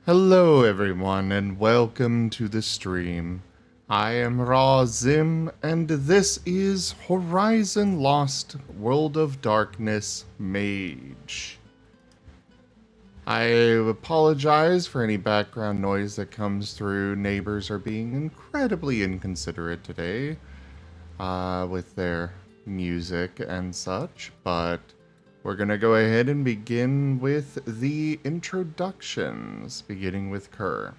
Hello everyone and welcome to the stream. I am Raw Zim and this is Horizon Lost World of Darkness Mage. I apologize for any background noise that comes through. Neighbors are being incredibly inconsiderate today with their music and such, but we're going to go ahead and begin with the introductions, beginning with Kerr.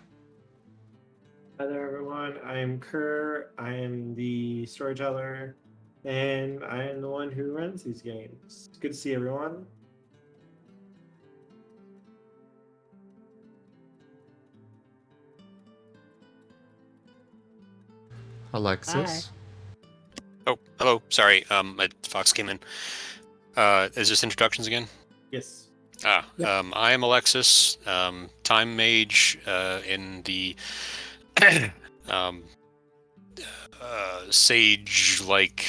Hi there, everyone. I am Kerr. I am the storyteller, and I am the one who runs these games. Good to see everyone. Alexis. Oh, hello. Sorry, my Fox came in. Is this introductions again? Yes. Yep. I am Alexis, Time Mage, in the sage-like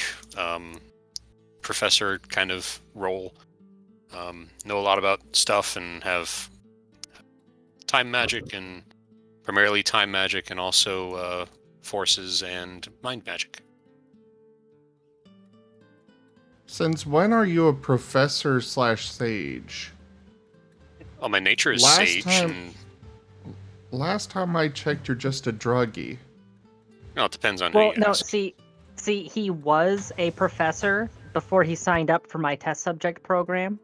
professor kind of role. Know a lot about stuff and have time magic and primarily time magic and also forces and mind magic. Since when are you a professor slash sage? Oh, my nature is sage. Last time I checked, you're just a druggie. No, it depends on who you ask. See, he was a professor before he signed up for my test subject program.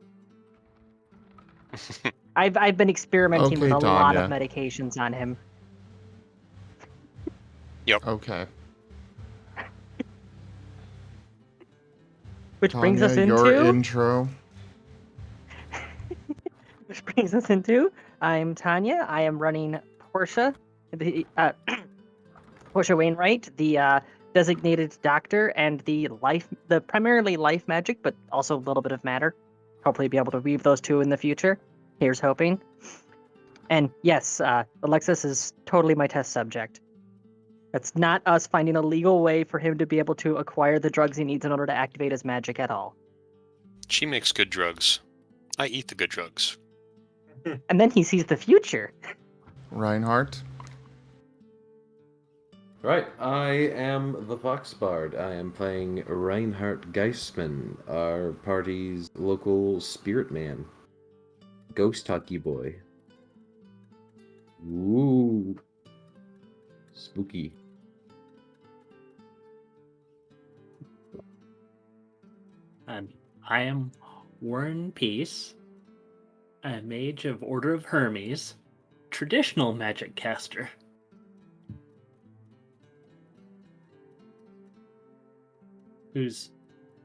I've been experimenting with a lot of medications on him. Yep. Okay. Which Tanya, brings us into your intro. Which brings us into I'm Tanya. I am running Portia, the Portia Wainwright, the designated doctor, and the primarily life magic, but also a little bit of matter. Hopefully, be able to weave those two in the future. Here's hoping. And yes, Alexis is totally my test subject. It's not us finding a legal way for him to be able to acquire the drugs he needs in order to activate his magic at all. She makes good drugs. I eat the good drugs. And then he sees the future. Reinhardt. Right, I am the Fox Bard. I am playing Reinhardt Geistman, our party's local spirit man. Ghost talkie boy. Ooh. Spooky. I am Warren Peace, a mage of Order of Hermes, traditional magic caster. Whose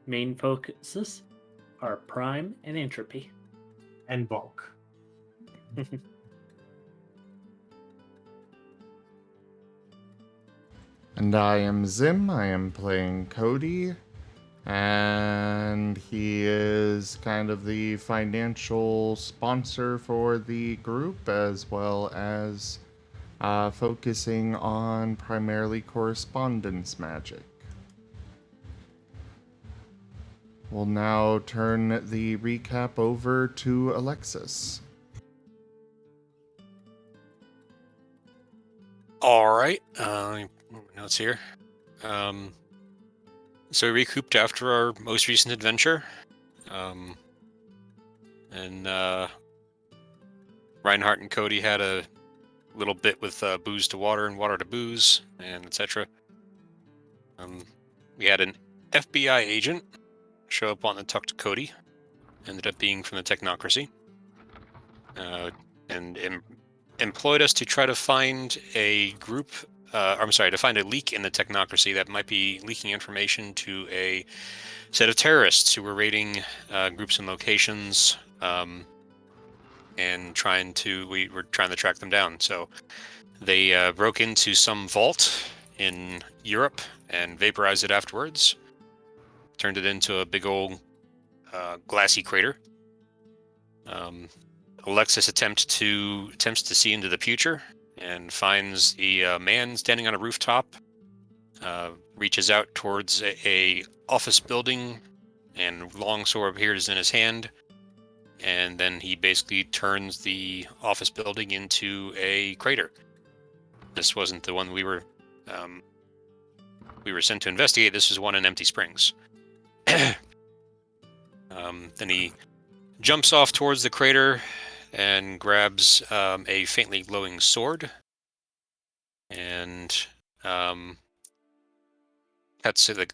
main focuses are prime and entropy. And bulk. And I am Zim. I am playing Cody. And he is kind of the financial sponsor for the group, as well as focusing on primarily correspondence magic. We'll now turn the recap over to Alexis. All right. Notes here. So we recouped after our most recent adventure. And Reinhardt and Cody had a little bit with booze to water and water to booze, and etc. We had an FBI agent show up on the talk to Cody. Ended up being from the Technocracy. And employed us to try to find a group... to find a leak in the Technocracy that might be leaking information to a set of terrorists who were raiding groups and locations, and we were trying to track them down. So they broke into some vault in Europe and vaporized it afterwards. Turned it into a big old glassy crater. Alexis attempts to see into the future and finds the man standing on a rooftop, reaches out towards a office building, and longsword appears in his hand, and then he basically turns the office building into a crater. This wasn't the one we were sent to investigate. This is one in Empty Springs. Then he jumps off towards the crater and grabs a faintly glowing sword and cuts the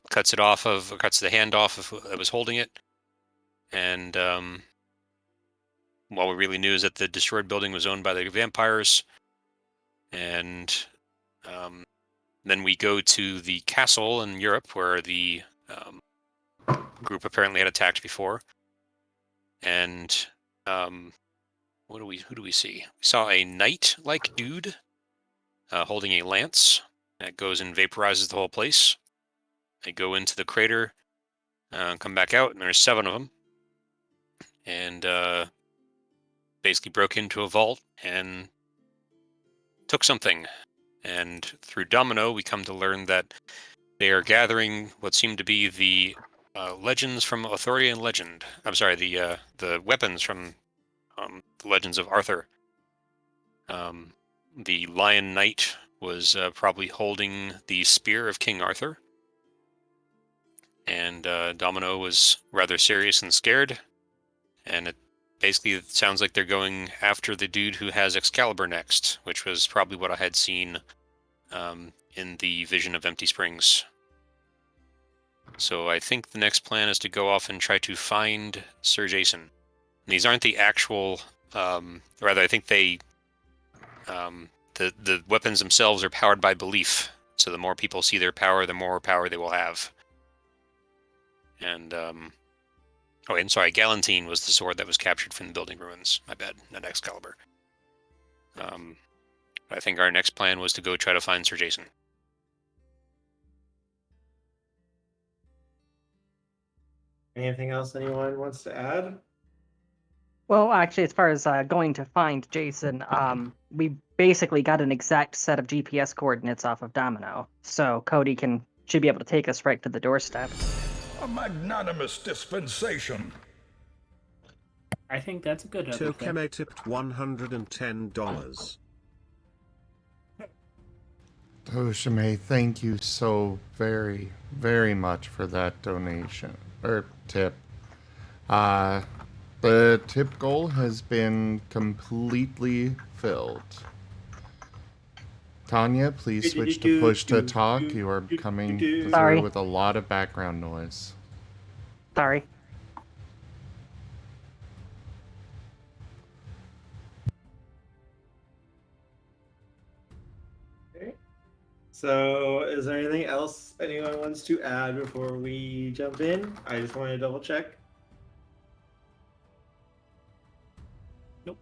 hand off of who that was holding it. And what we really knew is that the destroyed building was owned by the vampires. And then we go to the castle in Europe where the group apparently had attacked before. And who do we see? We saw a knight-like dude holding a lance that goes and vaporizes the whole place. They go into the crater, come back out, and there's 7 of them. And basically broke into a vault and took something. And through Domino, we come to learn that they are gathering what seem to be the legends from Arthurian legend. I'm sorry, the weapons from the legends of Arthur. The Lion Knight was probably holding the spear of King Arthur. And Domino was rather serious and scared. And it basically sounds like they're going after the dude who has Excalibur next, which was probably what I had seen in the Vision of Empty Springs. So I think the next plan is to go off and try to find Sir Jason. And these aren't the actual, rather I think they, the weapons themselves are powered by belief. So the more people see their power, the more power they will have. And, oh, and sorry, Galantine was the sword that was captured from the building ruins. My bad, not Excalibur. I think our next plan was to go try to find Sir Jason. Anything else anyone wants to add? Well, actually, as far as going to find Jason, we basically got an exact set of GPS coordinates off of Domino, so Cody should be able to take us right to the doorstep. A magnanimous dispensation. I think that's a good idea. Tokeme tipped $110. Toshime, thank you so very, very much for that donation, or tip. The tip goal has been completely filled. Tanya, please switch to push to talk. You are coming Sorry. through with a lot of background noise. Sorry. Okay. So, is there anything else anyone wants to add before we jump in? I just want to double check. Nope.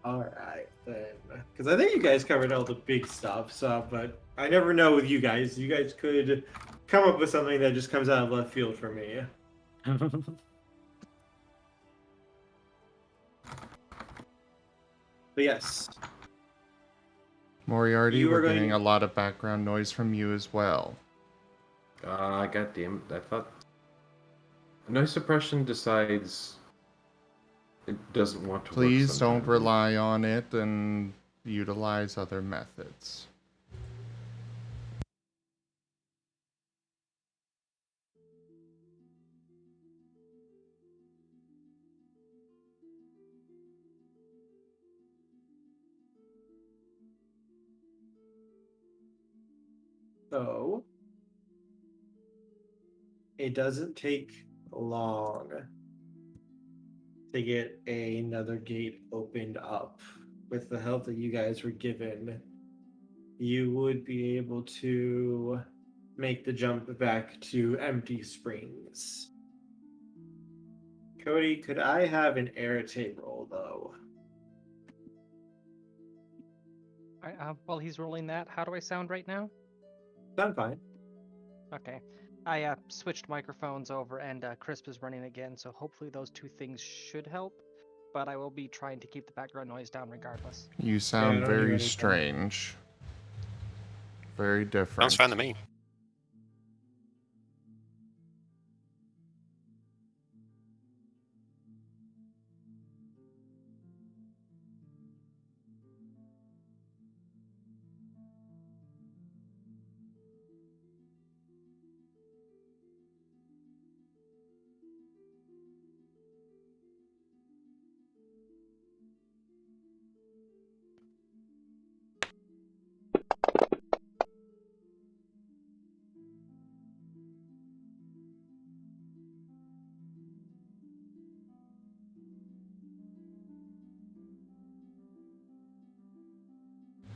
All right, then. Because I think you guys covered all the big stuff, so, but I never know with you guys. You guys could come up with something that just comes out of left field for me. But yes. Moriarty, You we're are going- getting a lot of background noise from you as well. God damn it, I thought... Noise suppression decides it doesn't want to work Please don't sometimes. rely on it and utilize other methods. So, it doesn't take long to get another gate opened up. With the help that you guys were given, you would be able to make the jump back to Empty Springs. Cody, could I have an Arete roll, though? While he's rolling that, how do I sound right now? Sound fine. Okay. I switched microphones over and Crisp is running again, so hopefully those two things should help. But I will be trying to keep the background noise down regardless. You sound I don't hear very anything. strange. Very different. Sounds fine to me.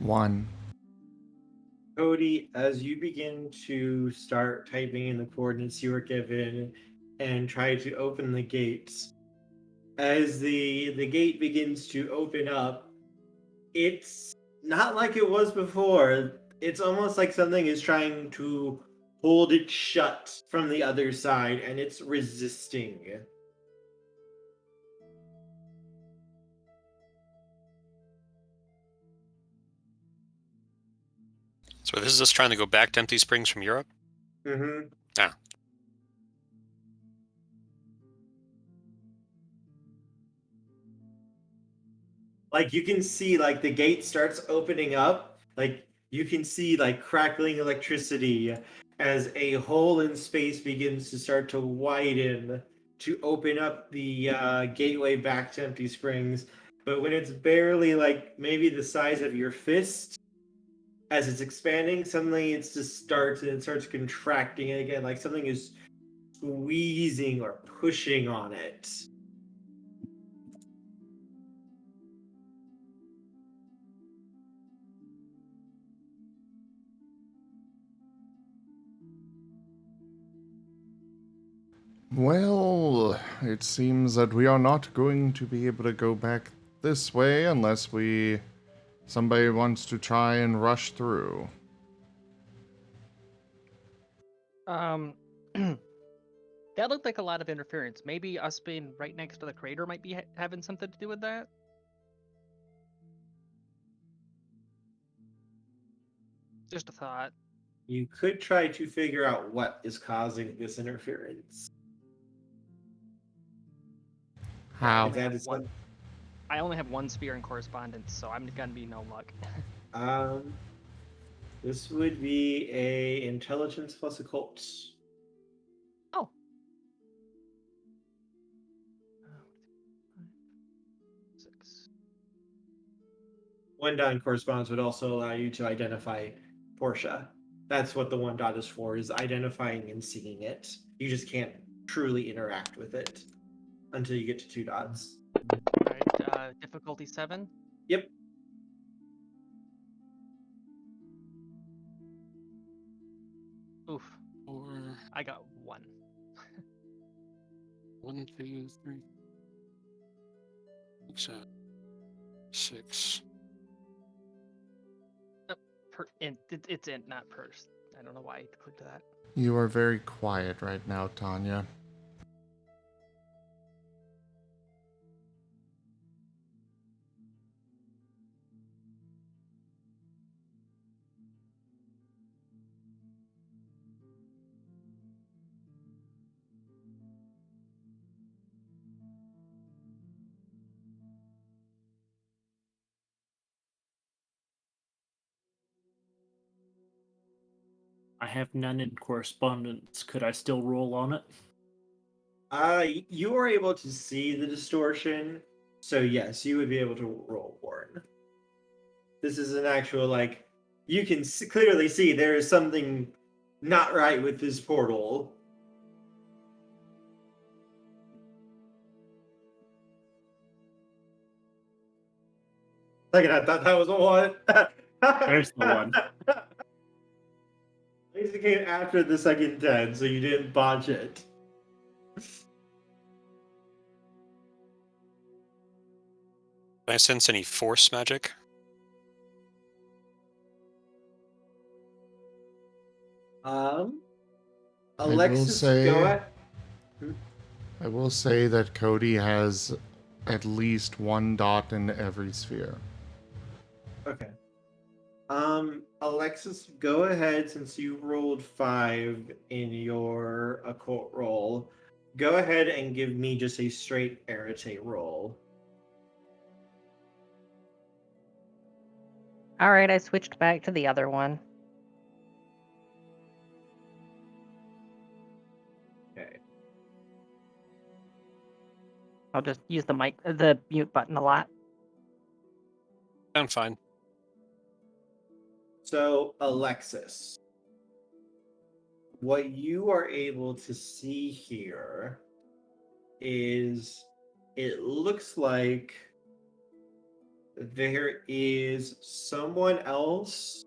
1. Cody, as you begin to start typing in the coordinates you were given and try to open the gates, as the gate begins to open up, it's not like it was before. It's almost like something is trying to hold it shut from the other side, and it's resisting. So this is us trying to go back to Empty Springs from Europe? Mm-hmm. Ah. Like you can see, like the gate starts opening up. Like you can see, like crackling electricity as a hole in space begins to start to widen to open up the gateway back to Empty Springs. But when it's barely like maybe the size of your fist, as it's expanding, suddenly it just starts and it starts contracting again, like something is squeezing or pushing on it. Well, it seems that we are not going to be able to go back this way unless somebody wants to try and rush through. That looked like a lot of interference. Maybe us being right next to the crater might be having something to do with that. Just a thought. You could try to figure out what is causing this interference. How? If that is I only have one sphere in correspondence, so I'm gonna be no luck. This would be a intelligence plus occult. Oh. Six. One dot in correspondence would also allow you to identify Portia. That's what the one dot is for, is identifying and seeing it. You just can't truly interact with it until you get to 2 dots. Alright, difficulty 7. Yep. Oof. Four, I got 1. 1, 2, 3, 6. It's int, not purse. I don't know why I clicked that. You are very quiet right now, Tanya. I have none in correspondence. Could I still roll on it? You are able to see the distortion, so yes, you would be able to roll one. This is an actual, like, you can clearly see there is something not right with this portal. Second, I thought that was a 1. There's the 1. At least it came after the second 10, so you didn't botch it. Can I sense any force magic? Alexis, say- go ahead. I will say that Cody has at least 1 dot in every sphere. Okay. Alexis, go ahead, since you rolled 5 in your occult roll. Go ahead and give me just a straight Arete roll. Alright, I switched back to the other one. Okay. I'll just use the mute button a lot. I'm fine. So, Alexis, what you are able to see here is it looks like there is someone else.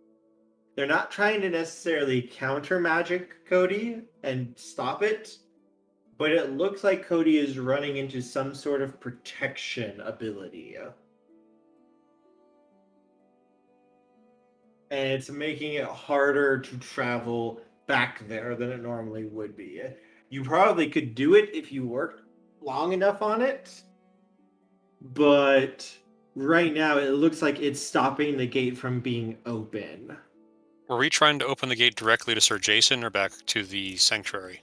They're not trying to necessarily counter magic Cody and stop it, but it looks like Cody is running into some sort of protection ability. And it's making it harder to travel back there than it normally would be. You probably could do it if you worked long enough on it, but right now it looks like it's stopping the gate from being open. Were we trying to open the gate directly to Sir Jason or back to the sanctuary?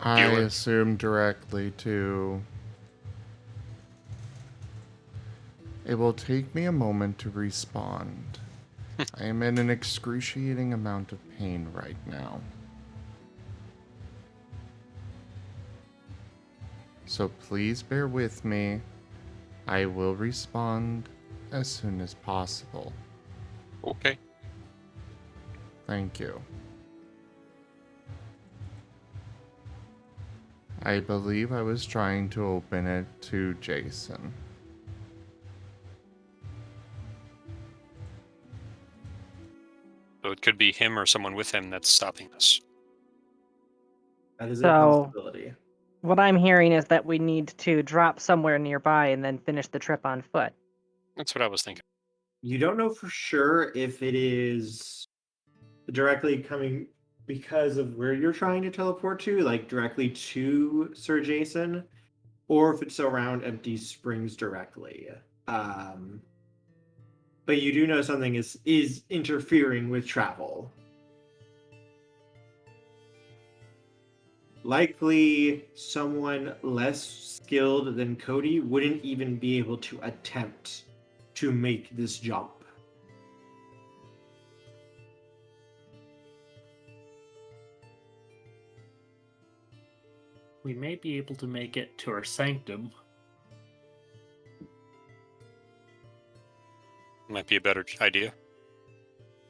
I Bueller. assume directly to... It will take me a moment to respond. I am in an excruciating amount of pain right now. So please bear with me. I will respond as soon as possible. Okay. Thank you. I believe I was trying to open it to Jason. So it could be him or someone with him that's stopping us. That is a So- possibility. What I'm hearing is that we need to drop somewhere nearby and then finish the trip on foot. That's what I was thinking. You don't know for sure if it is directly coming because of where you're trying to teleport to, like directly to Sir Jason, or if it's around Empty Springs directly. But you do know something is interfering with travel. Likely someone less skilled than Cody wouldn't even be able to attempt to make this jump. We may be able to make it to our sanctum. Might be a better idea.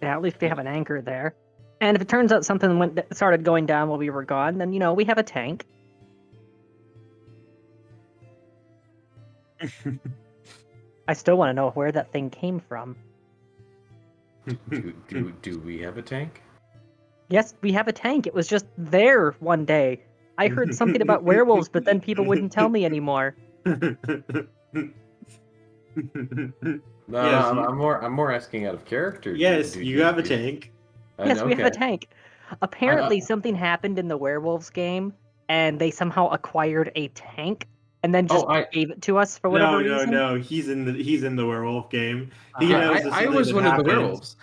Yeah, at least we have an anchor there. And if it turns out something started going down while we were gone, then, we have a tank. I still want to know where that thing came from. Do we have a tank? Yes, we have a tank. It was just there one day. I heard something about werewolves, but then people wouldn't tell me anymore. No, Yes, I'm more asking out of character. Yes, you have a tank. Yes, we have a tank. Apparently, something happened in the werewolves game, and they somehow acquired a tank, and then just gave it to us for whatever reason. No. He's in the werewolf game. He Yeah, knows I was one of the werewolves.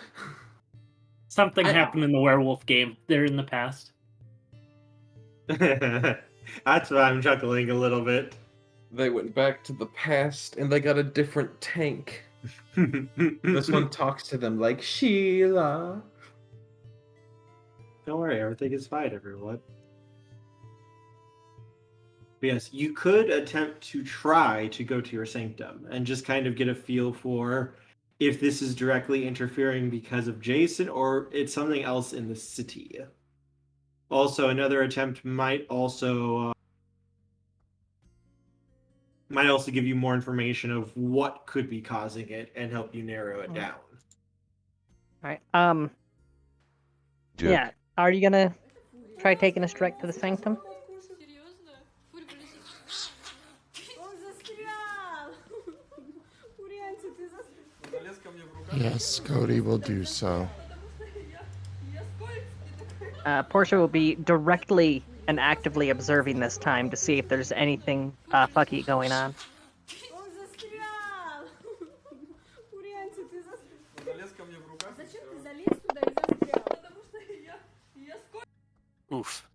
Something happened in the werewolf game there in the past. That's why I'm chuckling a little bit. They went back to the past and they got a different tank. This one talks to them like Sheila. Don't worry, everything is fine, everyone. But yes, you could attempt to try to go to your sanctum and just kind of get a feel for if this is directly interfering because of Jason or it's something else in the city. Also, another attempt might also give you more information of what could be causing it and help you narrow it down. All right. Yeah. Are you gonna try taking us direct to the sanctum? Yes, Cody will do so. Portia will be directly and actively observing this time to see if there's anything fucky going on. Oof.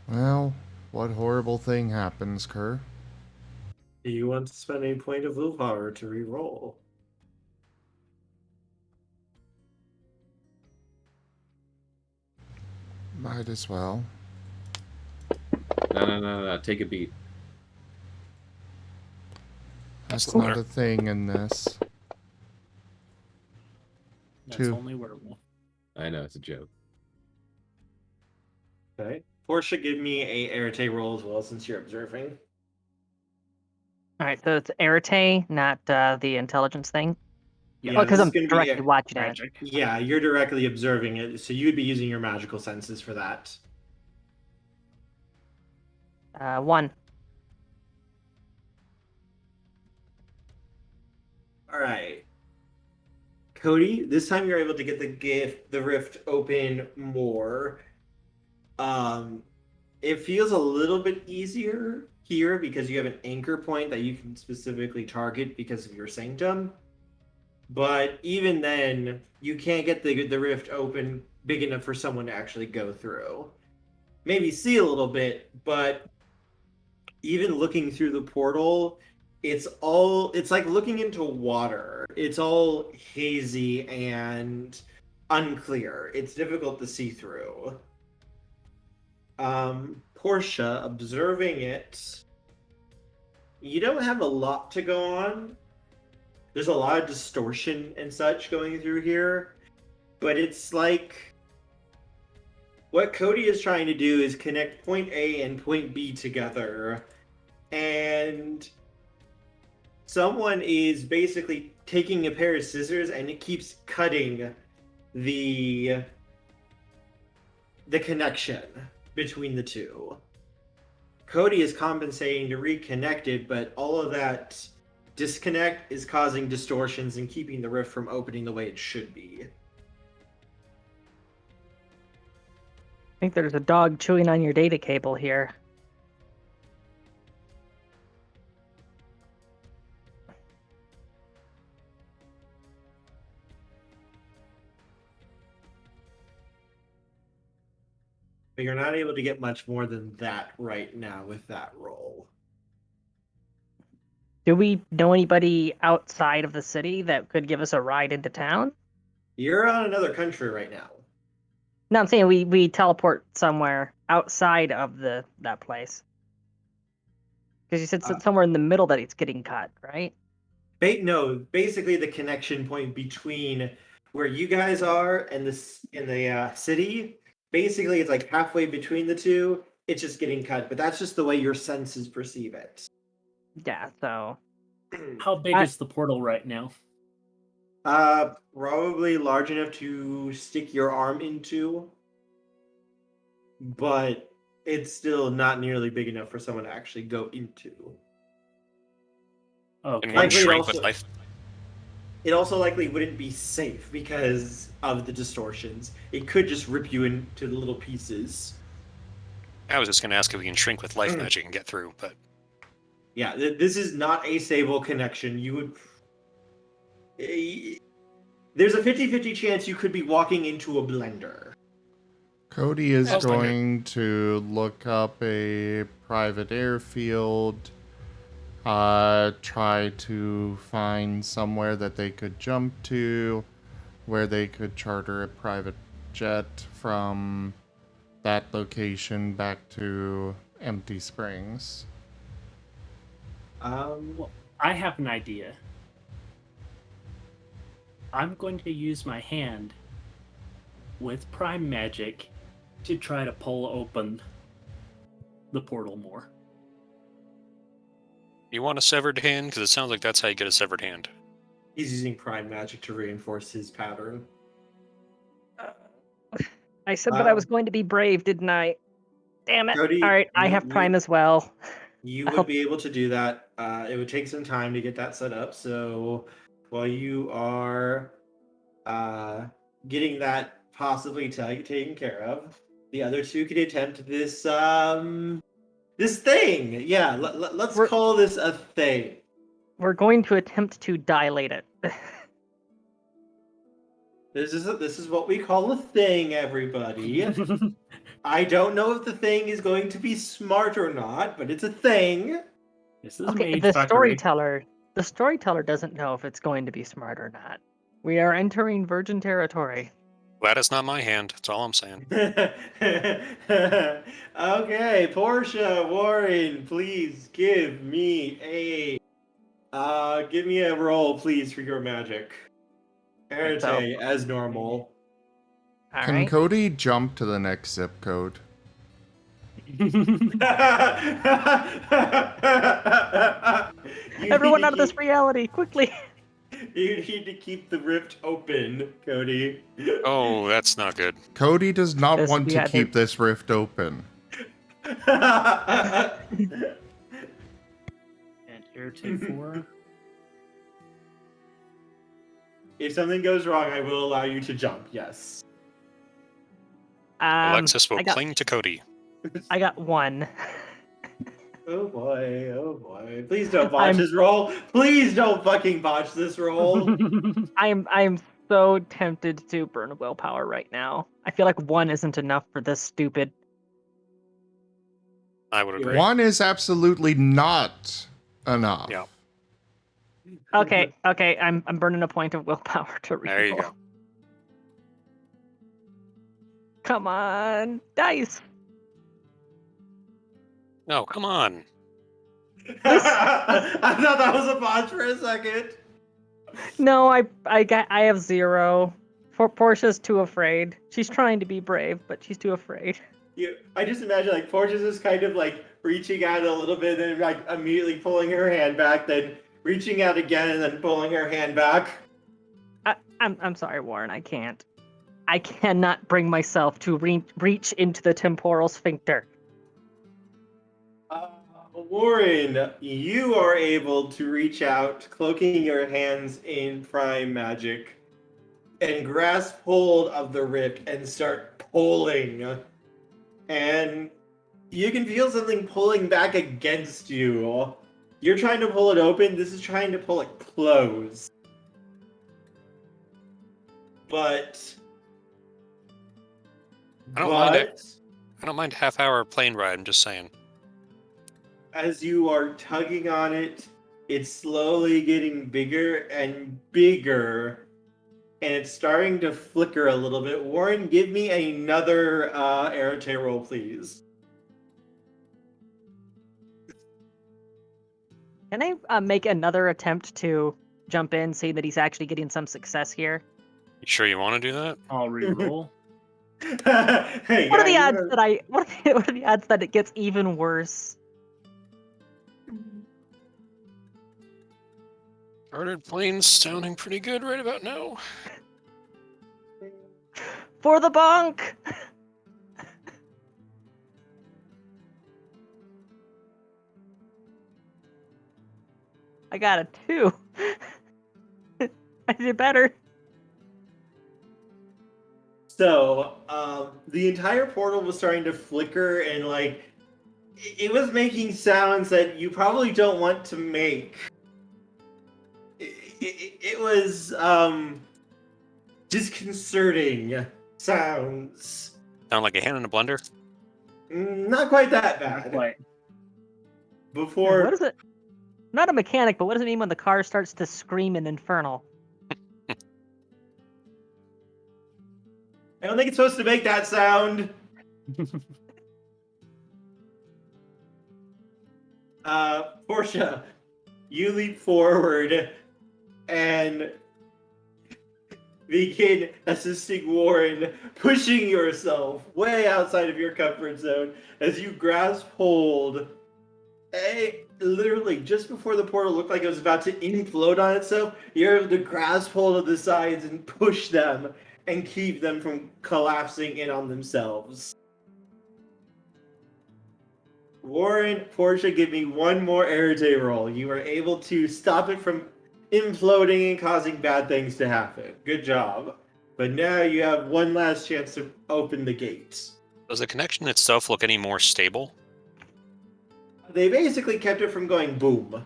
Well, what horrible thing happens, Kerr? Do you want to spend a point of willpower to re-roll? Might as well. No. Take a beat. That's Absolutely. not a thing in this. That's Two. only werewolf. I know it's a joke. Okay. Portia, give me a Arete roll as well since you're observing. All right, so it's Arete, not the intelligence thing. Yeah, Oh, because this is I'm going to directly be watching it. Magic. yeah, you're directly observing it, so you'd be using your magical senses for that. 1. All right. Cody, this time you're able to get the rift open more. It feels a little bit easier here because you have an anchor point that you can specifically target because of your sanctum. But even then, you can't get the rift open big enough for someone to actually go through. Maybe see a little bit, but even looking through the portal, it's like looking into water. It's all hazy and unclear. It's difficult to see through. Portia, observing it, you don't have a lot to go on. There's a lot of distortion and such going through here, but it's like what Cody is trying to do is connect point A and point B together, and someone is basically taking a pair of scissors and it keeps cutting the connection between the two. Cody is compensating to reconnect it, but all of that disconnect is causing distortions and keeping the rift from opening the way it should be. I think there's a dog chewing on your data cable here. But you're not able to get much more than that right now with that roll. Do we know anybody outside of the city that could give us a ride into town? You're on another country right now. No, I'm saying we teleport somewhere outside of that place. Because you said somewhere in the middle that it's getting cut, right? No, basically the connection point between where you guys are and the city. Basically, it's like halfway between the two. It's just getting cut, but that's just the way your senses perceive it. Yeah, so How big is the portal right now? Probably large enough to stick your arm into, but it's still not nearly big enough for someone to actually go into. Okay. And one Likely shrink also- with life. It also likely wouldn't be safe because of the distortions. It could just rip you into little pieces. I was just going to ask if we can shrink with life magic and get through, but Yeah, this is not a stable connection. You would... There's a 50-50 chance you could be walking into a blender. Cody is That's fine. going to look up a private airfield, try to find somewhere that they could jump to, where they could charter a private jet from that location back to Empty Springs. Well, I have an idea. I'm going to use my hand with prime magic to try to pull open the portal more. you want a severed hand? Because it sounds like that's how you get a severed hand. He's using prime magic to reinforce his pattern. I said that I was going to be brave, didn't I? Damn it! Cody, All right, I have Prime as well. You would be able to do that. It would take some time to get that set up. So while you are getting that possibly taken care of, the other two could attempt this this thing. Yeah, let's call this a thing. We're going to attempt to dilate it. This is what we call a thing, everybody. I don't know if the thing is going to be smart or not, but it's a thing. This is Okay, Mage the fuckery. storyteller doesn't know if it's going to be smart or not. We are entering virgin territory. Glad it's not my hand. That's all I'm saying. Okay, Portia, Warren, please give me a roll, please, for your magic. Arete, as normal. All Can right. Cody jump to the next zip code? Everyone out of this reality, quickly! You need to keep the rift open, Cody. Oh, that's not good. Cody does not This will want be to either- keep this rift open. And irritate 4. If something goes wrong, I will allow you to jump, yes. Alexis will I got, cling to Cody. I got 1. Oh boy, oh boy. Please don't botch this roll. Please don't fucking botch this roll. I'm so tempted to burn willpower right now. I feel like 1 isn't enough for this stupid. I would agree. 1 is absolutely not enough. Yeah. Okay, I'm burning a point of willpower to reroll. There you go. Come on, dice. No, come on. I thought that was a botch for a second. No, I have 0. Portia's too afraid. She's trying to be brave, but she's too afraid. I just imagine like Portia's just kind of like reaching out a little bit, then like immediately pulling her hand back, then reaching out again, and then pulling her hand back. I'm sorry, Warren. I can't. I cannot bring myself to reach into the temporal sphincter. Warren, you are able to reach out, cloaking your hands in prime magic, and grasp hold of the rift and start pulling. And you can feel something pulling back against you. You're trying to pull it open, this is trying to pull it closed. But... I don't mind half-hour plane ride, I'm just saying. As you are tugging on it, it's slowly getting bigger and bigger, and it's starting to flicker a little bit. Warren, give me another Arete roll, please. Can I make another attempt to jump in, see that he's actually getting some success here? You sure you want to do that? I'll reroll. Hey, What are the guys, odds that what are the odds that it gets even worse? Chartered plane's sounding pretty good right about now. For the bonk! I got a 2. I did better. So, the entire portal was starting to flicker, and like it was making sounds that you probably don't want to make. It was disconcerting sounds. Sound like a hand in a blender? Not quite that bad. Wait. Before What is it? I'm not a mechanic, but what does it mean when the car starts to scream in Infernal? I don't think it's supposed to make that sound. Portia, you leap forward and begin assisting Warren, pushing yourself way outside of your comfort zone as you grasp hold. Literally, just before the portal looked like it was about to implode on itself, you're able to grasp hold of the sides and push them and keep them from collapsing in on themselves. Warren, Portia, give me one more Arete roll. You are able to stop it from imploding and causing bad things to happen. Good job. But now you have one last chance to open the gates. Does the connection itself look any more stable? They basically kept it from going boom.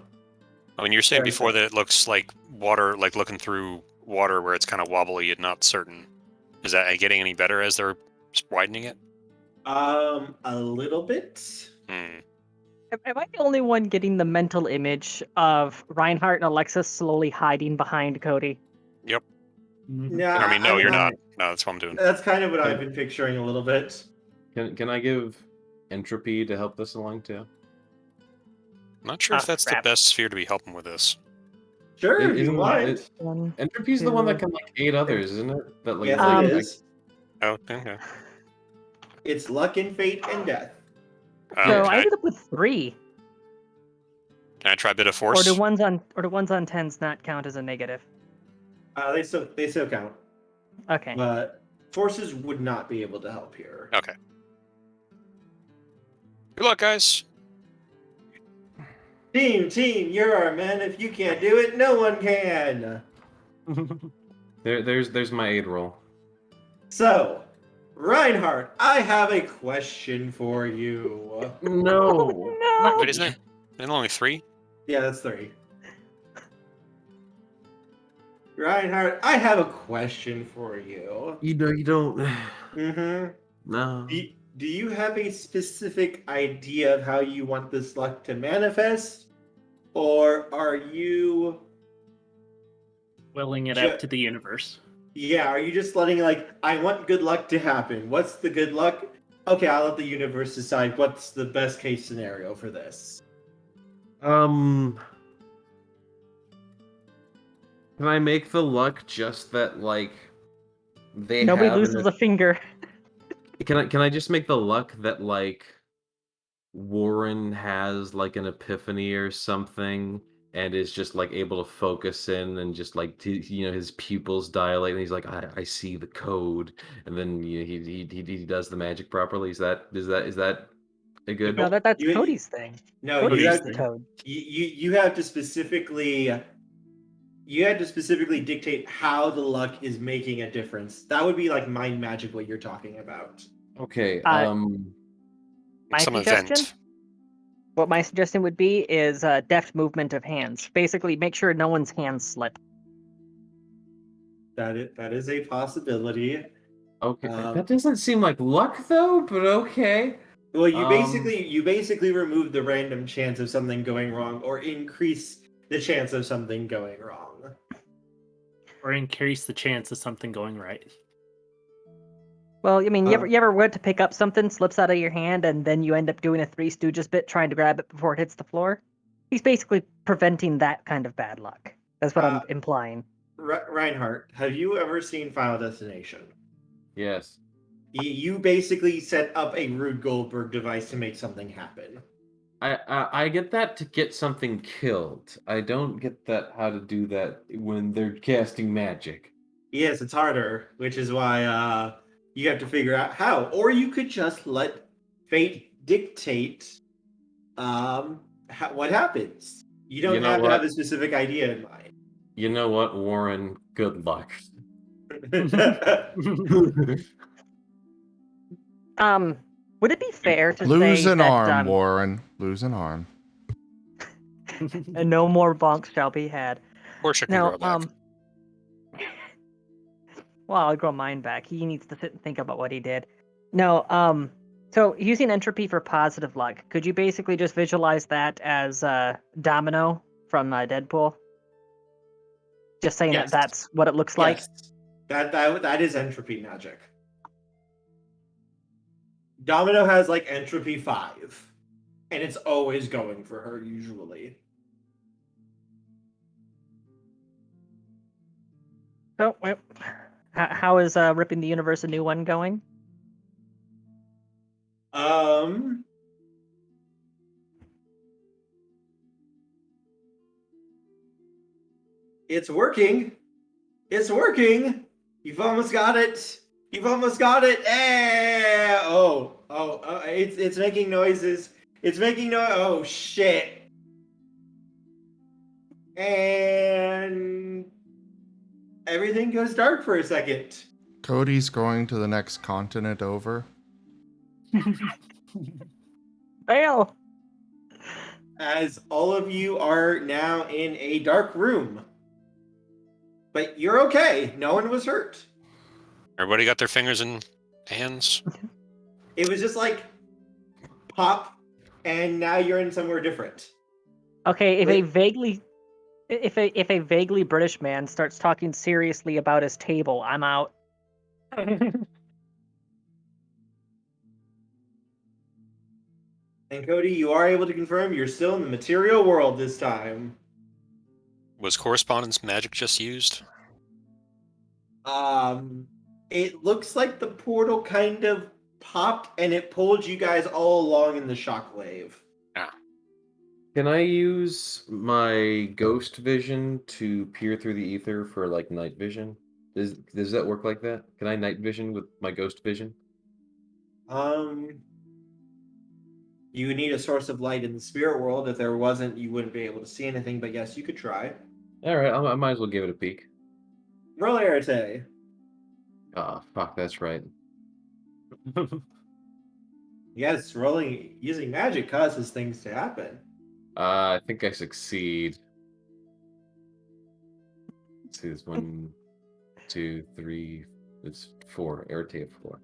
I mean, you're saying Very before good. that it looks like water, like looking through water where it's kind of wobbly and not certain. Is that getting any better as they're widening it? A little bit. Hmm. Am I the only one getting the mental image of Reinhardt and Alexis slowly hiding behind Cody? Yep. Yeah, I mean, no, you're I'm- not. No, that's what I'm doing. That's kind of what I've been picturing a little bit. Can I give entropy to help this along too? I'm not sure if that's crap. the best sphere to be helping with this. Sure, if you Isn't want. One, Entropy's the one that two. can like aid others, isn't it? That like Yes, is, like, it is. Oh, okay. It's luck and fate and death. Oh, So can, I I, ended up with 3. can I try a bit of Or force? do ones on 10s not count as a negative? They still count, Okay. but forces would not be able to help here. Okay. Good luck, guys. Team, you're our man. If you can't do it, no one can. there's my aid roll. So, Reinhardt, I have a question for you. No. No. Wait, isn't it only 3? Yeah, that's 3. Reinhardt, I have a question for you. You don't. Mm-hmm. No. Do you have a specific idea of how you want this luck to manifest? Or are you... Willing it up to the universe. Yeah, are you just letting, like, I want good luck to happen. What's the good luck? Okay, I'll let the universe decide what's the best case scenario for this. Can I make the luck just that like they Nobody have loses a finger. Can I just make the luck that like Warren has like an epiphany or something and is just like able to focus in and just like his pupils dilate and he's like I see the code and then he does the magic properly. Is that a good? No, that's You- Cody's thing. No, Cody you uses have the code. you have to specifically dictate how the luck is making a difference. That would be like mind magic what you're talking about. Okay. My Some suggestion? event. What my suggestion would be is deft movement of hands. Basically, make sure no one's hands slip. That is a possibility. Okay. That doesn't seem like luck though, but okay. Well, you basically remove the random chance of something going wrong, or increase the chance of something going wrong. Or increase the chance of something going right. Well, I mean, you ever went to pick up something, slips out of your hand, and then you end up doing a Three Stooges bit trying to grab it before it hits the floor? He's basically preventing that kind of bad luck. That's what I'm implying. Reinhardt, have you ever seen Final Destination? Yes. You basically set up a Rube Goldberg device to make something happen. I get that to get something killed. I don't get that how to do that when they're casting magic. Yes, it's harder, which is why you have to figure out how. Or you could just let fate dictate what happens. You don't have to have a specific idea in mind. You know what, Warren? Good luck. Would it be fair to Lose say an that arm, Warren. Lose an arm. and no more bonks shall be had? Portia can Now, grow back. well, I'll grow mine back. He needs to sit and think about what he did. No, so using entropy for positive luck, could you basically just visualize that as Domino from Deadpool? Just saying Yes. that's what it looks like? Yes. That is entropy magic. Domino has like entropy 5. And it's always going for her, usually. So, how is Ripping the Universe a New One going? It's working. It's working. You've almost got it. You've almost got it. It's making noises. It's making noise. Oh shit. And everything goes dark for a second. Cody's going to the next continent over. Fail! As all of you are now in a dark room. But you're okay. No one was hurt. Everybody got their fingers and hands. It was just like pop, and now you're in somewhere different. Okay, if Wait. a vaguely British man starts talking seriously about his table, I'm out. And Cody, you are able to confirm you're still in the material world this time. Was correspondence magic just used? It looks like the portal kind of popped and it pulled you guys all along in the shockwave. Can I use my ghost vision to peer through the ether for like night vision? Does that work like that? Can I night vision with my ghost vision? You would need a source of light in the spirit world. If there wasn't, you wouldn't be able to see anything, but yes, you could try. All right, I might as well give it a peek. Roll Arete. Ah, fuck, that's right. Yes, using magic causes things to happen. I think I succeed. Let's see, this 1, 2, 3. It's 4. Arete of 4.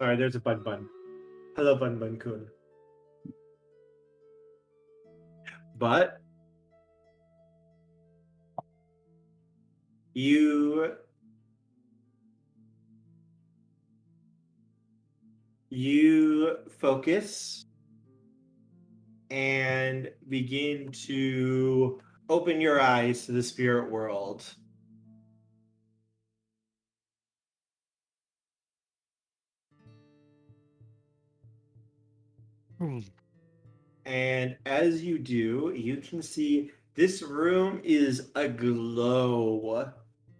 Sorry, there's a Bun Bun. Hello, Bun Bun Kun. But you focus and begin to open your eyes to the spirit world. And as you do, you can see this room is aglow.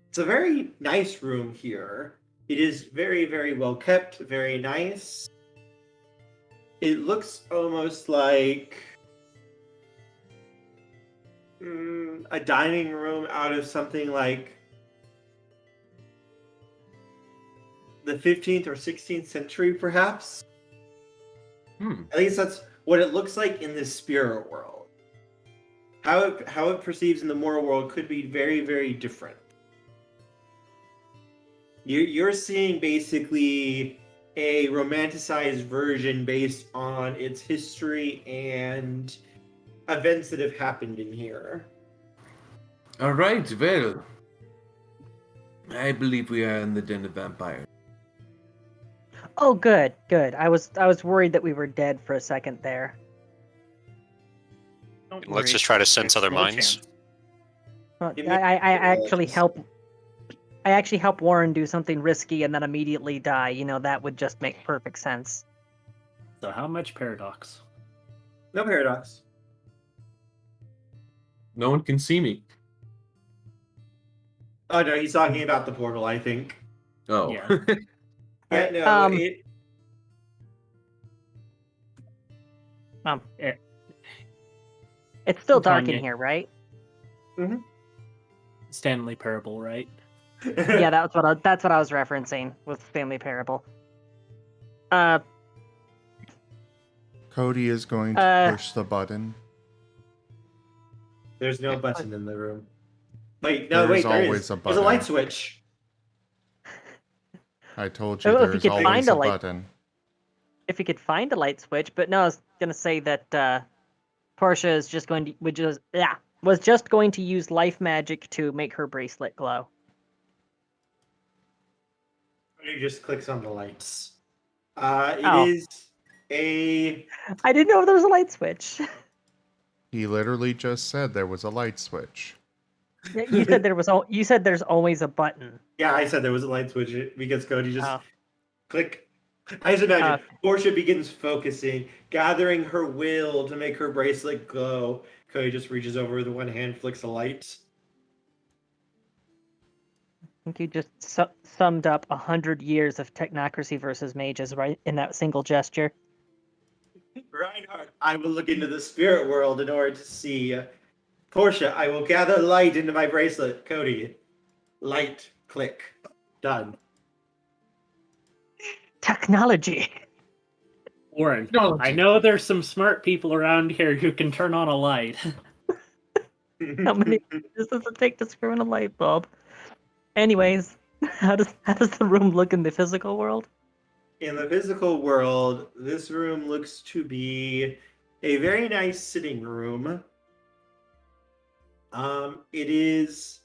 It's a very nice room here. It is very, very well kept, very nice. It looks almost like a dining room out of something like the 15th or 16th century, perhaps. At least that's what it looks like in the spirit world. How it perceives in the moral world could be very, very different. You're seeing basically a romanticized version based on its history and events that have happened in here. All right, well, I believe we are in the den of vampires. Oh, good, good. I was worried that we were dead for a second there. Don't Let's worry, just try to sense there's other no minds. chance. Well, Give me I actually just- help. I actually help Warren do something risky and then immediately die. You know, that would just make perfect sense. So how much paradox? No paradox. No one can see me. Oh no, he's talking about the portal, I think. Oh. Yeah. Yeah, no, Um, Eh, It's still dark in Tanya. here, right? Stanley Parable, right? Yeah, that's what I was referencing with Family Parable. Cody is going to Uh, push the button. There's no button in the room. Wait, no, There's wait, there always is. a There's a light button. switch. I told you Oh, if you there's could find always a a light- button. If you could find a light switch, but no, I was gonna say that Portia is just going to was just going to use life magic to make her bracelet glow. He just clicks on the lights. Oh. It is a I didn't know there was a light switch. He literally just said there was a light switch. You said you said there's always a button. Yeah, I said there was a light switch because Cody just Oh. click. I just imagine Okay. Portia begins focusing, gathering her will to make her bracelet glow. Cody just reaches over with one hand, flicks a light. I think you just summed up 100 years of Technocracy versus Mages right in that single gesture. Reinhardt, I will look into the spirit world in order to see. Portia, I will gather light into my bracelet. Cody, light, click, done. Technology. Warren, Technology. I know there's some smart people around here who can turn on a light. How many does it take to screw in a light bulb? Anyways, how does the room look in the physical world? In the physical world, this room looks to be a very nice sitting room. It is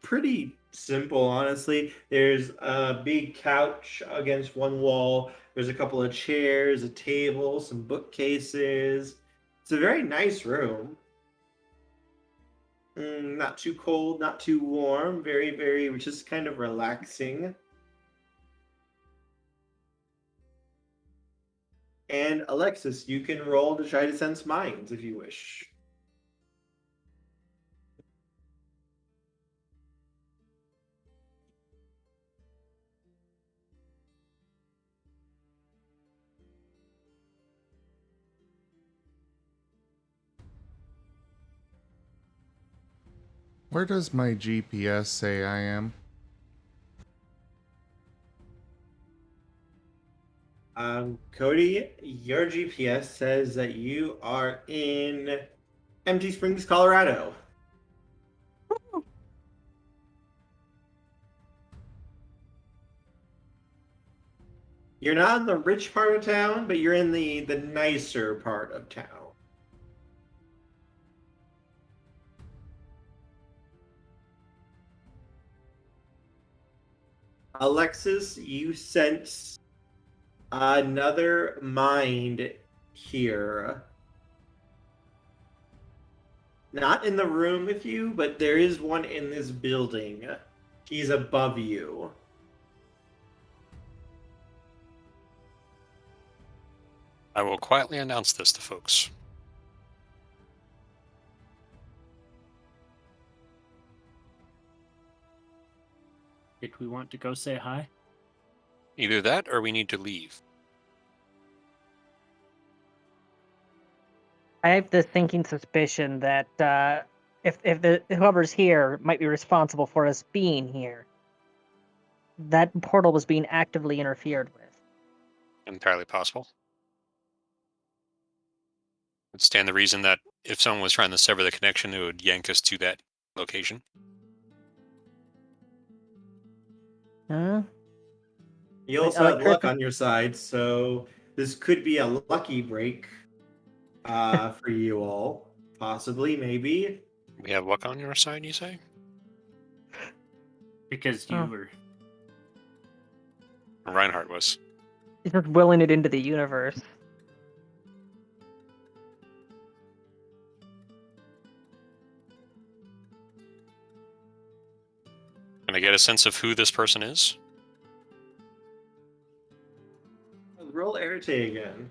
pretty simple, honestly. There's a big couch against one wall. There's a couple of chairs, a table, some bookcases. It's a very nice room. Not too cold, not too warm. Very, very, just kind of relaxing. And Alexis, you can roll to try to sense minds if you wish. Where does my GPS say I am? Cody, your GPS says that you are in Empty Springs, Colorado. You're not in the rich part of town, but you're in the nicer part of town. Alexis, you sense another mind here. Not in the room with you, but there is one in this building. He's above you. I will quietly announce this to folks. Did we want to go say hi? Either that or we need to leave. I have this thinking suspicion that if whoever's here might be responsible for us being here, that portal was being actively interfered with. Entirely possible. Would stand the reason that if someone was trying to sever the connection, it would yank us to that location. Huh? You also have luck on your side, so this could be a lucky break for you all. Possibly, maybe. We have luck on your side, you say? Because you were. Reinhardt was. He's just willing it into the universe. Can I get a sense of who this person is? Roll Arete again.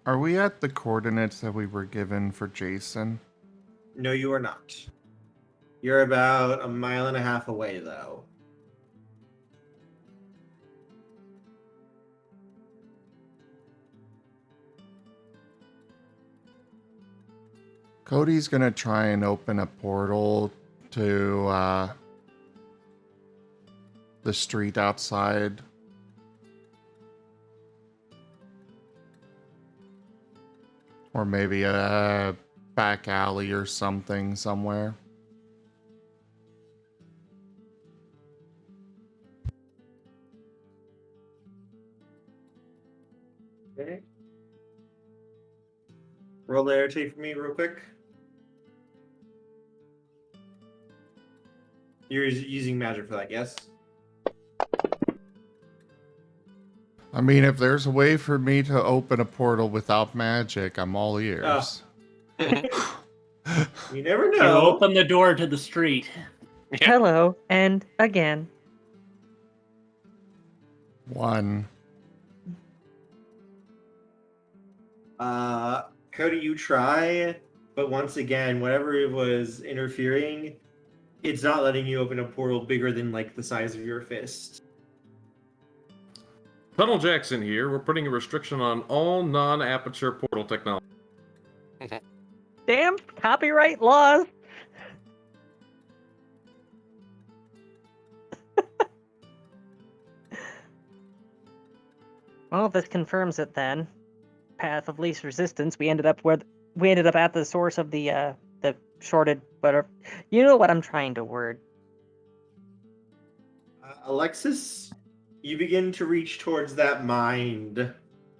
Are we at the coordinates that we were given for Jason? No, you are not. You're about 1.5 miles away, though. Cody's gonna try and open a portal to the street outside. Or maybe a back alley or something somewhere. Okay. Roll Arete for me real quick. You're using magic for that, yes? I mean, if there's a way for me to open a portal without magic, I'm all ears. You never You know. open the door to the street. Yeah. Hello, and again. 1. Cody, you try, but once again, whatever was interfering, it's not letting you open a portal bigger than like the size of your fist. Tunnel Jackson here. We're putting a restriction on all non-aperture portal technology. Damn copyright laws! Well, this confirms it then. Path of least resistance. We ended up at the source of the shorted butter. You know what I'm trying to word. Alexis, you begin to reach towards that mind.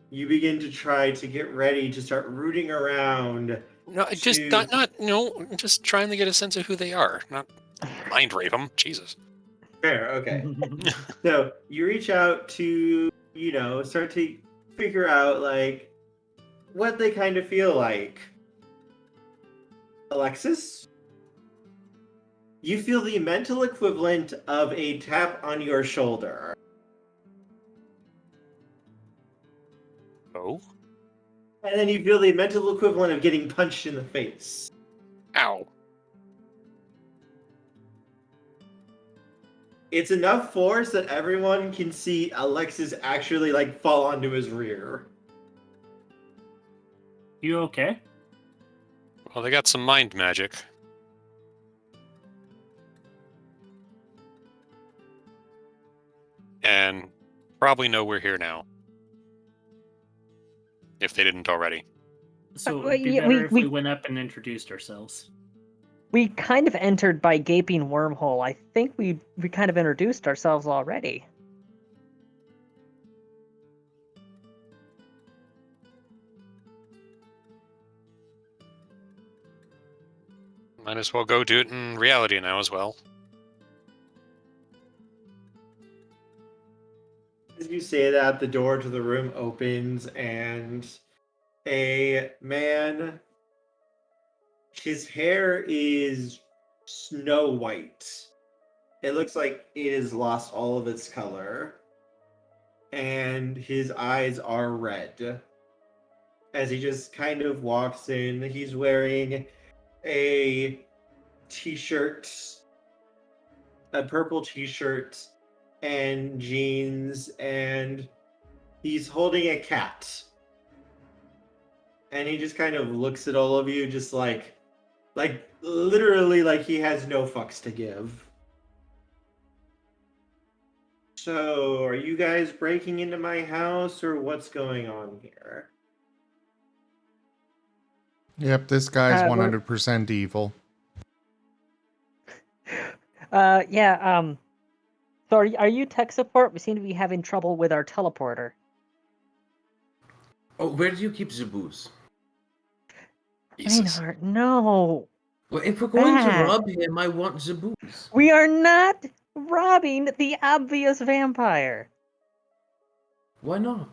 You begin to try to get ready to start rooting around. No, just I'm just trying to get a sense of who they are, not mind rape them. Jesus. Fair, okay. So you reach out to, start to figure out like what they kind of feel like. Alexis, You feel the mental equivalent of a tap on your shoulder. Oh? And then you feel the mental equivalent of getting punched in the face. Ow. It's enough force that everyone can see Alexis actually like fall onto his rear. You okay? Well, they got some mind magic. And probably know we're here now. If they didn't already. So well, it'd be yeah, better if we- we went up and introduced ourselves. We kind of entered by gaping wormhole. I think we kind of introduced ourselves already. Might as well go do it in reality now as well. As you say that, the door to the room opens and a man, his hair is snow white. It looks like it has lost all of its color. And his eyes are red. As he just kind of walks in, he's wearing a t-shirt, a purple t-shirt and jeans, and he's holding a cat. And he just kind of looks at all of you just like literally like he has no fucks to give. So, are you guys breaking into my house or what's going on here? Yep, this guy's We're- 100% evil. Yeah, so are you tech support? We seem to be having trouble with our teleporter. Oh, where do you keep the booze? Jesus. Reinhardt, no! Well, if we're going to Bad. rob him, I want the booze. We are not robbing the obvious vampire. Why not?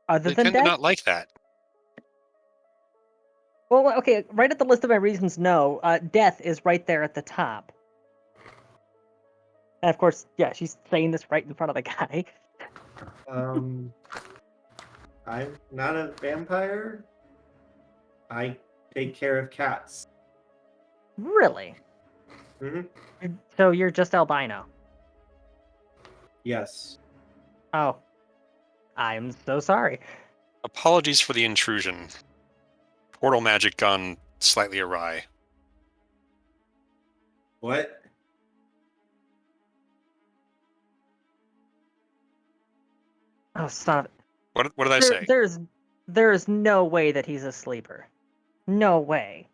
Other They than tend to death? not like that. Well, okay, right at the list of my reasons, no. Death is right there at the top. And of course, yeah, she's saying this right in front of the guy. I'm not a vampire. I take care of cats. Really? Hmm. So you're just albino? Yes. Oh. I'm so sorry. Apologies for the intrusion. Portal magic gone slightly awry. What? Oh, stop. What did I say? There's no way that he's a sleeper. No way.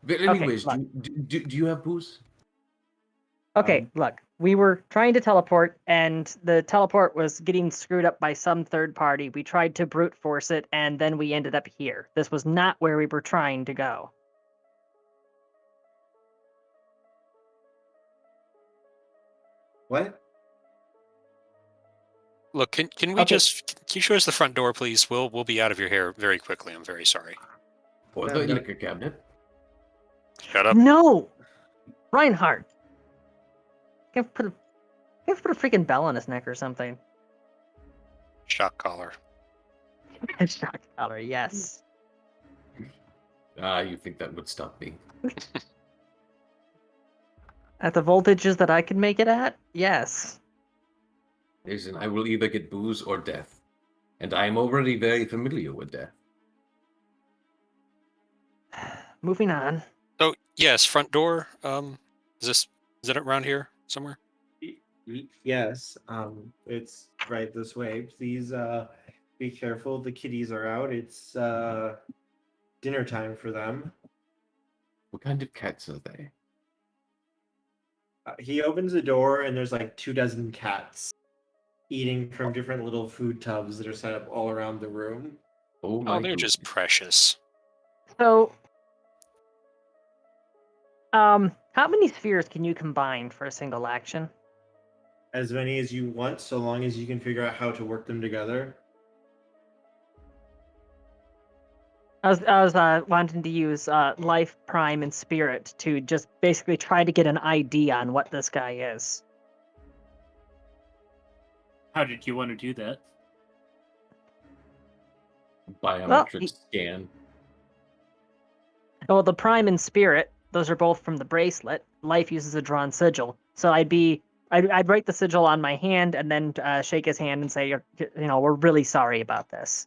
But Okay, anyways, look. do you have booze? Okay, look. We were trying to teleport, and the teleport was getting screwed up by some third party. We tried to brute force it, and then we ended up here. This was not where we were trying to go. What? Look, can we Okay. can you show us the front door, please? We'll be out of your hair very quickly. I'm very sorry. Or No, the no. liquor cabinet? Shut up. No! Reinhardt! Can't put a freaking bell on his neck or something. Shock collar. Shock collar, yes. You think that would stop me? At the voltages that I can make it at, yes. Listen, I will either get booze or death. And I am already very familiar with death. Moving on. Oh yes, front door. Is it around here somewhere? Yes. It's right this way. Please, be careful. The kitties are out. It's dinner time for them. What kind of cats are they? He opens the door and there's like 24 cats eating from different little food tubs that are set up all around the room. Oh my Oh, they're just goodness. So, precious. how many spheres can you combine for a single action? as many as you want, so long as you can figure out how to work them together. I was wanting to use life, prime, and spirit to just basically try to get an ID on what this guy is. How did you want to do that? Biometric scan. Well, the prime and spirit, those are both from the bracelet. Life uses a drawn sigil, so I'd write the sigil on my hand and then shake his hand and say, we're really sorry about this.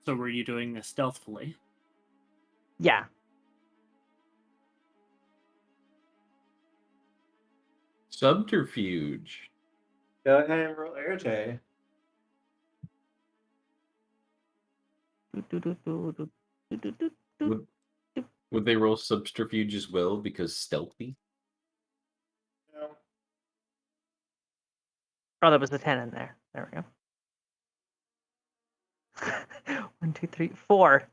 So were you doing this stealthily? Yeah. Subterfuge. Go ahead and roll Arte. Would they roll subterfuge as well because stealthy? No. Oh, there was a 10 in there. There we go. 1, 2, 3, 4.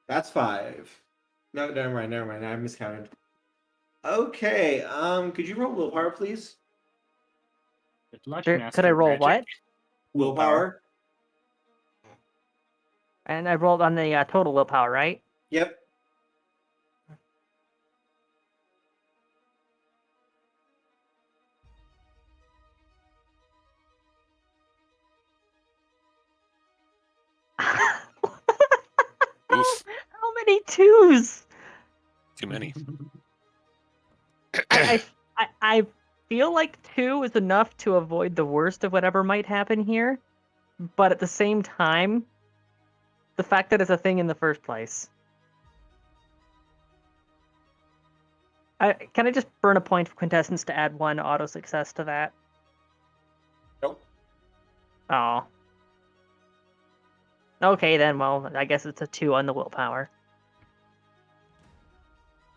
That's 5. No, never mind. I miscounted. Okay, could you roll willpower, please? Good luck, Sure. Master Could I roll Magic. what? Willpower. And I rolled on the total willpower, right? Yep. Oof. How many 2s? Too many. I feel like 2 is enough to avoid the worst of whatever might happen here, but at the same time, the fact that it's a thing in the first place. Can I just burn a point of quintessence to add 1 auto success to that? Nope. Oh. Okay, then, well, I guess it's a 2 on the willpower.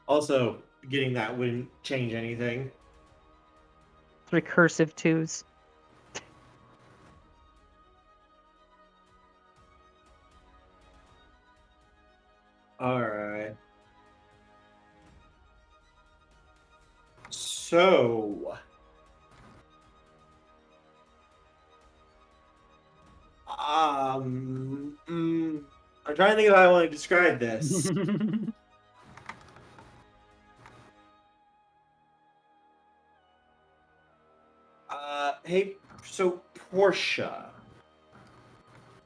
Also, getting that wouldn't change anything. It's recursive 2s. Alright. So... I'm trying to think of how I want to describe this. Hey, so Portia,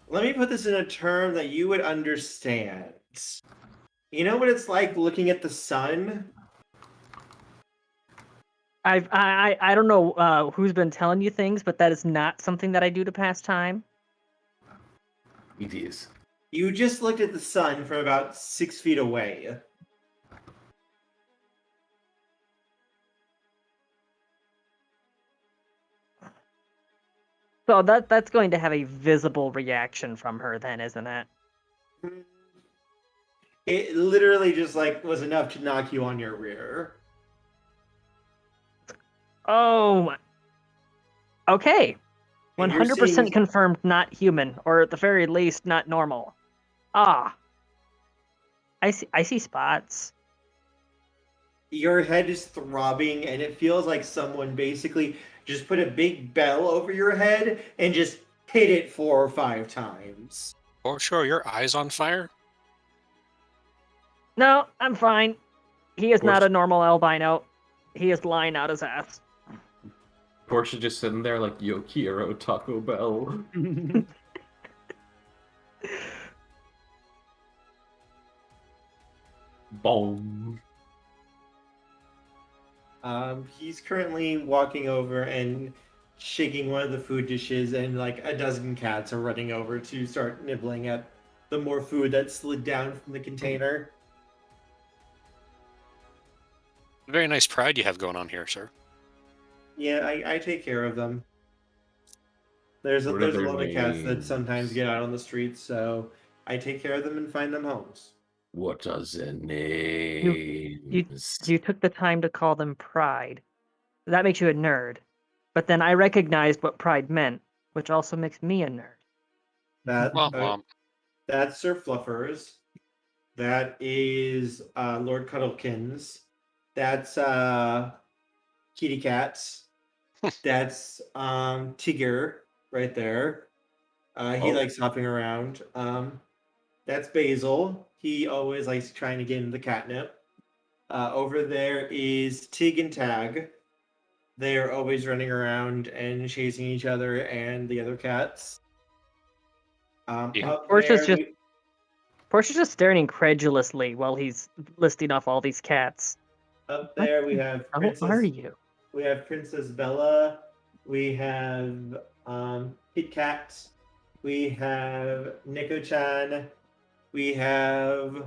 let me put this in a term that you would understand. You know what it's like looking at the sun? I don't know who's been telling you things, but that is not something that I do to pass time. It is. You just looked at the sun from about 6 feet away. So that's going to have a visible reaction from her then, isn't it? It literally just was enough to knock you on your rear. Oh. Okay. And you're 100% seeing- confirmed not human, or at the very least not normal. Ah. I see spots. Your head is throbbing and it feels like someone basically just put a big bell over your head and just hit it 4 or 5 times. Oh, sure, your eyes on fire? No, I'm fine. He is not Portia- a normal albino. He is lying out his ass. Portia just sitting there like, yo, quiero Taco Bell. Boom. He's currently walking over and shaking one of the food dishes, and a dozen cats are running over to start nibbling at the more food that slid down from the container. Very nice pride you have going on here, sir. Yeah, I take care of them. There's a What are their lot of cats that names? sometimes get out on the streets, so I take care of them and find them homes. What are their names? You took the time to call them pride. That makes you a nerd. But then I recognized what pride meant, which also makes me a nerd. That Womp womp. that's Sir Fluffers. That is Lord Cuddlekins. That's Kitty Cats. That's Tigger right there. He Oh. likes hopping around. That's Basil. He always likes trying to get into the catnip. Over there is Tig and Tag. They are always running around and chasing each other and the other cats. Yeah. Up Portia's there, just Portia's just staring incredulously while he's listing off all these cats. up there we have How Princess. are you? We have Princess Bella. We have Kit Kat. We have Nico-chan. We have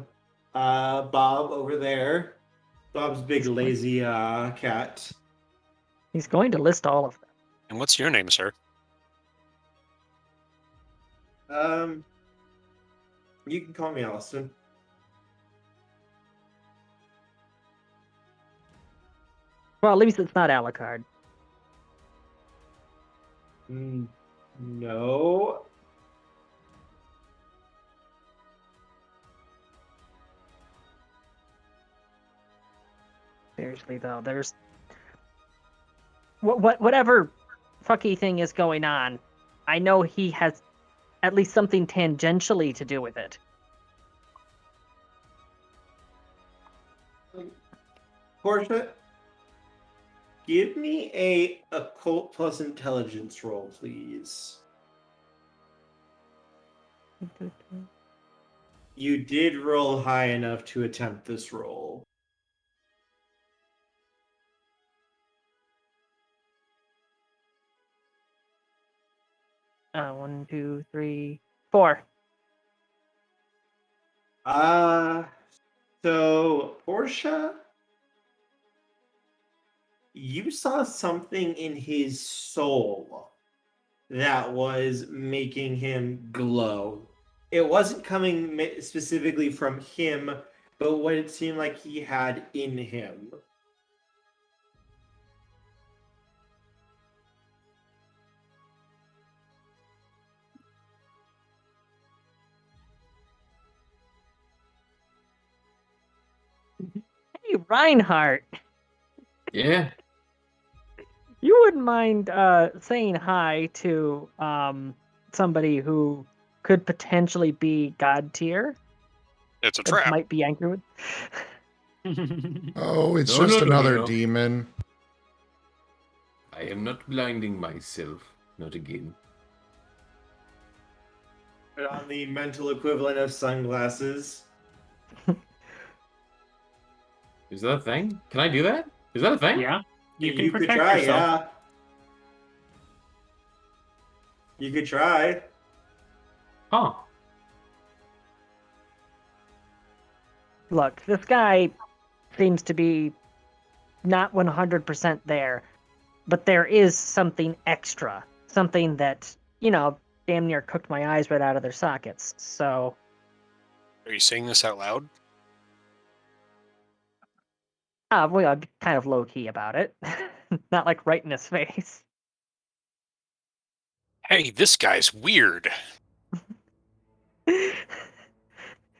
Bob over there. Bob's big lazy cat. He's going to list all of them. And what's your name, sir? You can call me Allison. Well, at least it's not Alucard. No. Seriously though, there's whatever fucky thing is going on. I know he has at least something tangentially to do with it. Portia, give me a occult plus intelligence roll, please. You did roll high enough to attempt this roll. One, two, three, four. So Portia, you saw something in his soul that was making him glow. It wasn't coming specifically from him, but what it seemed like he had in him. Hey, Reinhardt, Yeah. you wouldn't mind saying hi to somebody who could potentially be God tier? It's a That trap. might be angry with. Oh, it's No, just no, no, another no. demon. I am not blinding myself. Not again. Put on the mental equivalent of sunglasses. Is that a thing? Can I do that? Is that a thing? Yeah, you can You could protect try, yourself. yeah. You could try. Huh. Look, this guy seems to be not 100% there, but there is something extra. Something that, damn near cooked my eyes right out of their sockets. So, Are you saying this out loud? well, I'd be kind of low-key about it. Not like right in his face. Hey, this guy's weird.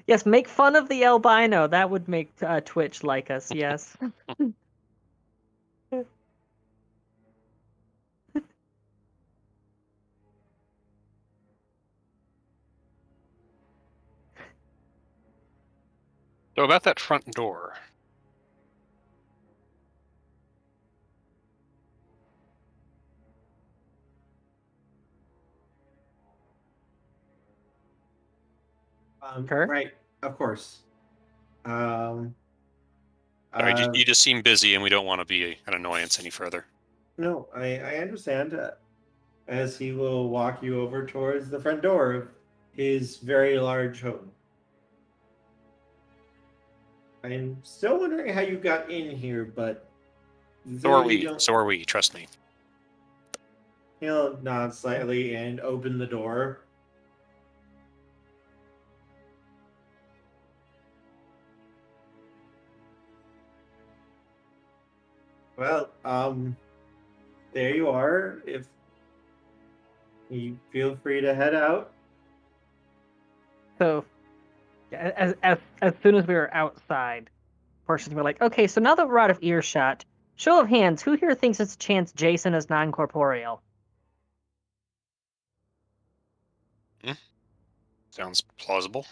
Yes, make fun of the albino. That would make Twitch like us, yes. So about that front door. Sure. Right, of course. Sorry, Uh, you just seem busy and we don't want to be an annoyance any further. no, I understand. As he will walk you over towards the front door of his very large home. I'm still wondering how you got in here, but So though are you we. don't, So are we. Trust me. he'll nod slightly and open the door. Well, there you are. If you feel free to head out. So, as soon as we were outside, Portia's gonna be like, okay, so now that we're out of earshot, show of hands, who here thinks it's a chance Jason is non-corporeal? Sounds plausible.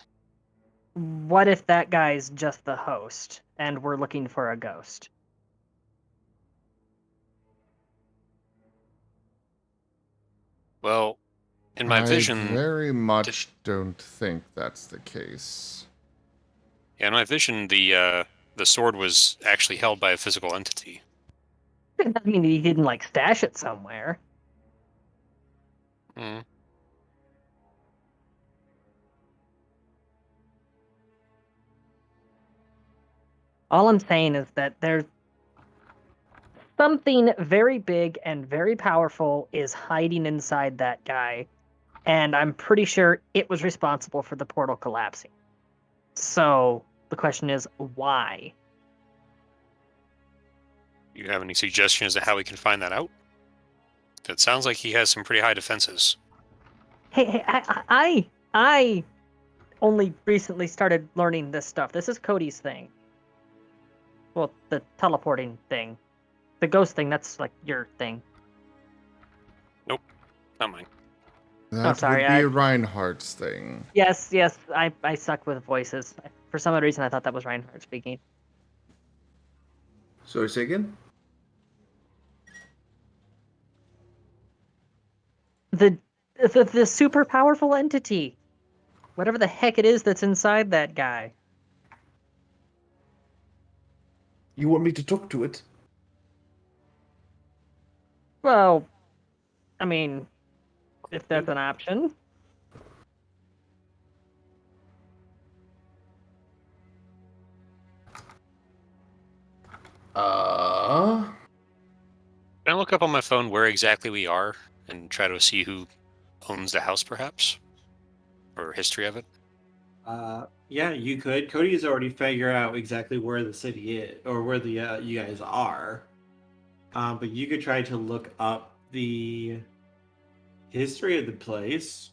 What if that guy's just the host, and we're looking for a ghost? Well, in my I vision, very much don't think that's the case. yeah, in my vision, the sword was actually held by a physical entity. I mean, he didn't like stash it somewhere. Hmm. All I'm saying is that there's something very big and very powerful is hiding inside that guy, and I'm pretty sure it was responsible for the portal collapsing. So the question is, why? You have any suggestions as to how we can find that out? It sounds like he has some pretty high defenses. Hey, I only recently started learning this stuff. This is Cody's thing. Well, the teleporting thing. The ghost thing, that's like your thing. Nope, not mine. That sorry, would be Reinhardt's thing. Yes, I suck with voices. For some odd reason, I thought that was Reinhardt speaking. Sorry, say again? The super powerful entity. Whatever the heck it is that's inside that guy. You want me to talk to it? Well, I mean, if that's an option. Can I look up on my phone where exactly we are and try to see who owns the house, perhaps? Or history of it? Yeah, you could. Cody's already figured out exactly where the city is, or where the you guys are. But you could try to look up the history of the place.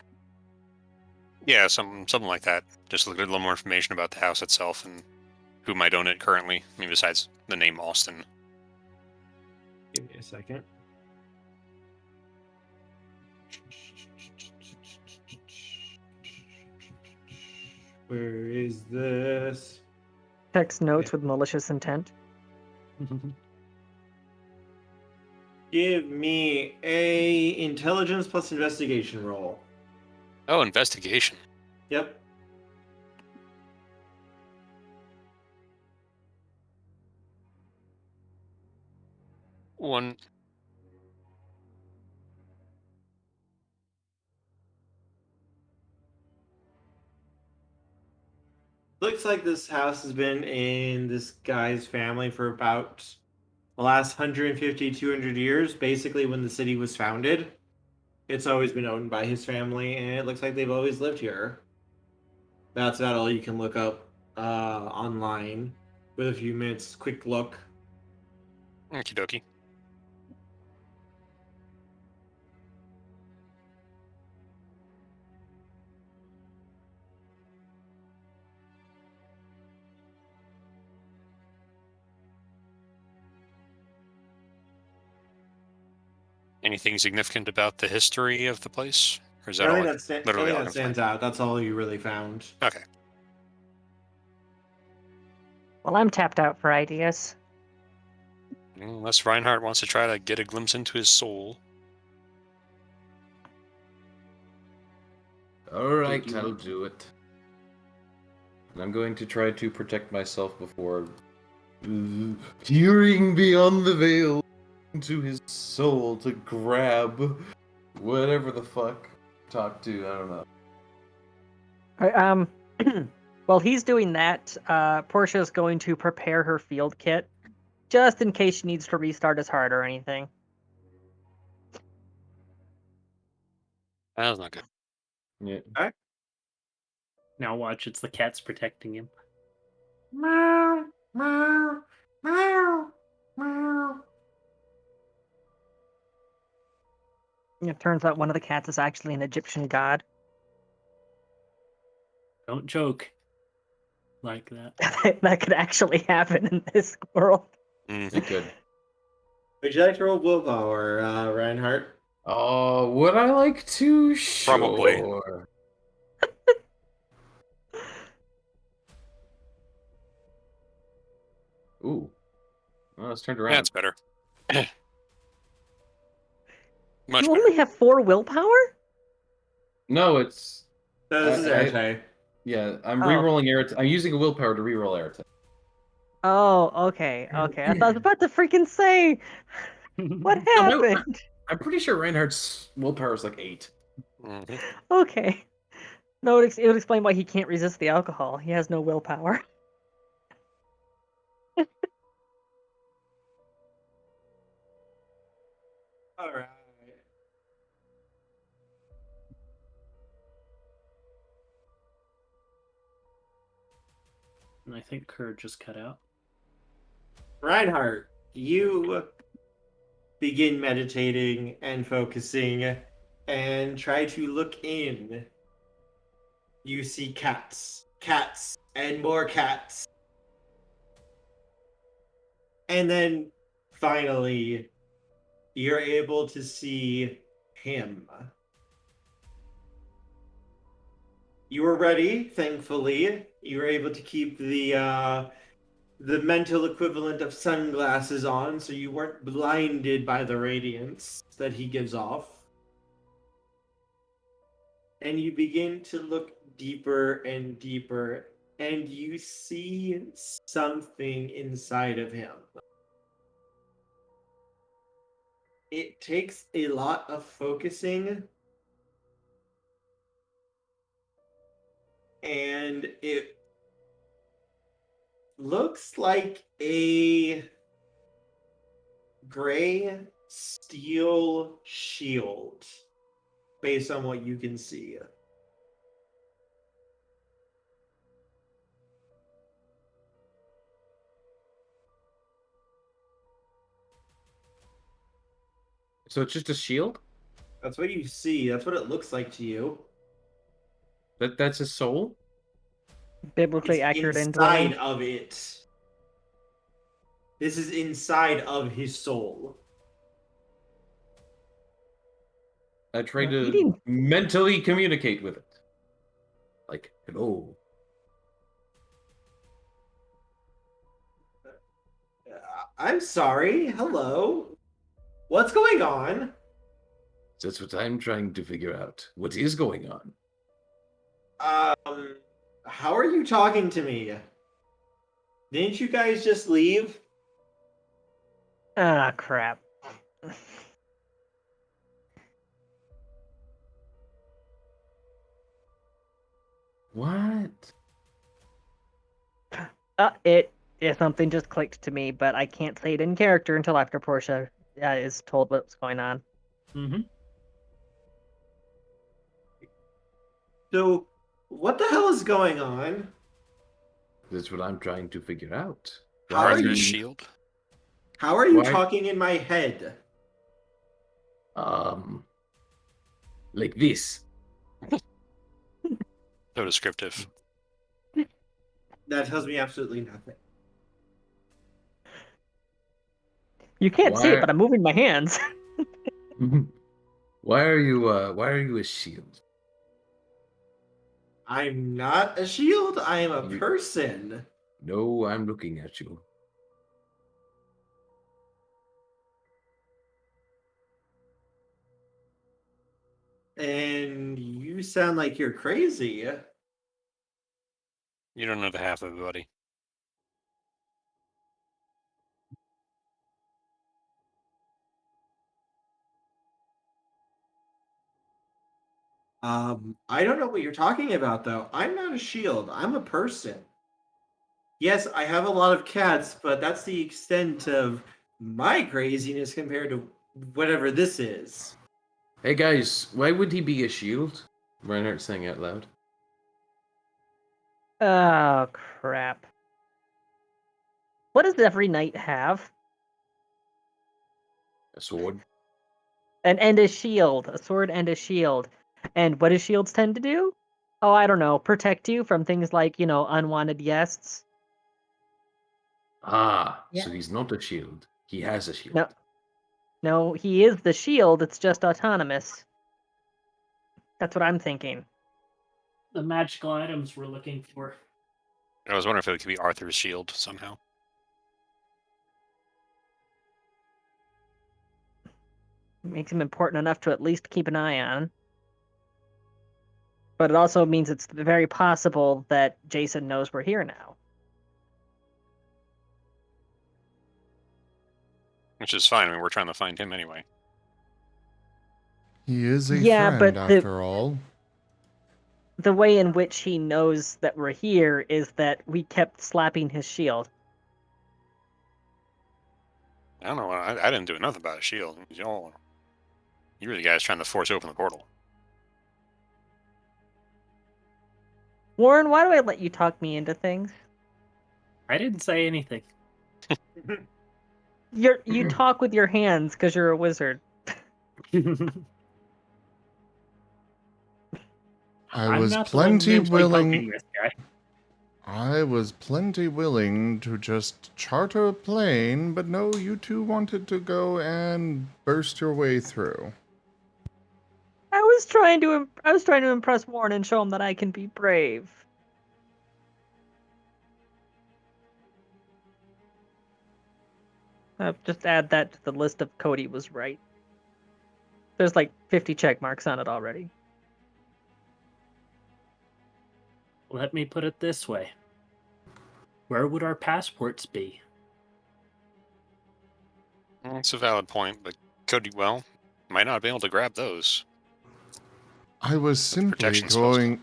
Yeah, something like that. Just look at a little more information about the house itself and who might own it currently. I mean, besides the name Austin. Give me a second. Where is this? Text notes with malicious intent. Give me a intelligence plus investigation roll. Oh, investigation. Yep. One. Looks like this house has been in this guy's family for about the last 150, 200 years, basically when the city was founded. It's always been owned by his family, and it looks like they've always lived here. That's about all you can look up online with a few minutes quick look. Okie dokie. Anything significant about the history of the place? Or is that all Nothing literally all I that can stands find? out. That's all you really found. Okay. Well, I'm tapped out for ideas. Unless Reinhardt wants to try to get a glimpse into his soul. Alright, Thank you. I'll do it. And I'm going to try to protect myself before peering beyond the veil into his soul to grab whatever the fuck talk to. I don't know. While he's doing that, Portia's going to prepare her field kit, just in case she needs to restart his heart or anything. That was not good. Yeah. Now watch, it's the cats protecting him. Meow, meow, meow, meow. It turns out one of the cats is actually an Egyptian god. Don't joke like that. That could actually happen in this world. Mhm. It could. Would you like to roll willpower, Reinhardt? Oh, would I like to? Probably. Sure. Ooh. Well, it's turned around. That's better. Much You better. only have 4 willpower? No, it's No, this is I- Airtime. yeah. I'm Oh. re-rolling air. I'm using a willpower to re-roll air attack. Oh, okay. I thought I was about to freaking say, what No, happened? I'm pretty sure Reinhardt's willpower is like 8. Mhm. Okay. No, it would explain why he can't resist the alcohol. He has no willpower. All right. And I think Kerr just cut out. Reinhardt, you begin meditating and focusing and try to look in. You see cats, and more cats. And then finally, you're able to see him. You were ready, thankfully. You were able to keep the mental equivalent of sunglasses on, so you weren't blinded by the radiance that he gives off. And you begin to look deeper and deeper, and you see something inside of him. It takes a lot of focusing, and it looks like a gray steel shield based on what you can see. So it's just a shield? That's what you see. That's what it looks like to you. That's his soul? Biblically It's accurate inside ending. of it. This is inside of his soul. I try Yeah, to eating- mentally communicate with it. Like, hello. I'm sorry. Hello. What's going on? That's what I'm trying to figure out. What is going on? How are you talking to me? Didn't you guys just leave? Ah, crap. What? Something just clicked to me, but I can't say it in character until after Portia is told what's going on. Mm-hmm. So, what the hell is going on? That's what I'm trying to figure out. How are Arthur's you? shield. How are you Why- talking in my head? Like this. So descriptive. That tells me absolutely nothing. You can't see Why- it, but I'm moving my hands. Why are you a shield? I'm not a shield. I am a You- person. No, I'm looking at you. And you sound like you're crazy. You don't know the half of it, buddy. I don't know what you're talking about, though. I'm not a shield. I'm a person. Yes, I have a lot of cats, but that's the extent of my craziness compared to whatever this is. Hey guys, why would he be a shield? Reinhardt saying out loud. Oh, crap. What does every knight have? A sword. And a shield, a sword and a shield. And what do shields tend to do? Oh, I don't know, protect you from things like, unwanted guests. Ah, Yeah. so he's not a shield. He has a shield. No, no, he is the shield. It's just autonomous. That's what I'm thinking. The magical items we're looking for. I was wondering if it could be Arthur's shield somehow. Makes him important enough to at least keep an eye on. But it also means it's very possible that Jason knows we're here now. Which is fine. I mean, we're trying to find him anyway. He is a Yeah, friend, but after all. The way in which he knows that we're here is that we kept slapping his shield. I don't know. I didn't do nothing about a shield. You were the guys trying to force open the portal. Warren, why do I let you talk me into things? I didn't say anything. You talk with your hands because you're a wizard. I was not the one plenty mentally willing. poking this guy. I was plenty willing to just charter a plane, but no, you two wanted to go and burst your way through. I was trying to impress Warren and show him that I can be brave. Just add that to the list of Cody was right. There's like 50 check marks on it already. Let me put it this way. Where would our passports be? Well, it's a valid point, but Cody, might not be able to grab those. I was simply protection's supposed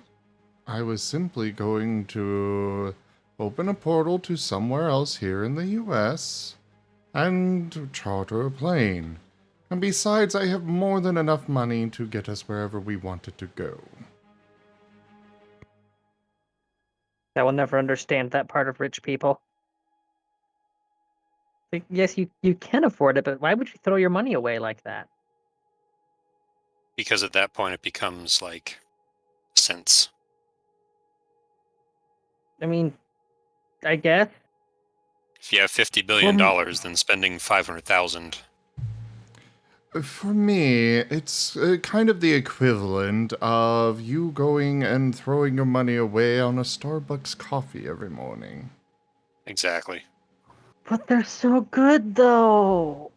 going to open a portal to somewhere else here in the US and charter a plane. And besides, I have more than enough money to get us wherever we wanted to go. I will never understand that part of rich people. Like, yes, you can afford it, but why would you throw your money away like that? Because at that point it becomes like cents. I mean, I guess. If you have $50 billion, then spending 500,000. For me, it's kind of the equivalent of you going and throwing your money away on a Starbucks coffee every morning. Exactly. But they're so good, though.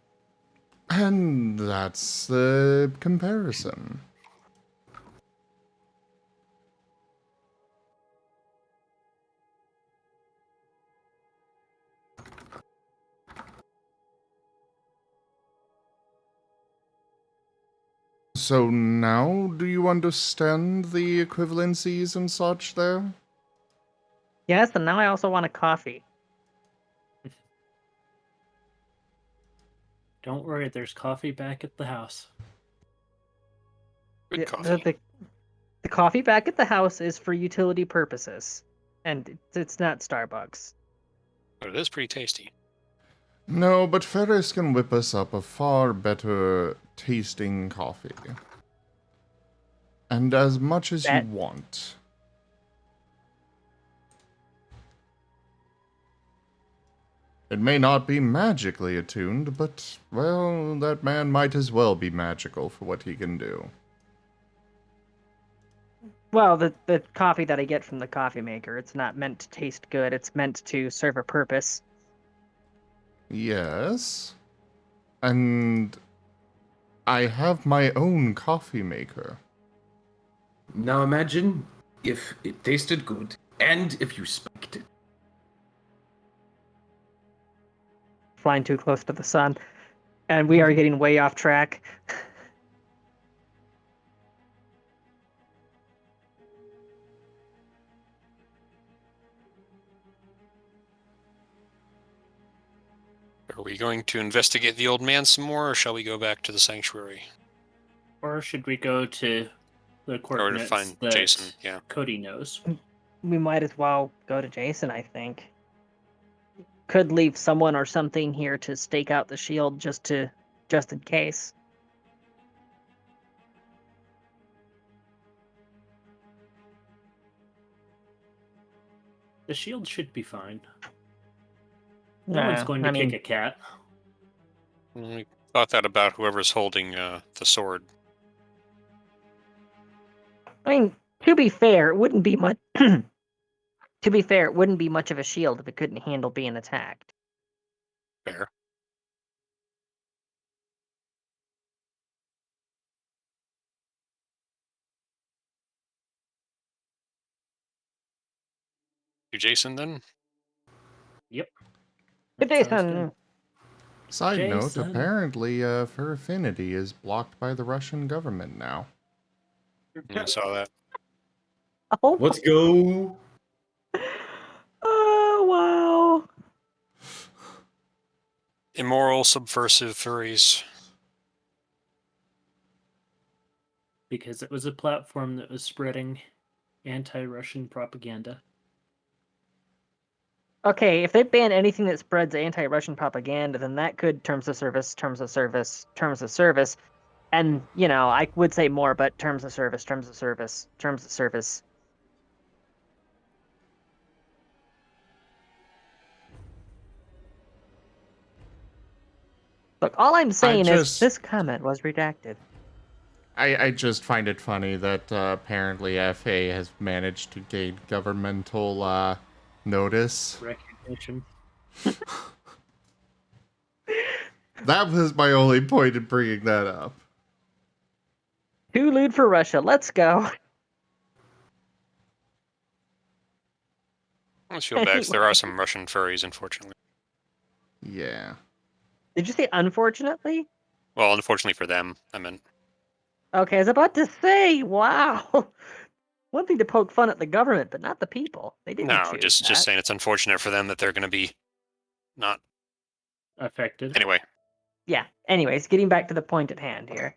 And that's the comparison. So now, do you understand the equivalencies and such there? Yes, and now I also want a coffee. Don't worry, there's coffee back at the house. Good Yeah, coffee. The coffee back at the house is for utility purposes, and it's not Starbucks. But it is pretty tasty. No, but Ferris can whip us up a far better tasting coffee. And as much as you want. It may not be magically attuned, but, well, that man might as well be magical for what he can do. Well, the coffee that I get from the coffee maker, it's not meant to taste good. It's meant to serve a purpose. Yes. And I have my own coffee maker. Now imagine if it tasted good and if you spiked it. Flying too close to the sun. And we are getting way off track. Are we going to investigate the old man some more, or shall we go back to the sanctuary? Or should we go to the Or to coordinates find that Jason, yeah. Cody knows? We might as well go to Jason, I think. Could leave someone or something here to stake out the shield just in case. The shield should be fine. No one's going to I mean, kick a cat. I thought that about whoever's holding the sword. to be fair, it wouldn't be much. To be fair, it wouldn't be much of a shield if it couldn't handle being attacked. Fair. You, Jason, then? Yep. But That sounds Jason, good. Side note, Jason. apparently, Fur Affinity is blocked by the Russian government now. Yeah, I saw that. oh, Let's go. oh wow. Immoral, subversive furries. Because it was a platform that was spreading anti-Russian propaganda. Okay, if they ban anything that spreads anti-Russian propaganda, then that could terms of service, and I would say more, but terms of service. Look, all I'm saying is this comment was redacted. I just find it funny that apparently FA has managed to gain governmental notice. Recognition. That was my only point in bringing that up. Too lewd for Russia. Let's go. Let's feel bad. 'Cause there are some Russian furries, unfortunately. Yeah. Did you say unfortunately? Well, unfortunately for them, I meant. Okay, I was about to say, wow. One thing to poke fun at the government, but not the people. They didn't No, choose just that. saying it's unfortunate for them that they're going to be not. Affected. Anyway. Yeah. Anyways, getting back to the point at hand here.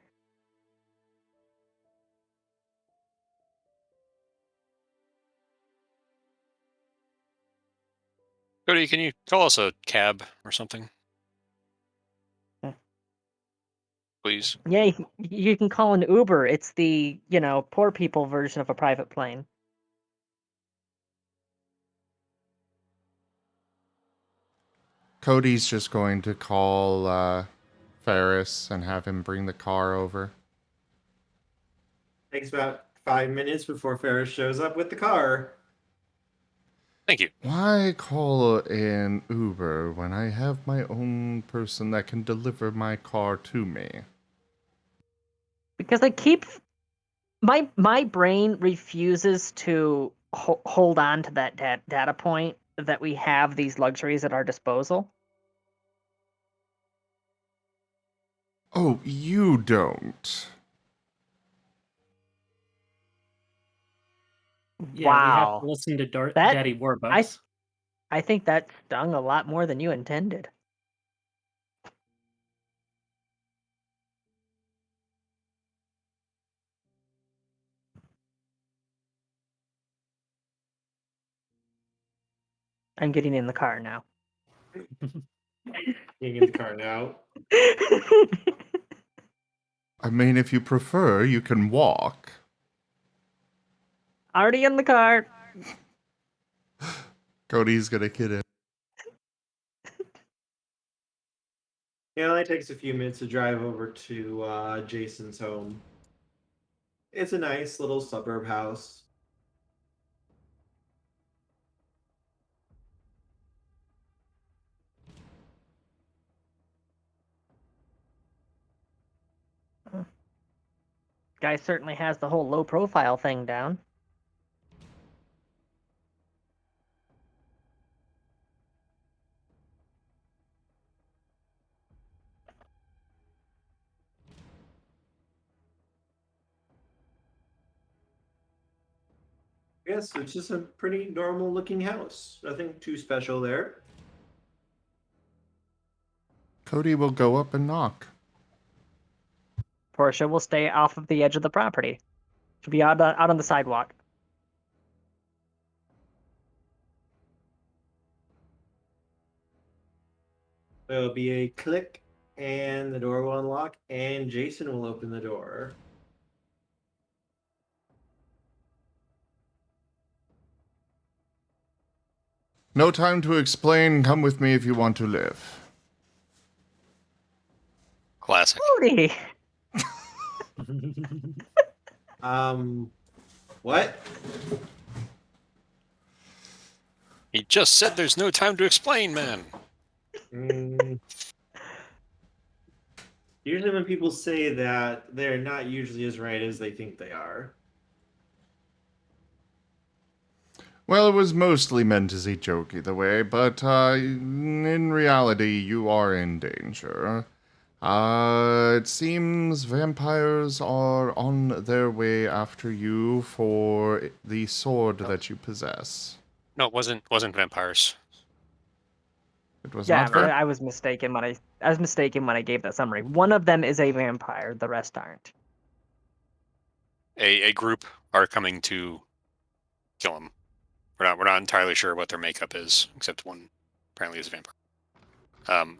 Cody, can you call us a cab or something? Please. Yeah, you can call an Uber. It's the, poor people version of a private plane. Cody's just going to call Ferris and have him bring the car over. Takes about 5 minutes before Ferris shows up with the car. Thank you. Why call an Uber when I have my own person that can deliver my car to me? Because I keep my brain refuses to hold on to that data point that we have these luxuries at our disposal. Oh, you don't. Yeah, Wow. we have to listen to Daddy Warbucks. I think that stung a lot more than you intended. I'm getting in the car now. Getting in the car now. I mean, if you prefer, you can walk. Already in the car. Cody's gonna get in. It only takes a few minutes to drive over to Jason's home. It's a nice little suburb house. Guy certainly has the whole low profile thing down. Yes, it's just a pretty normal looking house. Nothing too special there. Cody will go up and knock. Portia will stay off of the edge of the property. She'll be out on the sidewalk. There'll be a click, and the door will unlock, and Jason will open the door. No time to explain. Come with me if you want to live. Classic. Cody! What? He just said there's no time to explain, man. Mm. Usually when people say that, they're not usually as right as they think they are. Well, it was mostly meant as a joke either way, but in reality, you are in danger. It seems vampires are on their way after you for the sword that you possess. No, it wasn't vampires. It was Yeah, not vampires. I was mistaken when I gave that summary. One of them is a vampire, the rest aren't. A group are coming to kill him. We're not entirely sure what their makeup is, except one apparently is a vampire.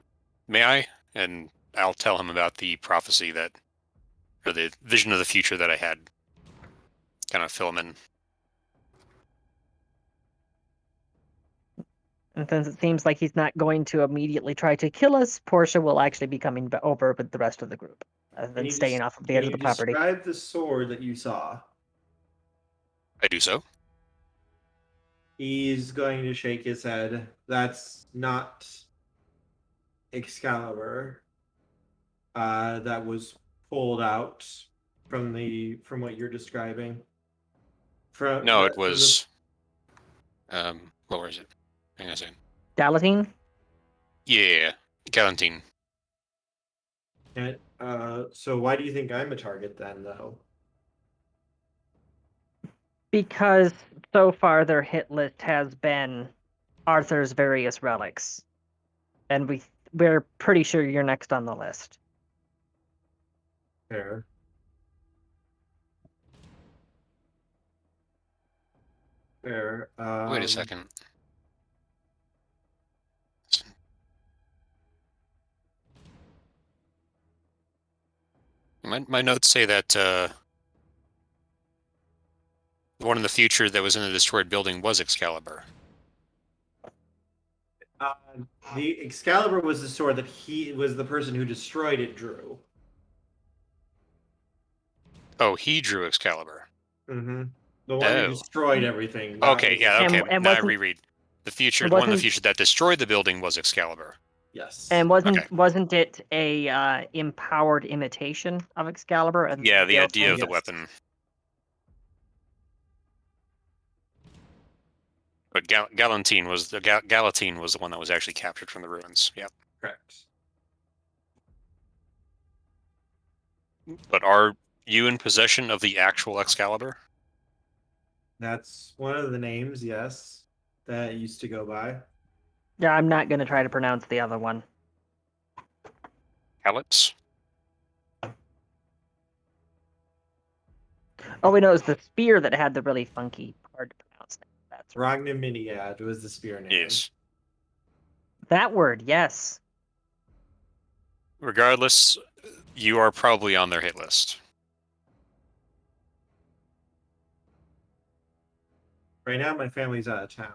May I? And I'll tell him about the prophecy or the vision of the future that I had. Kind of fill him in. And since it seems like he's not going to immediately try to kill us, Portia will actually be coming over with the rest of the group, rather than staying off of the edge of the property. Describe the sword that you saw. I do so. He's going to shake his head. That's not Excalibur. That was pulled out from what you're describing. No, it was. What was it? Hang on a second. Galatine? Yeah, Galantine. And, so why do you think I'm a target then, though? Because so far their hit list has been Arthur's various relics. And we're pretty sure you're next on the list. Fair. Fair. Wait a second. My notes say that the one in the future that was in the destroyed building was Excalibur. The Excalibur was the sword that he was the person who destroyed it drew. Oh, he drew Excalibur. Mm-hmm. The one who destroyed everything. Okay, yeah, okay. And now I wasn't- reread. The one in the future that destroyed the building was Excalibur. Yes. And Okay. wasn't it a empowered imitation of Excalibur? And Yeah, the built idea on- of the Yes. weapon. But Galantine was the one that was actually captured from the ruins. Yep. Correct. But are you in possession of the actual Excalibur? That's one of the names, yes, that it used to go by. Yeah, I'm not going to try to pronounce the other one. Pellets? Oh, we know it was the spear that had the really funky, hard to pronounce name. That's right. Ragnaminiad was the spear name. Yes. That word, yes. Regardless, you are probably on their hit list. Right now, my family's out of town.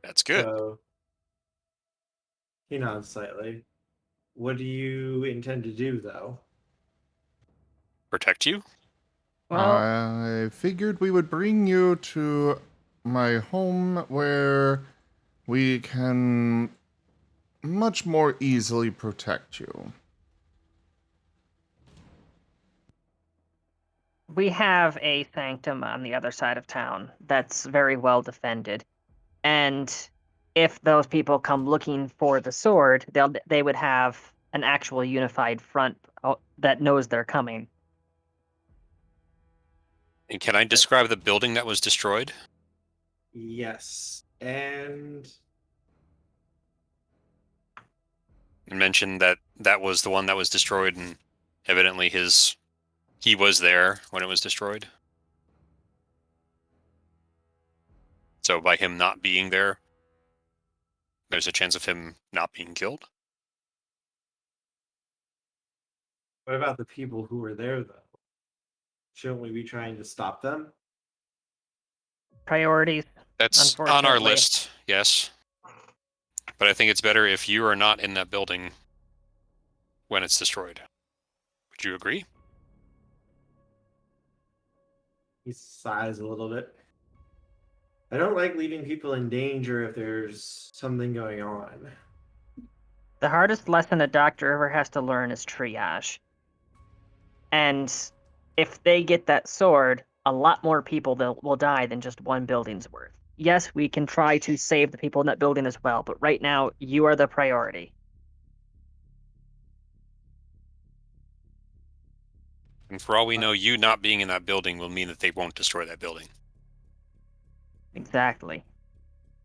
That's good. So, he nods slightly. What do you intend to do, though? Protect you? Well, I figured we would bring you to my home where we can much more easily protect you. we have a sanctum on the other side of town that's very well defended. And if those people come looking for the sword, they would have an actual unified front that knows they're coming. And can I describe the building that was destroyed? Yes. And Mention that was the one that was destroyed, and evidently he was there when it was destroyed. So by him not being there, there's a chance of him not being killed. what about the people who were there, though? Shouldn't we be trying to stop them? Priorities. That's on our Unfortunately. list. yes. But I think it's better if you are not in that building when it's destroyed. Would you agree? He sighs a little bit. I don't like leaving people in danger if there's something going on. The hardest lesson a doctor ever has to learn is triage. And if they get that sword, a lot more people will die than just one building's worth. Yes, we can try to save the people in that building as well, but right now, you are the priority. And for all we know, you not being in that building will mean that they won't destroy that building. Exactly.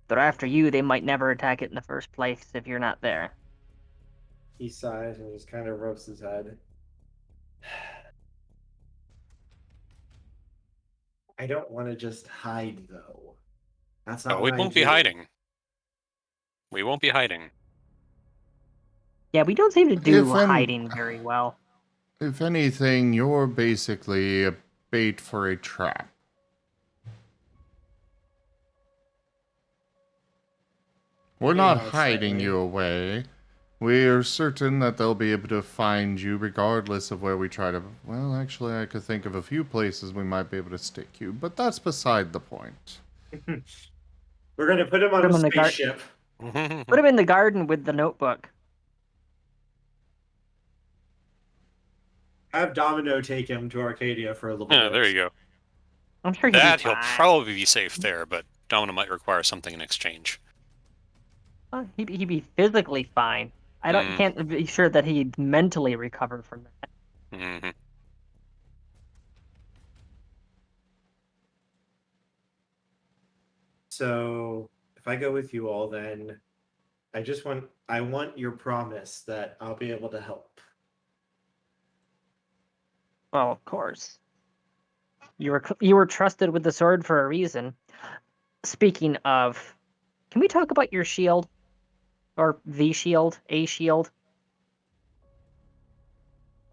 They're after you, they might never attack it in the first place if you're not there. He sighs and just kind of rubs his head. I don't want to just hide, though. That's not No, what we I won't be do. hiding. We won't be hiding. Yeah, we don't seem to do If hiding very well. If anything, you're basically a bait for a trap. We're He not nods hiding slightly. you away. We're certain that they'll be able to find you regardless of where we try to... Well, actually, I could think of a few places we might be able to stick you, but that's beside the point. We're going to put him on Put him a in the spaceship. Put him in the garden with the notebook. Have Domino take him to Arcadia for a little Yeah, bit. there you go. I'm sure That he'll he'll be fine. probably be safe there, but Domino might require something in exchange. He'd be physically fine. Can't be sure that he'd mentally recover from that. Mm-hmm. So if I go with you all, then I want your promise that I'll be able to help. Well, of course. You were trusted with the sword for a reason. Speaking of, can we talk about your shield? Or the shield? A shield?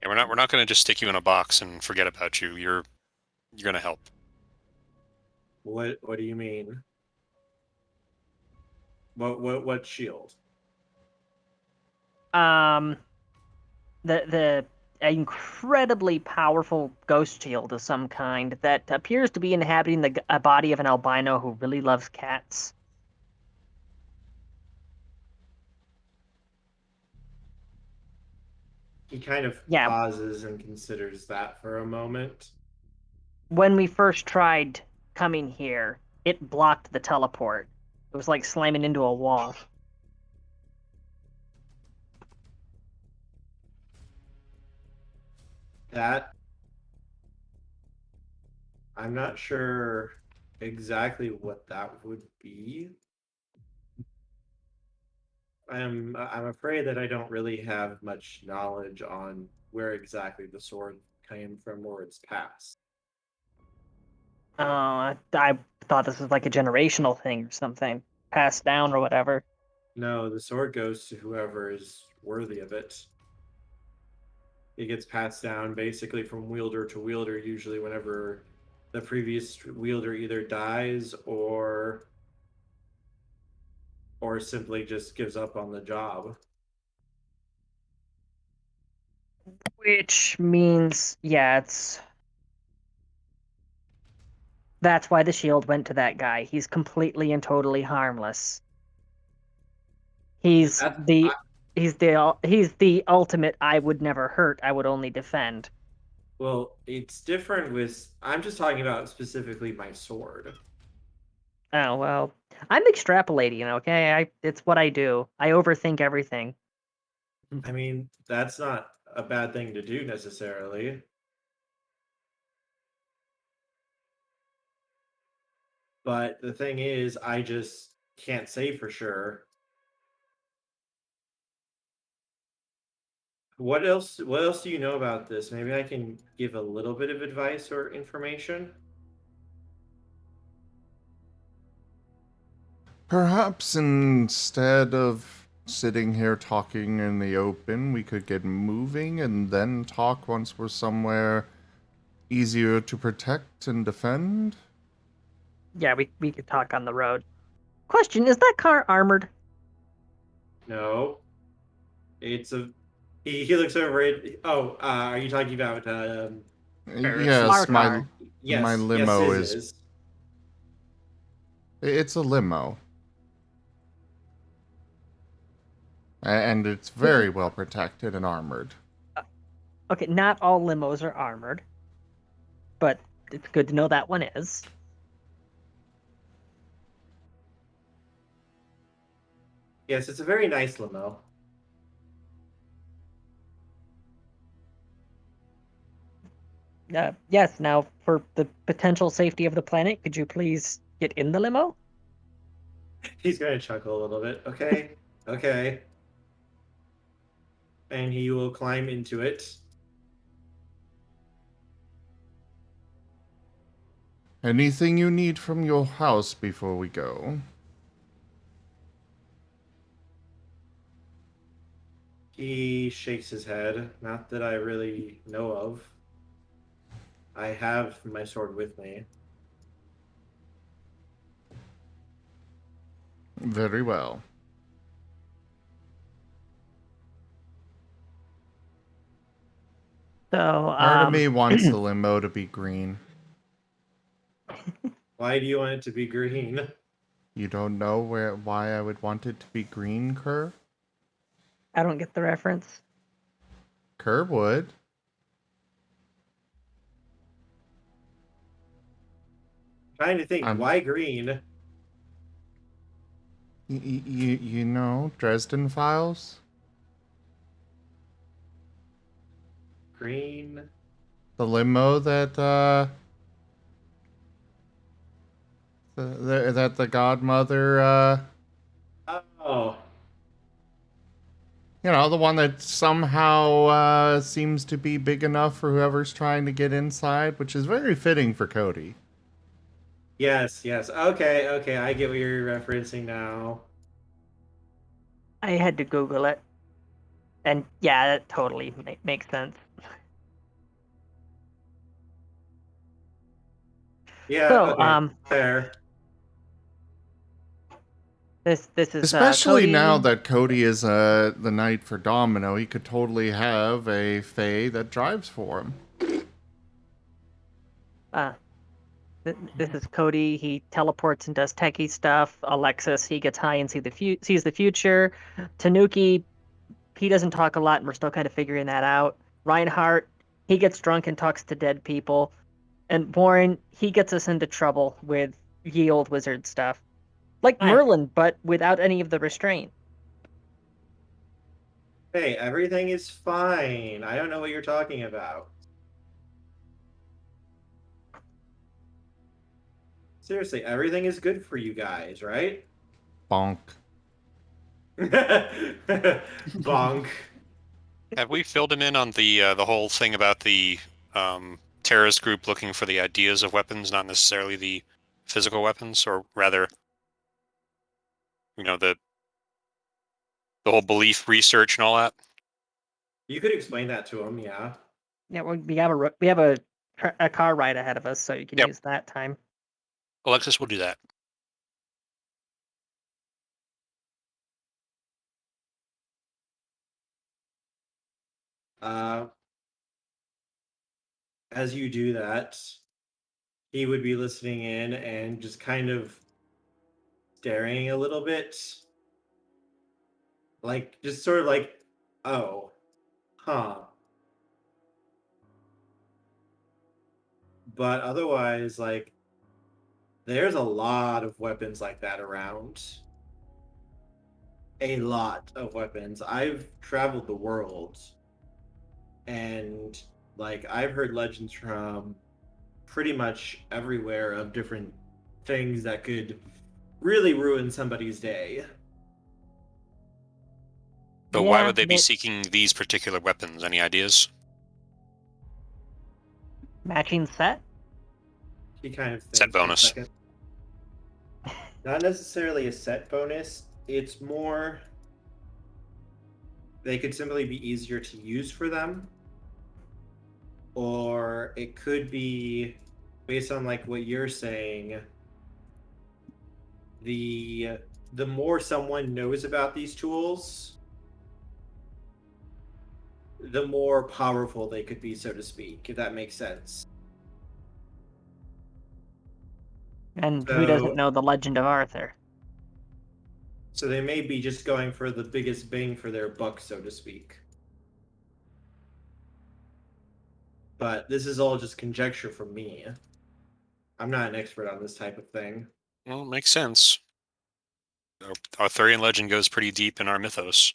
Yeah, we're not going to just stick you in a box and forget about you. You're going to help. What do you mean? What shield? The incredibly powerful ghost shield of some kind that appears to be inhabiting a body of an albino who really loves cats. He kind of Yeah. pauses and considers that for a moment. When we first tried coming here, it blocked the teleport. It was like slamming into a wall. That I'm not sure exactly what that would be. I'm afraid that I don't really have much knowledge on where exactly the sword came from or its past. Oh, I thought this was like a generational thing or something, passed down or whatever. No, the sword goes to whoever is worthy of it. It gets passed down basically from wielder to wielder, usually whenever the previous wielder either dies or simply just gives up on the job. Which means, yeah, that's why the shield went to that guy. He's completely and totally harmless. He's the ultimate I would never hurt, I would only defend. Well, it's different with. I'm just talking about specifically my sword. Oh, well, I'm extrapolating, okay? It's what I do. I overthink everything. I mean, that's not a bad thing to do necessarily. But the thing is, I just can't say for sure. What else do you know about this? Maybe I can give a little bit of advice or information. Perhaps instead of sitting here talking in the open, we could get moving and then talk once we're somewhere easier to protect and defend? Yeah, we could talk on the road. Question: is that car armored? No. It's a. He looks over it. Oh, are you talking about Yes, Our car. my Yes, yes, limo his is. is. It's a limo. And it's very well protected and armored. Okay, not all limos are armored, but it's good to know that one is. Yes, it's a very nice limo. Yes, now for the potential safety of the planet, could you please get in the limo? He's gonna chuckle a little bit. Okay, okay. And he will climb into it. Anything you need from your house before we go? He shakes his head. Not that I really know of. I have my sword with me. Very well. So, Part of me wants the limo to be green. Why do you want it to be green? You don't know why I would want it to be green, Kerr? I don't get the reference. Kerr would. Trying to think, I'm- why green? You know Dresden Files? Green. The limo that that the godmother Oh, you know, the one that somehow seems to be big enough for whoever's trying to get inside, which is very fitting for Cody. yes, yes. Okay, okay. I get what you're referencing now. I had to Google it, and yeah, that totally makes sense. Yeah, So, okay. Fair. this is Especially Cody. now that Cody is the knight for Domino, he could totally have a fae that drives for him. This is Cody. He teleports and does techie stuff. Alexis, he gets high and sees the future. Tanuki, he doesn't talk a lot, and we're still kind of figuring that out. Reinhardt, he gets drunk and talks to dead people. And Warren, he gets us into trouble with ye old wizard stuff. Like Hi. Merlin, but without any of the restraint. Hey, everything is fine. I don't know what you're talking about. Seriously, everything is good for you guys, right? Bonk. Bonk. Have we filled him in on the whole thing about the terrorist group looking for the ideas of weapons, not necessarily the physical weapons, or rather, you know, the whole belief research and all that? You could explain that to him, yeah. Yeah, well, we have a car ride ahead of us, so you can Yep. use that time. Alexis will do that. Uh, as you do that, he would be listening in and just kind of staring a little bit. Like, just sort of like, oh, huh. But otherwise, like, there's a lot of weapons like that around. A lot of weapons. I've traveled the world and, like, I've heard legends from pretty much everywhere of different things that could really ruin somebody's day. But why Yeah, would they be but seeking these particular weapons? Any ideas? matching set? He kind of thinks Set for a bonus. second. Not necessarily a set bonus. It's more they could simply be easier to use for them. Or it could be based on like what you're saying. the more someone knows about these tools, the more powerful they could be, so to speak, if that makes sense. And So- who doesn't know the Legend of Arthur? So they may be just going for the biggest bang for their buck, so to speak. But this is all just conjecture from me. I'm not an expert on this type of thing. Well, it makes sense. Our Arthurian legend goes pretty deep in our mythos.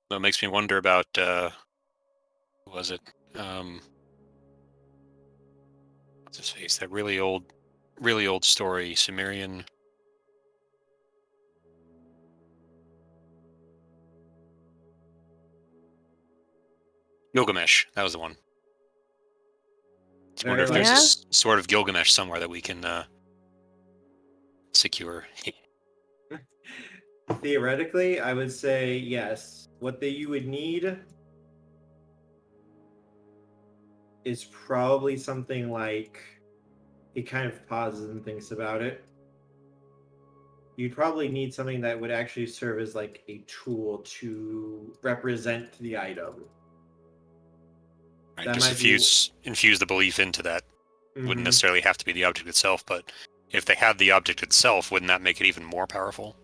That makes me wonder about what was it? What's his face? That really old story, Sumerian. Gilgamesh. That was the one. I wonder if Very there's Yeah? a sort of Gilgamesh somewhere that we can secure. Theoretically, I would say yes. What you would need is probably something like, he kind of pauses and thinks about it. You'd probably need something that would actually serve as like a tool to represent the item. Right, That just might be- infuse the belief into that. Mhm. Wouldn't necessarily have to be the object itself, but if they had the object itself, wouldn't that make it even more powerful?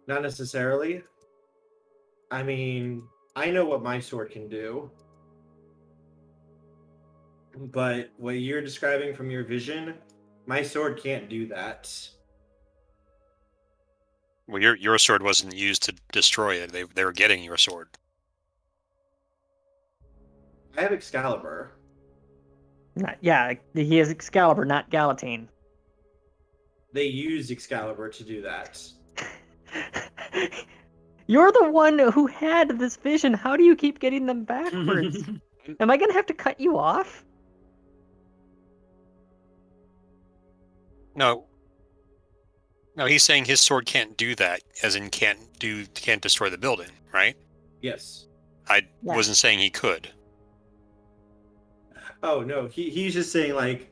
Not necessarily. I mean, I know what my sword can do. But what you're describing from your vision, my sword can't do that. Well, your sword wasn't used to destroy it. They were getting your sword. I have Excalibur. Yeah, he is Excalibur, not Galatine. They use Excalibur to do that. You're the one who had this vision. How do you keep getting them backwards? Am I gonna have to cut you off? No, he's saying his sword can't do that, as in can't destroy the building, right? Yes. Yeah. Wasn't saying he could. Oh no, he's just saying like,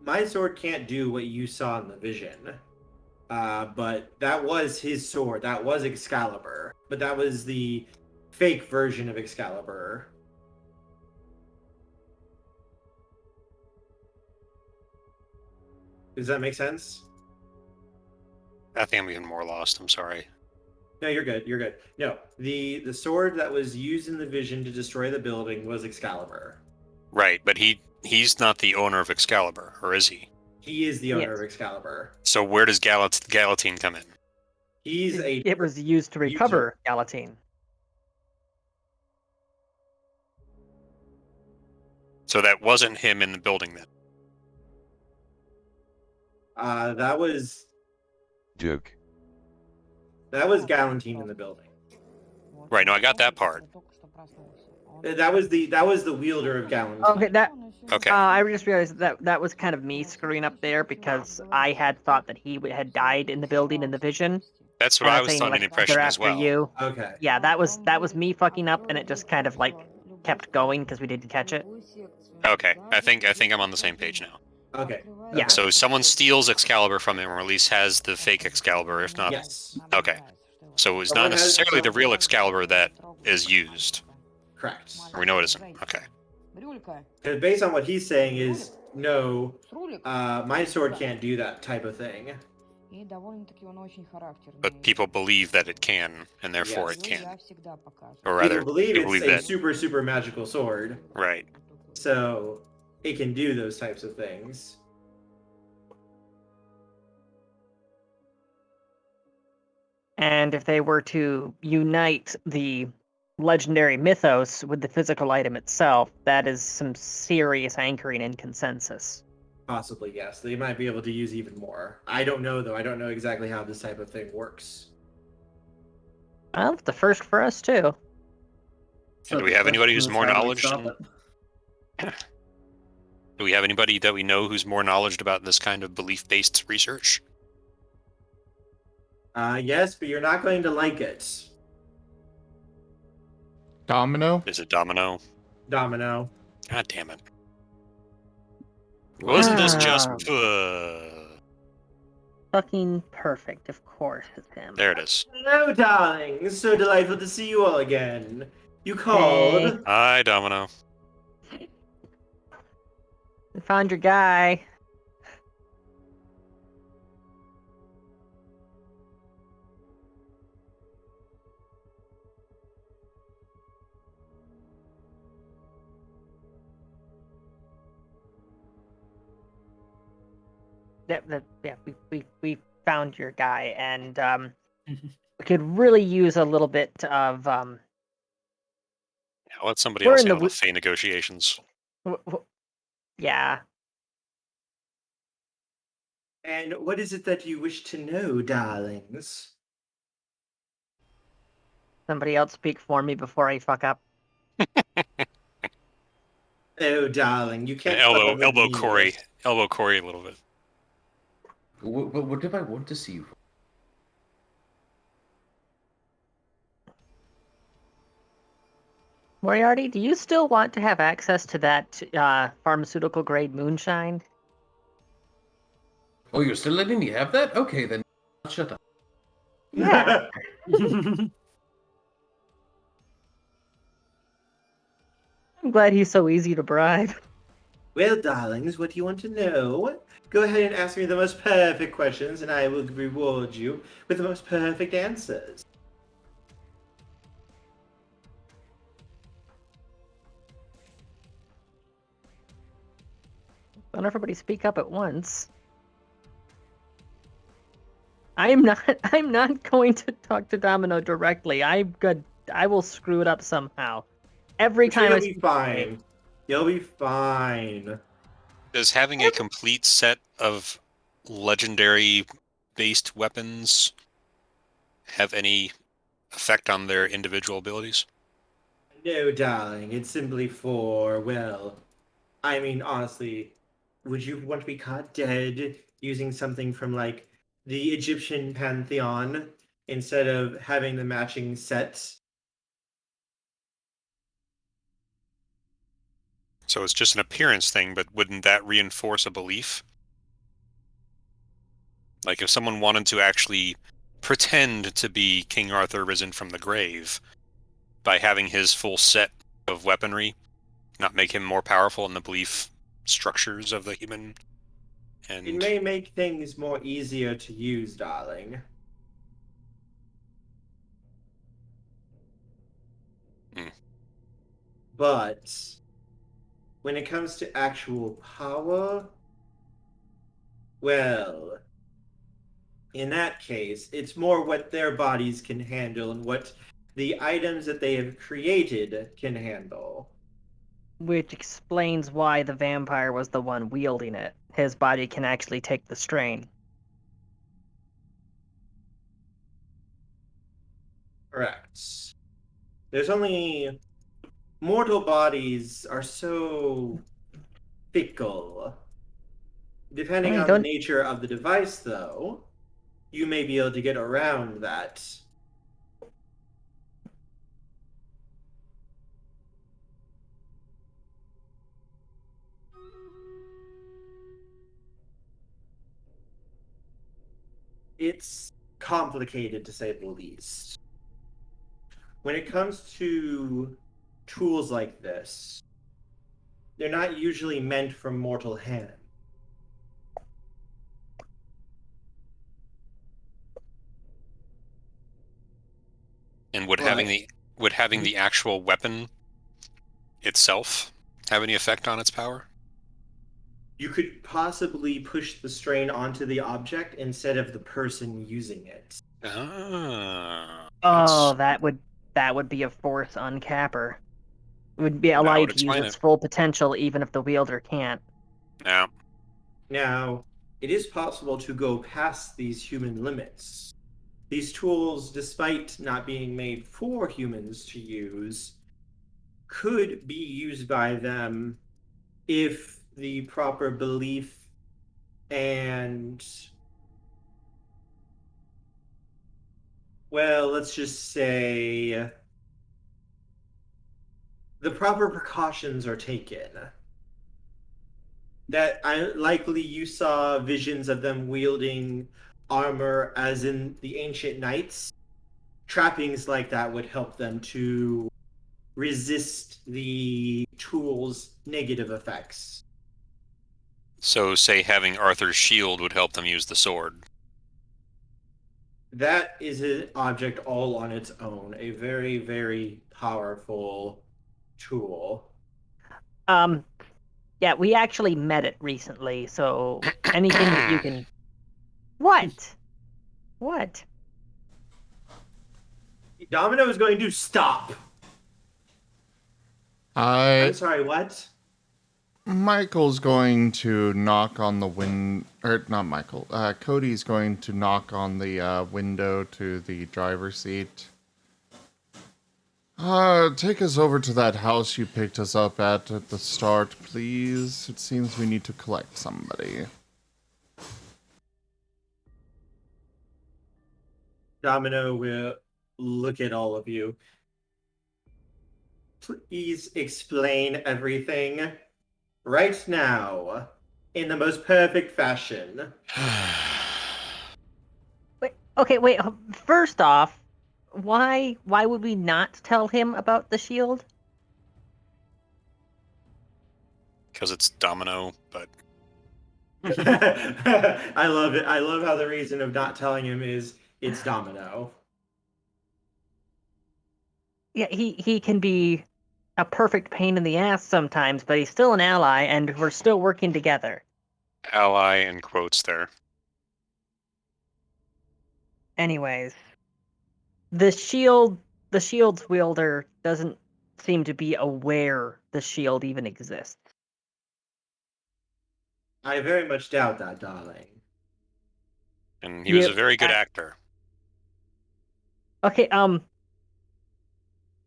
my sword can't do what you saw in the vision. But that was his sword. That was Excalibur. But that was the fake version of Excalibur. Does that make sense? I think I'm even more lost. I'm sorry. No, you're good. You're good. No, the sword that was used in the vision to destroy the building was Excalibur. Right, but he's not the owner of Excalibur, or is he? He is the owner Yes. of Excalibur. So where does Galatine come in? He's a It was used to recover Galatine. So that wasn't him in the building then. that was Joke. Galantine in the building. Right, no, I got that part. That was the wielder of Galantine. Okay, Okay. I just realized that was kind of me screwing up there because I had thought that he had died in the building in the vision. That's what and I I'm was saying, under like, the impression they're as after well. You. Okay. Yeah, that was me fucking up, and it just kind of like kept going because we didn't catch it. Okay, I think I'm on the same page now. Okay. Yeah. So someone steals Excalibur from him, or at least has the fake Excalibur, if not. Yes. Okay. So it's Someone not has- necessarily the real Excalibur that is used. Correct. Or we know it isn't. Okay. Because based on what he's saying is no, my sword can't do that type of thing. But people believe that it can, and therefore Yes. it can. Or rather, People believe people it's believe a that. super magical sword, Right. so it can do those types of things. And if they were to unite the legendary mythos with the physical item itself, that is some serious anchoring in consensus. Possibly, yes. They might be able to use even more. I don't know, though. I don't know exactly how this type of thing works. Well, it's the first for us too. And do we have anybody who's more knowledgeable? Stop it. Do we have anybody that we know who's more knowledgeable about this kind of belief-based research? Yes, but you're not going to like it. Domino? Is it Domino? Domino. God damn it. Wasn't this just... Fucking perfect, of course, it's him. There it is. Hello, darling. So delightful to see you all again. You called? Hey. Hi, Domino. We found your guy. We found your guy, and we could really use a little bit of I'll let somebody We're else in the handle the fey negotiations. Yeah. And what is it that you wish to know, darlings? Somebody else speak for me before I fuck up. Oh, darling, you can't elbow fuck up with me, Corey, yes. elbow Corey a little bit. What did I want to see you for? Moriarty, do you still want to have access to that pharmaceutical grade moonshine? Oh, you're still letting me have that? Okay, then shut up. Yeah. I'm glad he's so easy to bribe. Well, darlings, what do you want to know? Go ahead and ask me the most perfect questions, and I will reward you with the most perfect answers. Don't everybody speak up at once. I'm not going to talk to Domino directly. I will screw it up somehow. Every time you'll be fine. You'll be fine. Does having a complete set of legendary-based weapons have any effect on their individual abilities? No, darling. It's simply for, well, I mean, honestly, would you want to be caught dead using something from, like, the Egyptian pantheon instead of having the matching sets? So it's just an appearance thing, but wouldn't that reinforce a belief? Like if someone wanted to actually pretend to be King Arthur risen from the grave by having his full set of weaponry, not make him more powerful in the belief structures of the human. And It may make things more easier to use, darling. But when it comes to actual power, well, in that case, it's more what their bodies can handle and what the items that they have created can handle. Which explains why the vampire was the one wielding it. His body can actually take the strain. Correct. There's only... Mortal bodies are so fickle. Depending on the nature of the device, though, you may be able to get around that. It's complicated, to say the least. When it comes to tools like this, they're not usually meant for mortal hand. And would having the actual weapon itself have any effect on its power? You could possibly push the strain onto the object instead of the person using it. Oh, that would be a force uncapper. It would be allow you to use its full potential even if the wielder can't. Yeah. Now, it is possible to go past these human limits. These tools, despite not being made for humans to use, could be used by them if the proper belief and, well, let's just say the proper precautions are taken. that likely you saw visions of them wielding armor as in the ancient knights. Trappings like that would help them to resist the tool's negative effects. So, say having Arthur's shield would help them use the sword. That is an object all on its own, a very, very powerful tool. Yeah, we actually met it recently, so anything that you can. What? What? Domino is going to stop. I'm sorry, what? Michael's going to knock on the or not Michael. Cody's going to knock on the window to the driver's seat. Take us over to that house you picked us up at the start, please. It seems we need to collect somebody. Domino will look at all of you. Please explain everything right now in the most perfect fashion. Wait. First off, why would we not tell him about the shield? Because it's Domino, but I love it. I love how the reason of not telling him is it's Domino. Yeah, he can be a perfect pain in the ass sometimes, but he's still an ally, and we're still working together. ally in quotes there. Anyways, the shield's wielder doesn't seem to be aware the shield even exists. I very much doubt that, darling. And he was a very good actor. Okay,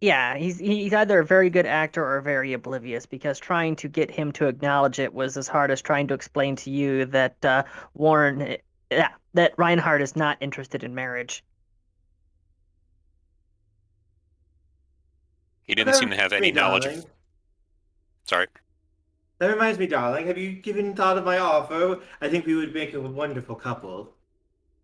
yeah, he's either a very good actor or very oblivious, because trying to get him to acknowledge it was as hard as trying to explain to you that that Reinhardt is not interested in marriage. He didn't seem to have any knowledge darling. of... Sorry. That reminds me, darling. Have you given thought of my offer? I think we would make a wonderful couple.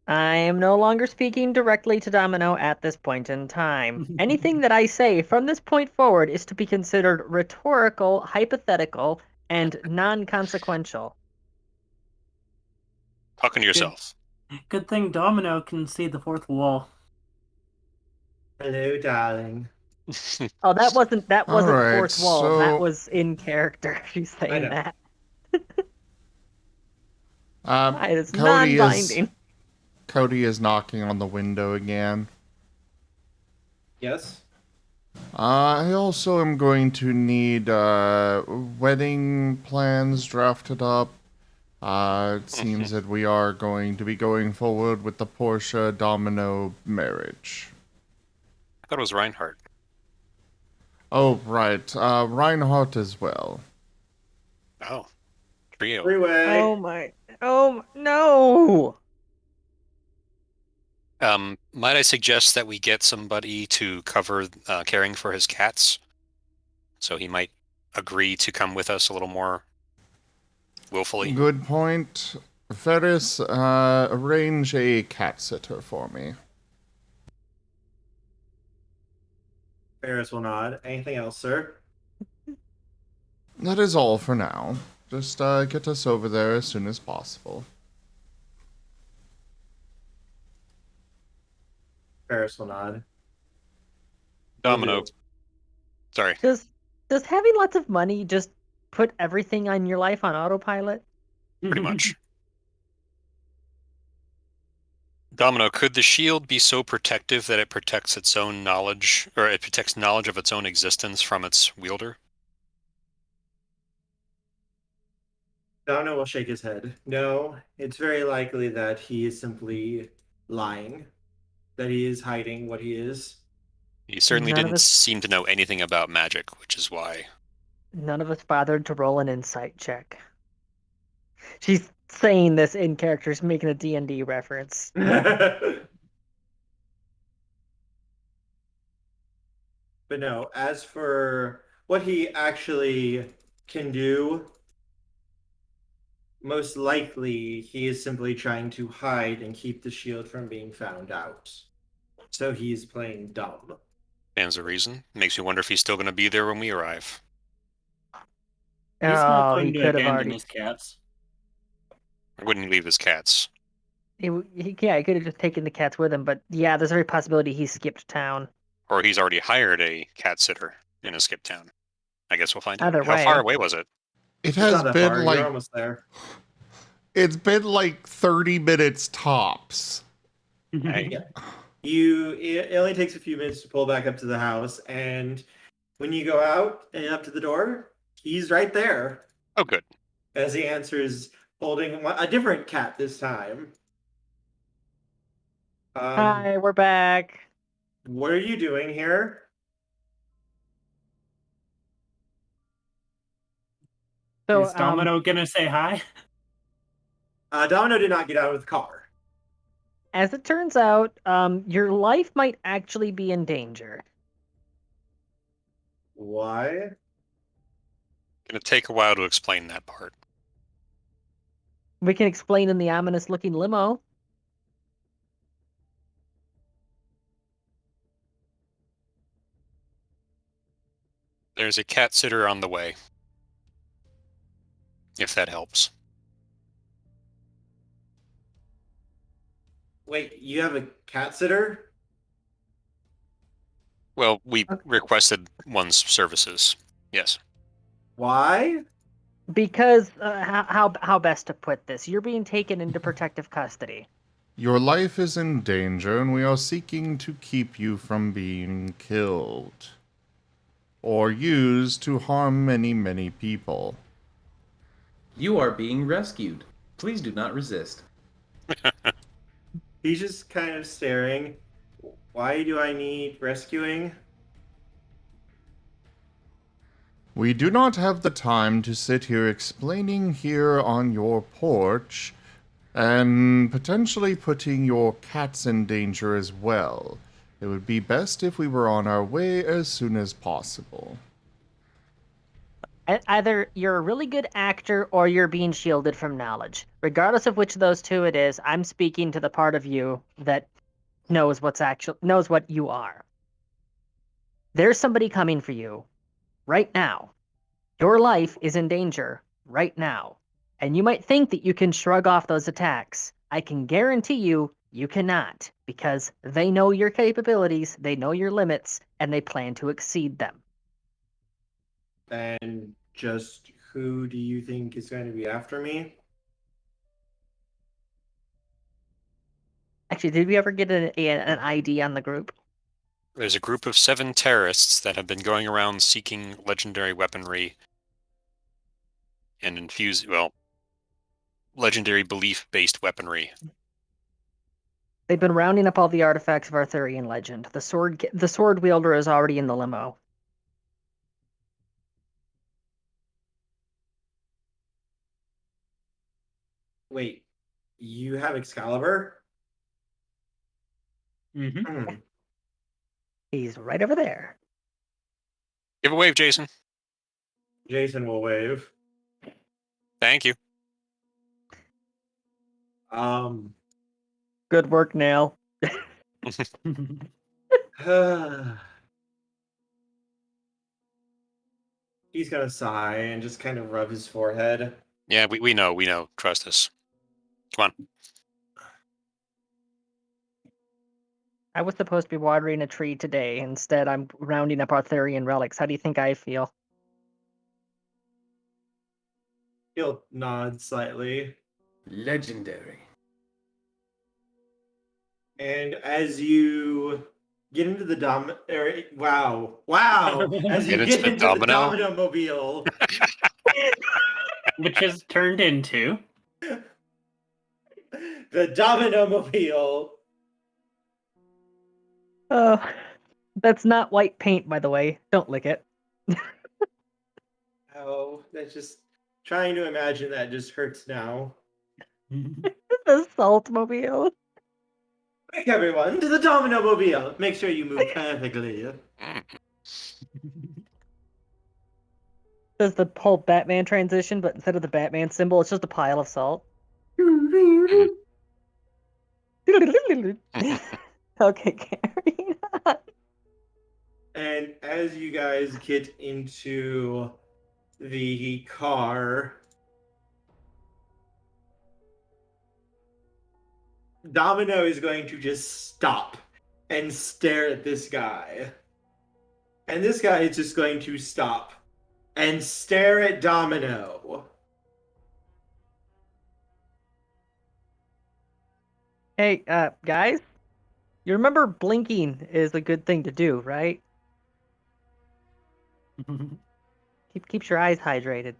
I am no longer speaking directly to Domino at this point in time. Anything that I say from this point forward is to be considered rhetorical, hypothetical, and non-consequential. Talking to yourself. Good thing Domino can see the fourth wall. Hello, darling. Oh, that wasn't Alright, fourth wall. so- That was in character. She's saying that. It is non-binding. Cody is knocking on the window again. Yes? I also am going to need wedding plans drafted up. It seems that we are going to be going forward with the Portia Domino marriage. I thought it was Reinhardt. Oh, right. Reinhardt as well. Oh. Trio. Freeway. Oh, no! Might I suggest that we get somebody to cover caring for his cats? So he might agree to come with us a little more willfully. Good point. Ferris, arrange a cat sitter for me. Ferris will nod. Anything else, sir? That is all for now. Just get us over there as soon as possible. Ferris will nod. Domino. Sorry. Does having lots of money just put everything on your life on autopilot? Pretty much. Domino, could the shield be so protective that it protects its own knowledge, or it protects knowledge of its own existence from its wielder? Domino will shake his head. No, it's very likely that he is simply lying. That he is hiding what he is. He certainly didn't seem to know anything about magic, which is why. None of us bothered to roll an insight check. She's saying this in character, she's making a D&D reference. But no, as for what he actually can do, most likely he is simply trying to hide and keep the shield from being found out. So he's playing dumb. Stands a reason. Makes me wonder if he's still going to be there when we arrive. He's not Oh, going he to could have abandon already. his cats. Or wouldn't he leave his cats? He could have just taken the cats with him, but yeah, there's every possibility he skipped town. Or he's already hired a cat sitter in a skip town. I guess we'll find out. Either How far way. away was it? It It's has not that been far. like You're almost there. it's been like 30 minutes tops. Hey. Yeah. It only takes a few minutes to pull back up to the house, and when you go out and up to the door, he's right there Oh, good. as he answers, holding a different cat this time. Hi, we're back. What are you doing here? So, Is Domino gonna say hi? Domino did not get out of the car. as it turns out, your life might actually be in danger. Why? Gonna take a while to explain that part. We can explain in the ominous-looking limo. There's a cat sitter on the way. If that helps. Wait, you have a cat sitter? Well, we Okay. requested one's services. Yes. Why? Because how best to put this? You're being taken into protective custody. Your life is in danger, and we are seeking to keep you from being killed or used to harm many, many people. You are being rescued. Please do not resist. He's just kind of staring. Why do I need rescuing? We do not have the time to sit here explaining here on your porch and potentially putting your cats in danger as well. It would be best if we were on our way as soon as possible. Either you're a really good actor or you're being shielded from knowledge. Regardless of which of those two it is, I'm speaking to the part of you that knows what you are. There's somebody coming for you right now. Your life is in danger right now. And you might think that you can shrug off those attacks. I can guarantee you, you cannot, because they know your capabilities, they know your limits, and they plan to exceed them. And just who do you think is going to be after me? Actually, did we ever get an ID on the group? There's a group of 7 terrorists that have been going around seeking legendary weaponry and legendary belief-based weaponry. They've been rounding up all the artifacts of Arthurian legend. The sword wielder is already in the limo. Wait, you have Excalibur? Mm-hmm. He's right over there. Give a wave, Jason. Jason will wave. Thank you. Good work, Nail. He's gonna sigh and just kind of rub his forehead. Yeah, we know. Trust us. Come on. I was supposed to be watering a tree today. Instead, I'm rounding up Arthurian relics. How do you think I feel? He'll nod slightly. Legendary. And as you get into the wow. As you Get get into the into the domino? domino mobile, Which is turned into. the domino mobile. Oh, that's not white paint, by the way. Don't lick it. Oh, that's just trying to imagine that just hurts now. The salt mobile. Quick, everyone, to the domino mobile. Make sure you move perfectly. Does the whole Batman transition, but instead of the Batman symbol, it's just a pile of salt. Okay, carry on. And as you guys get into the car, Domino is going to just stop and stare at this guy. And this guy is just going to stop and stare at Domino. Hey, guys, you remember blinking is a good thing to do, right? Keeps your eyes hydrated.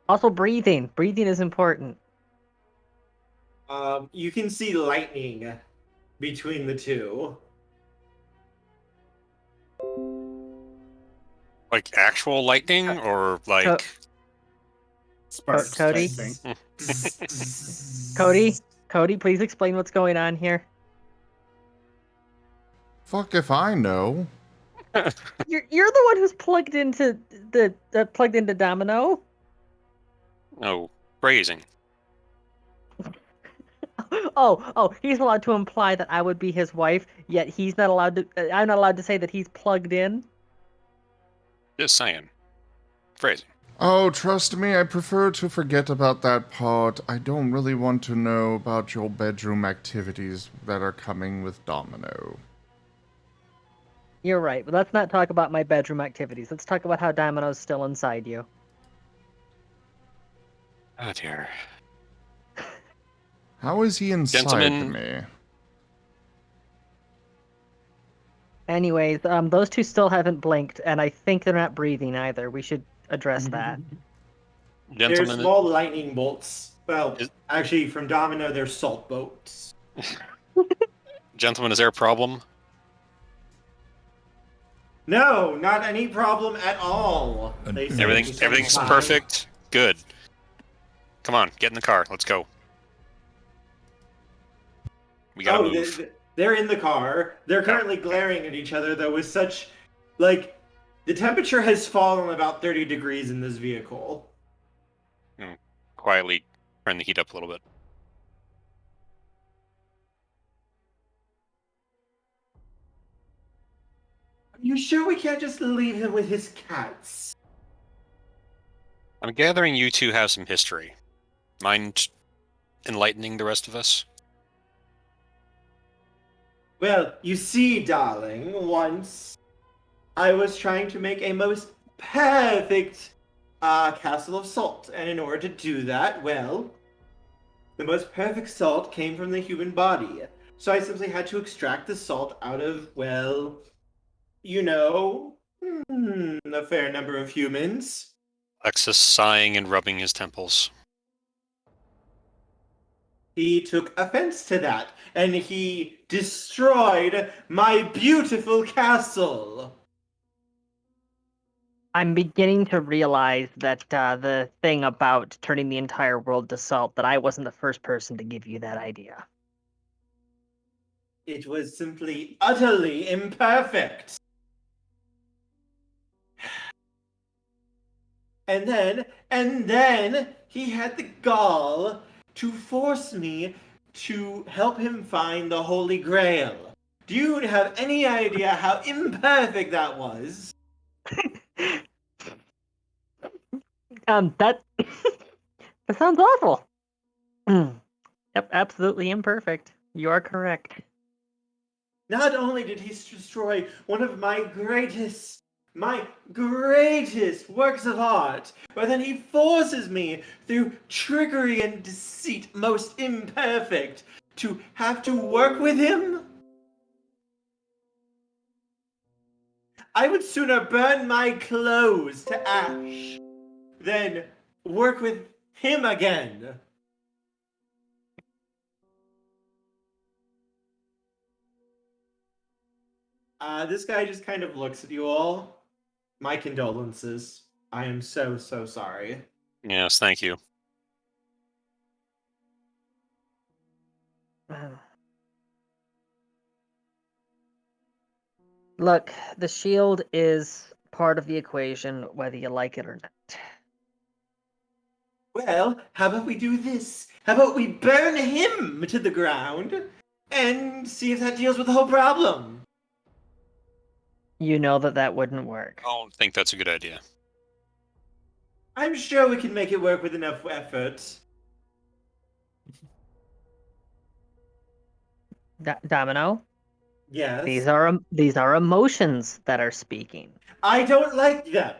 Also, breathing. Breathing is important. You can see lightning between the two. Like actual lightning or like Sparks Cody? type thing. Cody, please explain what's going on here. Fuck if I know. You're the one who's plugged into Domino. no phrasing? Oh, he's allowed to imply that I would be his wife, yet he's not allowed to. I'm not allowed to say that he's plugged in. Just saying. Phrasing. Oh, trust me, I prefer to forget about that part. I don't really want to know about your bedroom activities that are coming with Domino. You're right, but let's not talk about my bedroom activities. Let's talk about how Domino's still inside you. Oh dear. How is he inside Gentlemen. me? Anyways, those two still haven't blinked, and I think they're not breathing either. We should address that. They're Gentlemen, small lightning bolts. Well, Is- actually, from Domino, they're salt boats. gentlemen, is there a problem? No, not any problem at all. They say Everything's fine. perfect. Good. Come on, get in the car. Let's go. We gotta move. They're in the car. They're currently glaring at each other, though, with such, like, the temperature has fallen about 30 degrees in this vehicle. Quietly turn the heat up a little bit. Are you sure we can't just leave him with his cats? I'm gathering you two have some history. Mind enlightening the rest of us? Well, you see, darling, once I was trying to make a most perfect castle of salt, and in order to do that, well, the most perfect salt came from the human body. So I simply had to extract the salt out of, well, you know, a fair number of humans. Alexis sighing and rubbing his temples. He took offense to that, and he destroyed my beautiful castle. I'm beginning to realize that the thing about turning the entire world to salt, that I wasn't the first person to give you that idea. It was simply utterly imperfect. And then he had the gall to force me to help him find the Holy Grail. Do you have any idea how imperfect that was? That that sounds awful. Yep, absolutely imperfect. You are correct. Not only did he destroy one of my greatest works of art, but then he forces me, through trickery and deceit most imperfect, to have to work with him? I would sooner burn my clothes to ash than work with him again. This guy just kind of looks at you all. My condolences. I am so sorry. Yes, thank you. Look, the shield is part of the equation, whether you like it or not. Well, how about we do this? How about we burn him to the ground and see if that deals with the whole problem? You know that wouldn't work. I don't think that's a good idea. I'm sure we can make it work with enough effort. Domino, Yes. these are emotions that are speaking. I don't like them.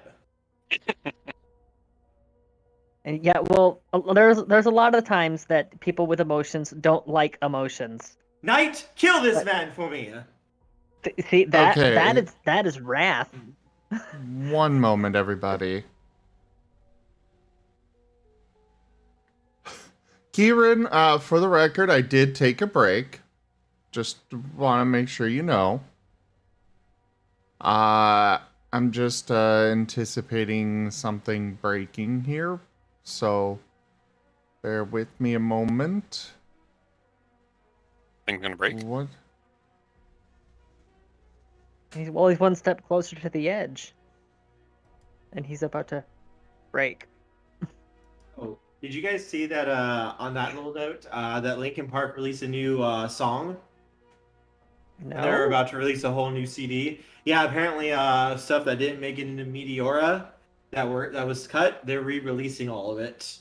And yeah, well, there's a lot of times that people with emotions don't like emotions. Knight, kill this man for me. See that Okay. that is wrath. One moment, everybody. Kieran, for the record, I did take a break. Just want to make sure you know. I'm just anticipating something breaking here, so bear with me a moment. Think I'm gonna break. What? He's one step closer to the edge, and he's about to break. Oh, did you guys see that on that little note, that Linkin Park released a new song? No. And they're about to release a whole new CD. Yeah, apparently stuff that didn't make it into Meteora that was cut, they're re-releasing all of it.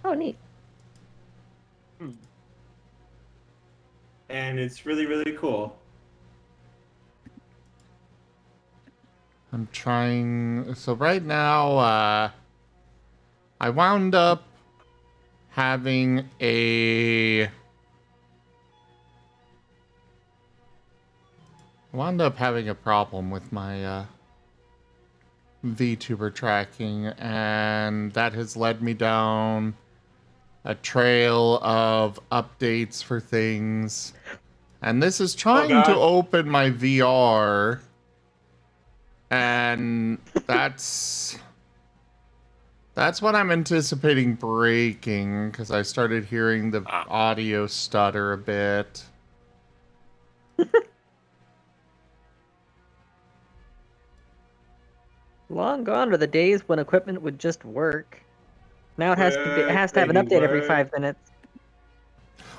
Oh, neat. And it's really, really cool. I'm trying. So right now, I wound up having a problem with my vtuber tracking, and that has led me down a trail of updates for things. And this is trying to open my VR, and that's what I'm anticipating breaking, because I started hearing the audio stutter a bit. Long gone are the days when equipment would just work. Now it has to have an update every 5 minutes.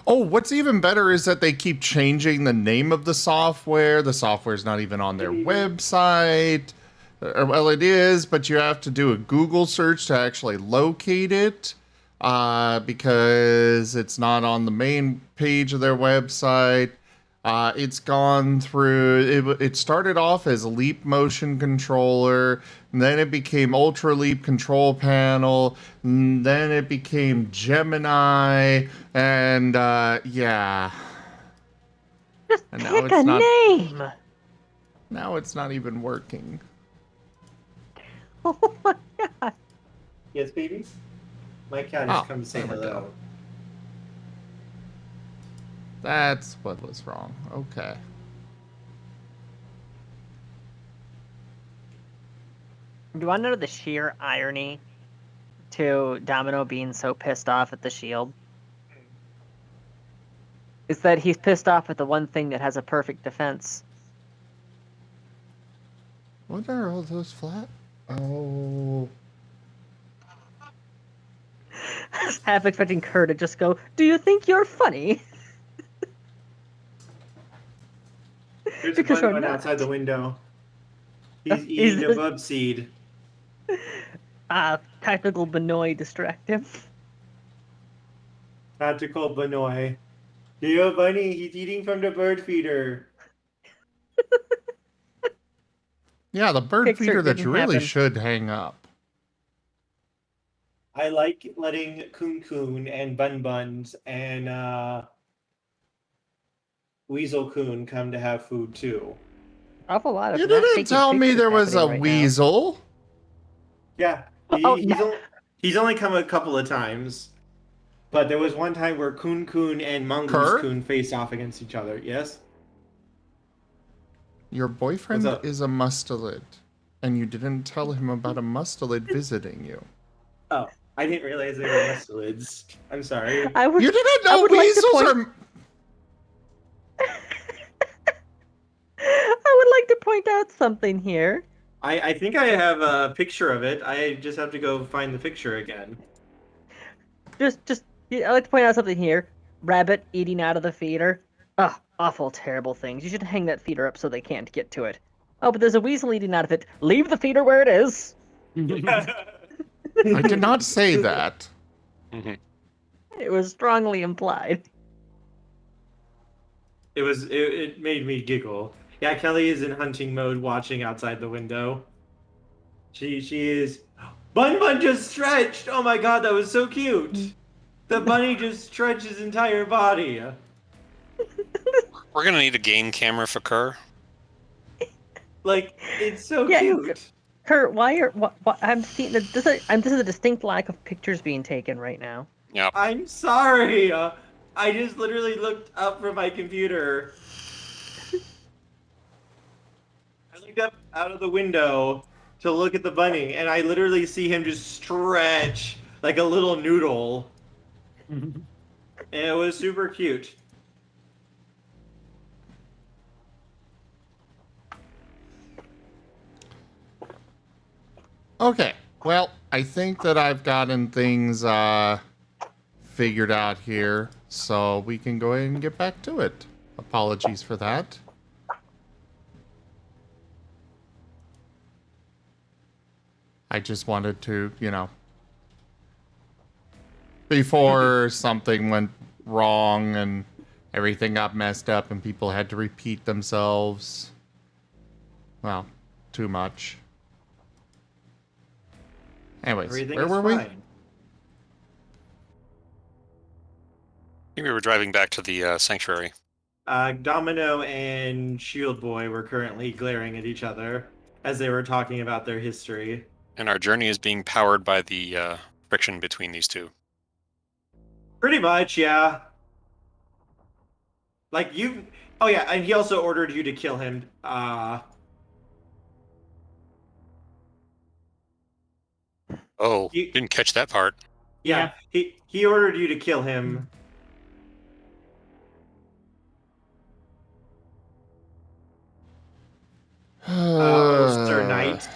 Oh, what's even better is that they keep changing the name of the software. The software's not even on their website. Well, it is, but you have to do a Google search to actually locate it, because it's not on the main page of their website. It's gone through, it started off as a Leap Motion Controller, and then it became Ultra Leap Control Panel, and then it became Gemini, and yeah. Just and pick a name! Now it's not even working. Oh my god. Yes, baby? My cat has come to say there we hello. go. That's what was wrong. Okay. Do you want to know the sheer irony to Domino being so pissed off at the shield? Is that he's pissed off at the one thing that has a perfect defense. What are all those flat? Oh. I was half expecting Kerr to just go, "Do you think you're funny?" There's Because a you're one not. outside the window. He's eating a bub seed. Tactical Benoit distract him. Tactical Benoit. Giovanni, he's eating from the bird feeder. Yeah, the bird Picture feeder that you didn't really happen. should hang up. I like letting Coon Coon and Bun Buns and Weasel Coon come to have food too. Awful lot of You not didn't taking tell me pictures there was a happening right now. weasel. Yeah, he's only come a couple of times. But there was one time where Coon Coon and Mongoose Coon faced off against each other, yes? Your boyfriend What's up? is a mustelid, and you didn't tell him about a mustelid visiting you. Oh, I didn't realize they were mustelids. I'm sorry. You didn't know weasels are... I would like to point out something here. I think I have a picture of it. I just have to go find the picture again. Just I'd like to point out something here. Rabbit eating out of the feeder. Ugh, awful, terrible things. You should hang that feeder up so they can't get to it. Oh, but there's a weasel eating out of it. Leave the feeder where it is. I did not say that. Mhm. It was strongly implied. It made me giggle. Yeah, Kelly is in hunting mode, watching outside the window. She is. Bun just stretched. Oh my god, that was so cute. The bunny just stretched his entire body. We're gonna need a game camera for Kerr. Like it's so Yeah, cute. Kurt, why are what I'm seeing? This is a distinct lack of pictures being taken right now. Yeah. I'm sorry. I just literally looked up from my computer. I looked up out of the window to look at the bunny, and I literally see him just stretch like a little noodle. And it was super cute. Okay, well, I think that I've gotten things figured out here, so we can go ahead and get back to it. Apologies for that. I just wanted to, before something went wrong and everything got messed up and people had to repeat themselves. Well, too much. Anyways, Everything where is were we? fine. I think we were driving back to the sanctuary. Domino and Shield Boy were currently glaring at each other as they were talking about their history. And our journey is being powered by the friction between these two. Pretty much, yeah. Like you. Oh yeah, and he also ordered you to kill him. Oh, You- didn't catch that part. Yeah, he ordered you to kill him. Sir Knight.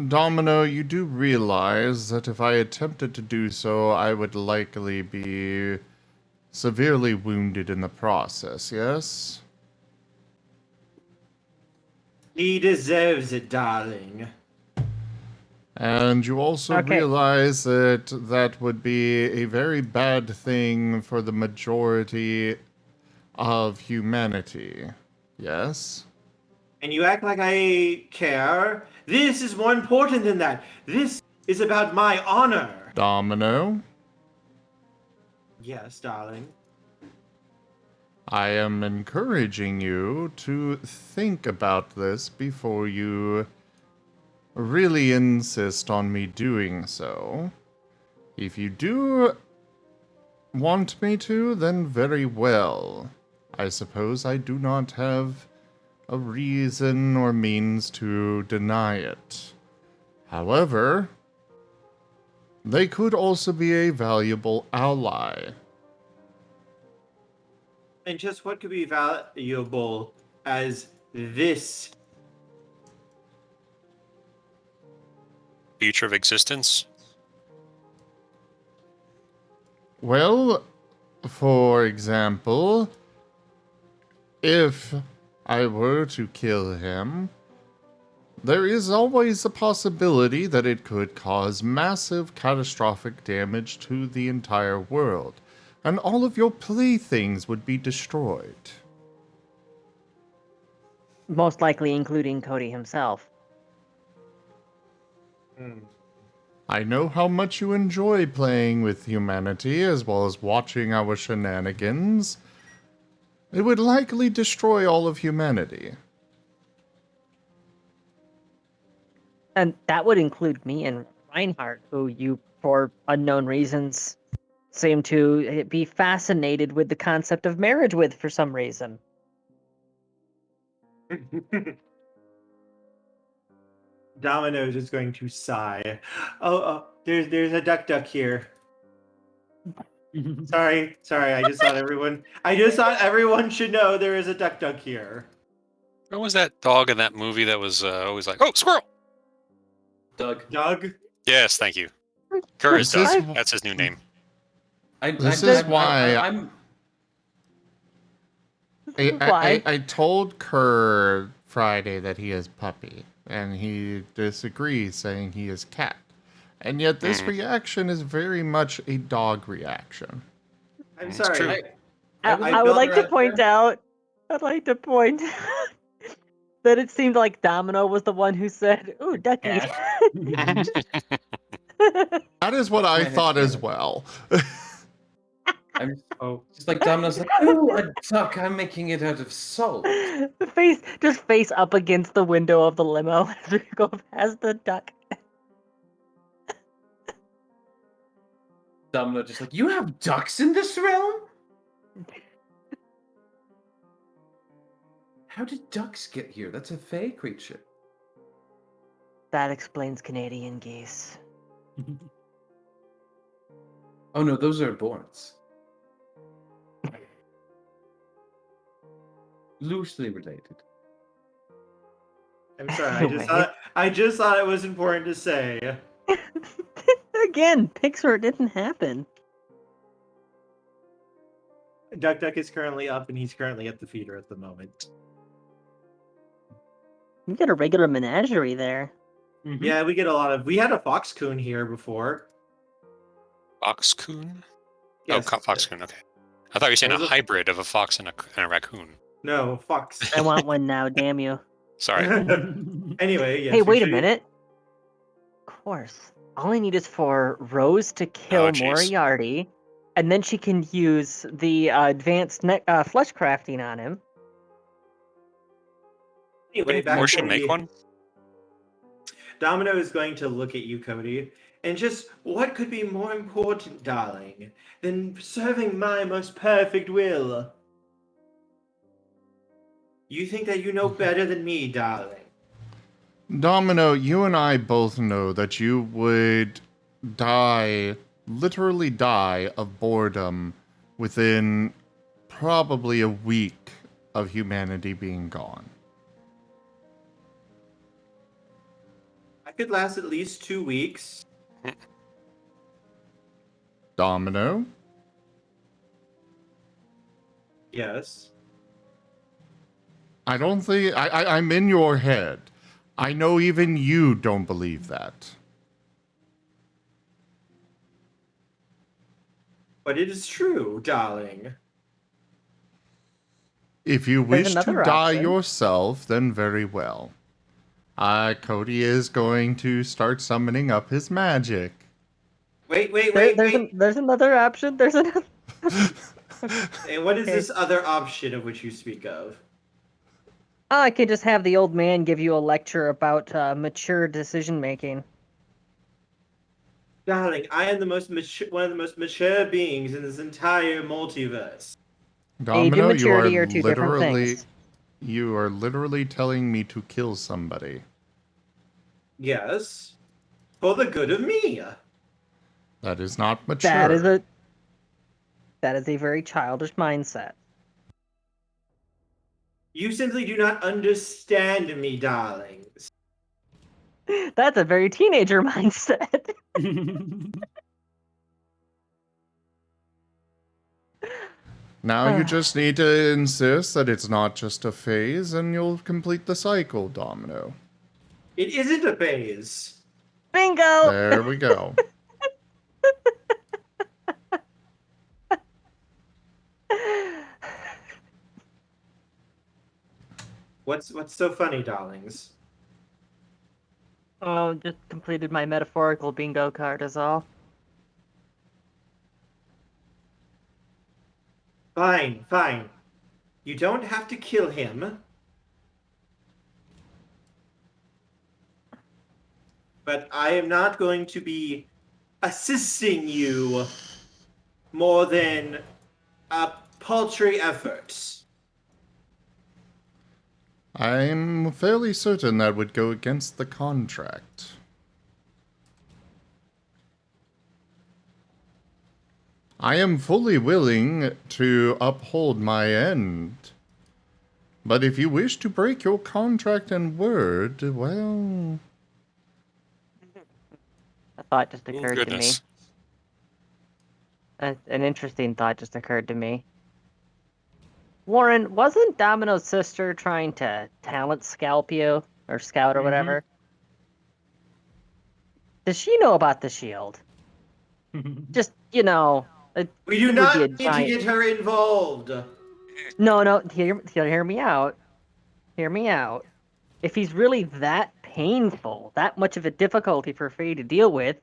Domino, you do realize that if I attempted to do so, I would likely be severely wounded in the process, yes? He deserves it, darling. And you also Okay. realize that that would be a very bad thing for the majority of humanity, yes? And you act like I care. This is more important than that. This is about my honor. Domino, Yes, darling. I am encouraging you to think about this before you really insist on me doing so. If you do want me to, then very well. I suppose I do not have a reason or means to deny it. However, they could also be a valuable ally. And just what could be valuable as this? Future of existence. Well, for example, if I were to kill him, there is always a possibility that it could cause massive catastrophic damage to the entire world, and all of your playthings would be destroyed. Most likely including Cody himself. I know how much you enjoy playing with humanity as well as watching our shenanigans. It would likely destroy all of humanity. And that would include me and Reinhardt, who you, for unknown reasons, seem to be fascinated with the concept of marriage with for some reason. Domino's is going to sigh. Oh, there's a duck here. Sorry. I just thought everyone should know there is a duck here. What was that dog in that movie that was always like, oh, squirrel? Doug. Doug? Yes, thank you. Kerr is This Doug. is- That's his new name. This is why Why? I told Kerr Friday that he is puppy, and he disagrees, saying he is cat. And yet this reaction is very much a dog reaction. I'm It's sorry. true. I would like to point out. I'd like to point out that it seemed like Domino was the one who said, "Ooh, ducky." That is what I my thought head as too. well. I'm just like Domino's like, oh, a duck. I'm making it out of salt. face up against the window of the limo as we go past the duck. Domino just like, you have ducks in this realm? How did ducks get here? That's a fey creature. That explains Canadian geese. Oh no, those are borns. Loosely related. I'm sorry. Anyway. I just thought it was important to say. Again, Pixar didn't happen. Duck is currently up, and he's currently at the feeder at the moment. You got a regular menagerie there. Mhm. Yeah, we get a lot of. We had a fox coon here before. Fox coon? Yes, Oh, fox coon. Okay. I thought you were saying a Those are- hybrid of a fox and a raccoon. No, fox. I want one now, damn you. Sorry. Anyway, yes. Hey, we wait a should- minute. Of course. All I need is for Rose to kill Oh, jeez. Moriarty, and then she can use the advanced flesh crafting on him. Anyway, Didn't back Portia to make the- one? Domino is going to look at you, Cody, and just what could be more important, darling, than serving my most perfect will? You think that you know better than me, darling. Domino, you and I both know that you would literally die of boredom within probably a week of humanity being gone. I could last at least 2 weeks. Domino? Yes. I don't think I'm in your head. I know even you don't believe that. But it is true, darling. If you There's wish to another die option. yourself, then very well. Cody is going to start summoning up his magic. Wait. There's another option. There's another. And what is Okay. this other option of which you speak of? Oh, I could just have the old man give you a lecture about mature decision making. Darling, I am one of the most mature beings in this entire multiverse. Domino, and maturity are two different things. You are literally telling me to kill somebody. Yes. For the good of me. That is not mature. That is a very childish mindset. You simply do not understand me, darlings. That's a very teenager mindset. Now you just need to insist that it's not just a phase, and you'll complete the cycle, Domino. It isn't a phase. Bingo! There we go. What's so funny, darlings? Oh, just completed my metaphorical bingo card is all. Fine. You don't have to kill him. But I am not going to be assisting you more than a paltry effort. I'm fairly certain that would go against the contract. I am fully willing to uphold my end, But if you wish to break your contract and word, well... A thought just Oh, occurred to me. goodness. An interesting thought just occurred to me. Warren, wasn't Domino's sister trying to talent scalp you? Or scout or whatever? Does she know about the shield? Just, We do it would be a not need to giant- get her involved. No, hear me out. Hear me out. If he's really that painful, that much of a difficulty for Faye to deal with,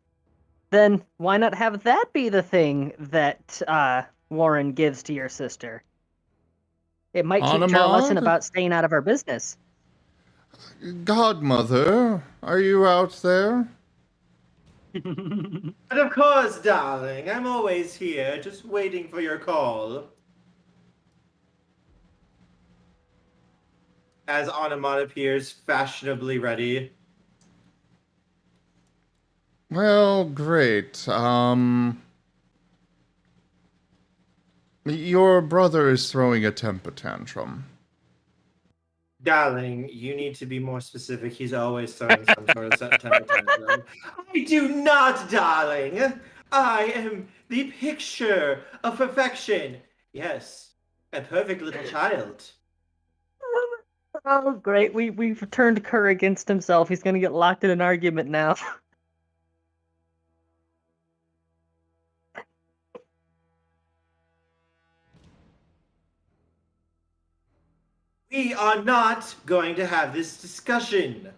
then why not have that be the thing that Warren gives to your sister? It might teach her a lesson Automod? about staying out of our business. Godmother, are you out there? But of course, darling, I'm always here, just waiting for your call. As Anamon appears, fashionably ready. Well, great. Your brother is throwing a temper tantrum. Darling, you need to be more specific. He's always throwing some sort of temper tantrum. I do not, darling. I am the picture of perfection. Yes, a perfect little child. Oh, great. We've turned Kerr against himself. He's gonna get locked in an argument now. We are not going to have this discussion.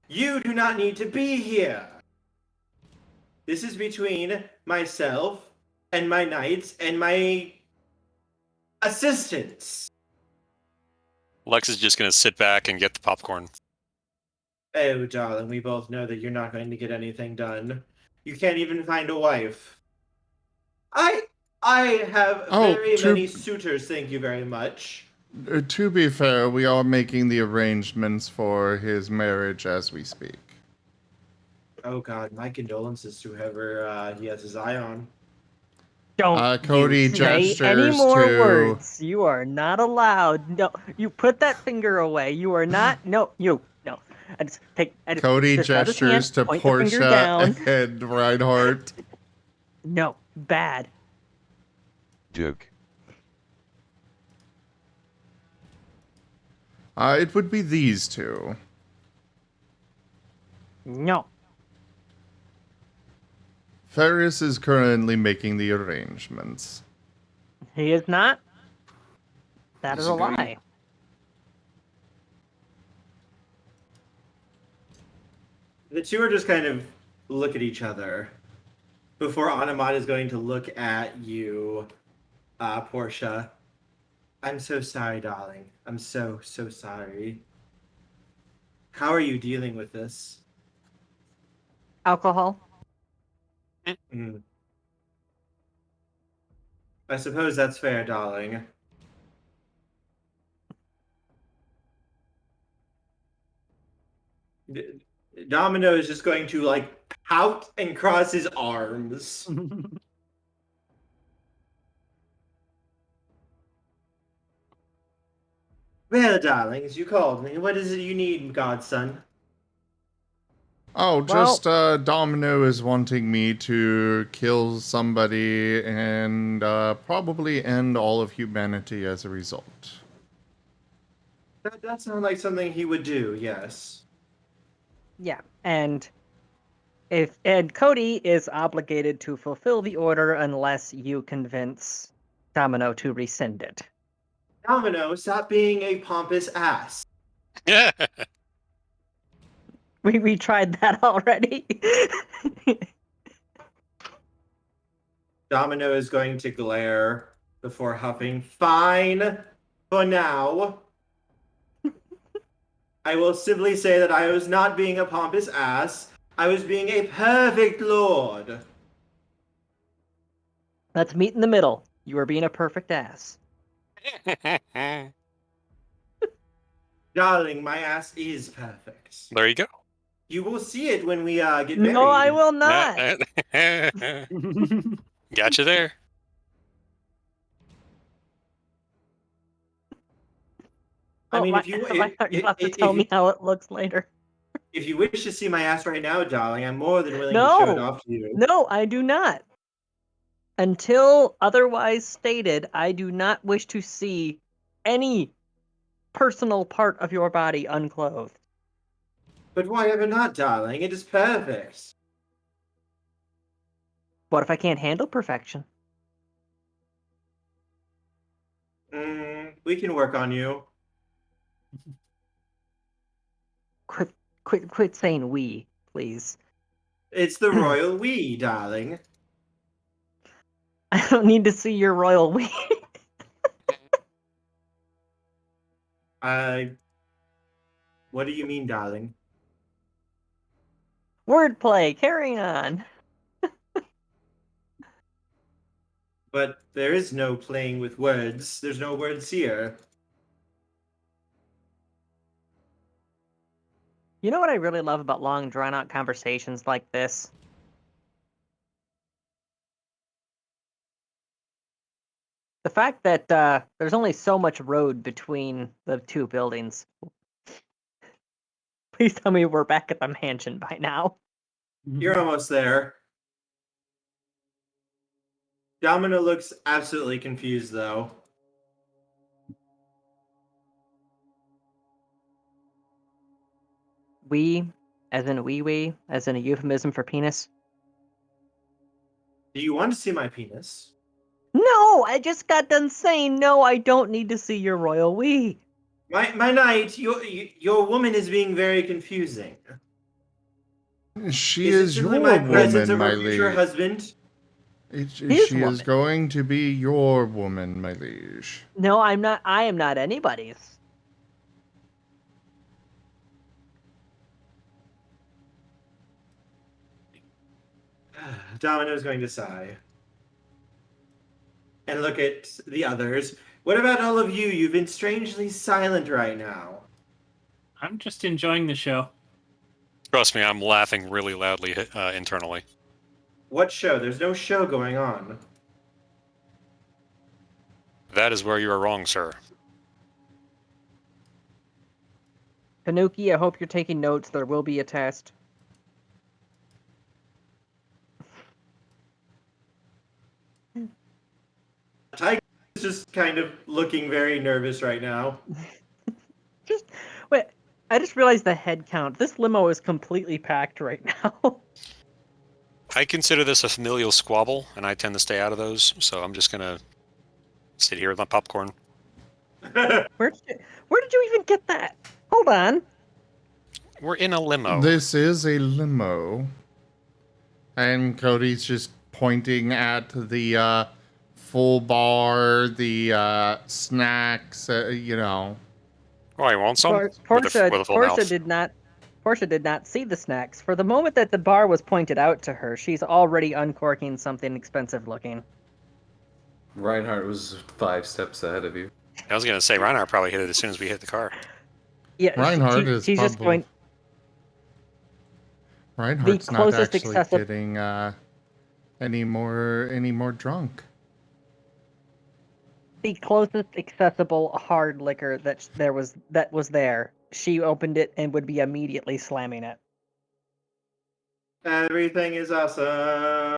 You do not need to be here. This is between myself and my knights and my assistants. Lex is just going to sit back and get the popcorn. Oh, darling, we both know that you're not going to get anything done. You can't even find a wife. I have very many suitors, thank you very much. To be fair, we are making the arrangements for his marriage as we speak. Oh god, my condolences to whoever he has his eye on. Don't Cody you say gestures any more to- words. You are not allowed. No, you put that finger away. You are not. No. Cody just grab his hand, gestures to point the finger Portia down. and Reinhardt. No, bad. Joke. It would be these two. No. Ferris is currently making the arrangements. He is not. That is a Disagree. lie. The two are just kind of look at each other before Anamon is going to look at you, Portia. I'm so sorry, darling. I'm so sorry. How are you dealing with this? Alcohol. Mm. I suppose that's fair, darling. Domino is just going to, like, pout and cross his arms. Well, darlings, you called me. What is it you need, godson? Oh, just Domino is wanting me to kill somebody and probably end all of humanity as a result. That sounds like something he would do, yes. Yeah, and Cody is obligated to fulfill the order unless you convince Domino to rescind it. Domino, stop being a pompous ass. Yeah. We tried that already. Domino is going to glare before huffing. Fine, for now. I will simply say that I was not being a pompous ass. I was being a perfect lord. Let's meet in the middle. You are being a perfect ass. Darling, my ass is perfect. There you go. You will see it when we get married. No, I will not. Gotcha there. I mean, why, if you why not? You'll have to if tell me you how it looks later. if you wish to see my ass right now, darling, I'm more than willing to show it No, off to you. no, I do not. Until otherwise stated, I do not wish to see any personal part of your body unclothed. But why ever not, darling? It is perfect. What if I can't handle perfection? We can work on you. Quit saying we, please. It's the royal we, darling. I don't need to see your royal we. What do you mean, darling? Wordplay, carrying on. But there is no playing with words. There's no words here. You know what I really love about long, drawn-out conversations like this? The fact that there's only so much road between the two buildings. Please tell me we're back at the mansion by now. You're almost there. Domino looks absolutely confused, though. We, as in wee, as in a euphemism for penis? Do you want to see my penis? No, I just got done saying no, I don't need to see your royal we. My knight, your woman is being very confusing. She Is it is simply your my presence woman, of my her future liege. husband? She woman. is going to be your woman, my liege. No, I'm not. I am not anybody's. Domino's going to sigh. And look at the others. What about all of you? You've been strangely silent right now. I'm just enjoying the show. Trust me, I'm laughing really loudly internally. What show? There's no show going on. That is where you are wrong, sir. Tanuki, I hope you're taking notes. There will be a test. Tiger is just kind of looking very nervous right now. Just wait. I just realized the head count. This limo is completely packed right now. I consider this a familial squabble, and I tend to stay out of those, so I'm just gonna sit here with my popcorn. Where did you even get that? Hold on. We're in a limo. This is a limo. And Cody's just pointing at the full bar, the snacks, you know. Oh, you want some? With a full Portia mouth. did not see the snacks. For the moment that the bar was pointed out to her, she's already uncorking something expensive looking. Reinhardt was 5 steps ahead of you. I was gonna say, Reinhardt probably hit it as soon as we hit the car. Yeah, Reinhardt is she's just probably... going. Reinhardt's not closest actually accessible- getting any more drunk. The closest accessible hard liquor that was there. She opened it and would be immediately slamming it. Everything is awesome.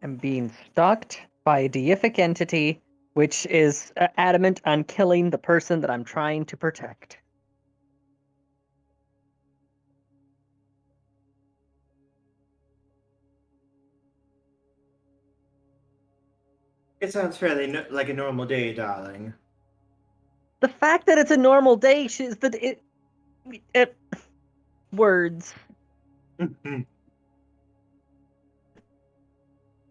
I'm being stalked by a deific entity, which is adamant on killing the person that I'm trying to protect. It sounds fairly like a normal day, darling. The fact that it's a normal day is that it words.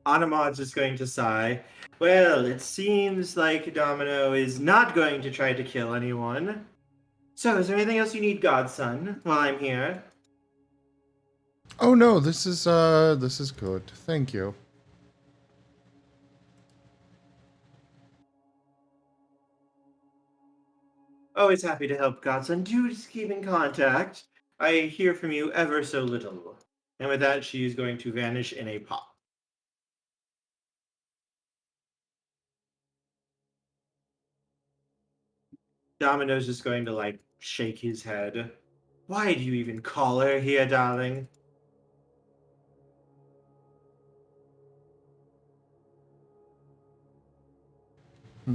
Anamod's just going to sigh. Well, it seems like Domino is not going to try to kill anyone. So, is there anything else you need, Godson, while I'm here? Oh no, this is good. Thank you. Always happy to help, Godson. Do just keep in contact. I hear from you ever so little. And with that, she is going to vanish in a pop. Domino's just going to, like, shake his head. Why do you even call her here, darling?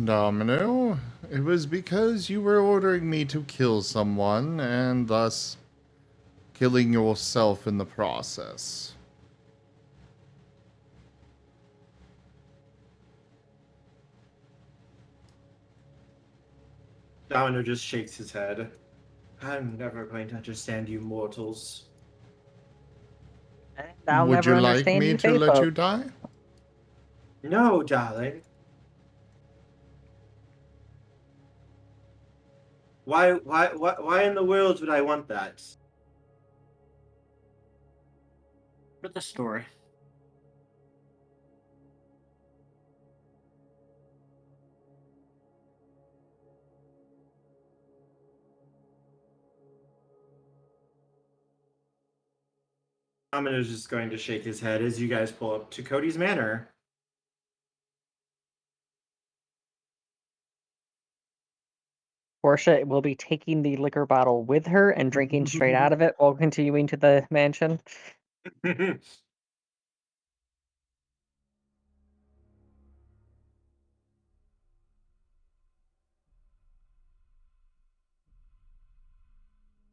Domino, it was because you were ordering me to kill someone and thus killing yourself in the process. Domino just shakes his head. I'm never going to understand you mortals. And I'll Would never you like understand me you, to let Faithfolk. you die? No, darling. Why in the world would I want that? For the story. Domino's just going to shake his head as you guys pull up to Cody's manor. Portia will be taking the liquor bottle with her and drinking straight out of it while continuing to the mansion.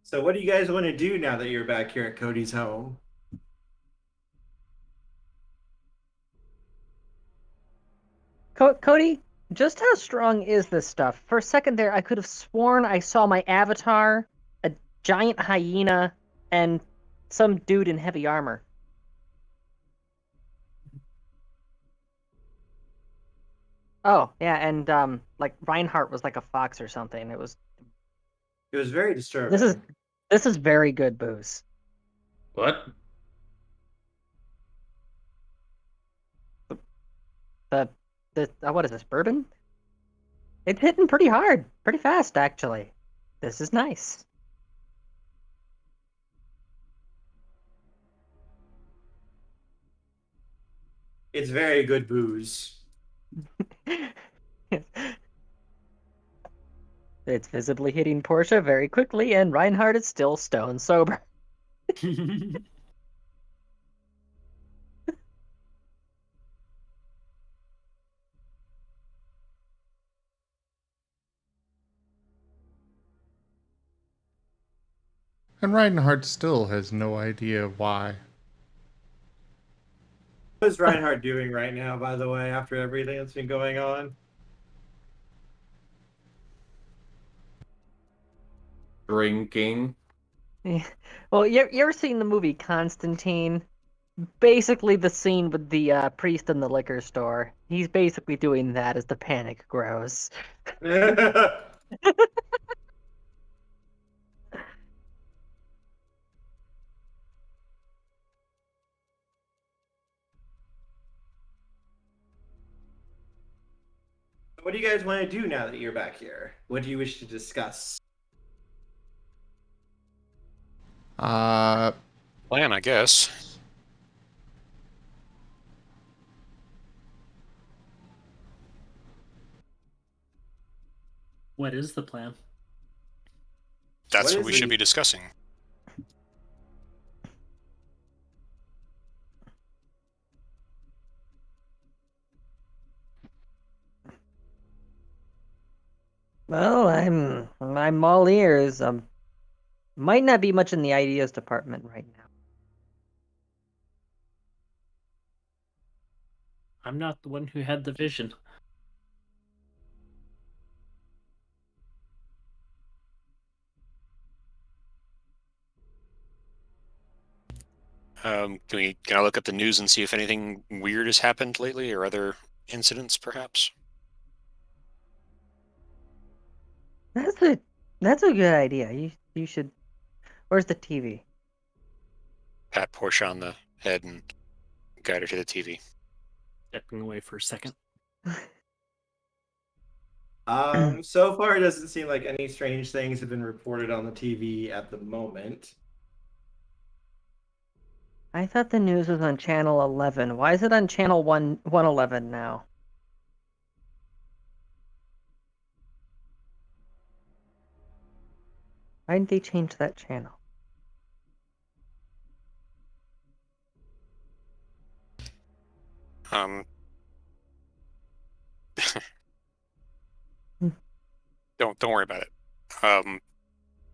So what do you guys want to do now that you're back here at Cody's home? Cody, just how strong is this stuff? For a second there, I could have sworn I saw my avatar, a giant hyena, and some dude in heavy armor. Oh, yeah, and like Reinhardt was like a fox or something. It was very disturbing. this is very good booze. What? The what is this, bourbon? It's hitting pretty hard, pretty fast actually. This is nice. It's very good booze. It's visibly hitting Portia very quickly, and Reinhardt is still stone sober. And Reinhardt still has no idea why. What is Reinhardt doing right now, by the way, after everything that's been going on? Drinking. Well, you ever seen the movie Constantine? Basically, the scene with the priest in the liquor store. He's basically doing that as the panic grows. What do you guys want to do now that you're back here? What do you wish to discuss? Plan, I guess. What is the plan? That's What what is we it? should be discussing. Well, I'm all ears. Might not be much in the ideas department right now. I'm not the one who had the vision. Can I look up the news and see if anything weird has happened lately or other incidents, perhaps? That's a good idea. You should. Where's the TV? Pat Portia on the head and guide her to the TV. Stepping away for a second. So far, it doesn't seem like any strange things have been reported on the TV at the moment. I thought the news was on channel 11. Why is it on channel 111 now? Why didn't they change that channel? Don't worry about it.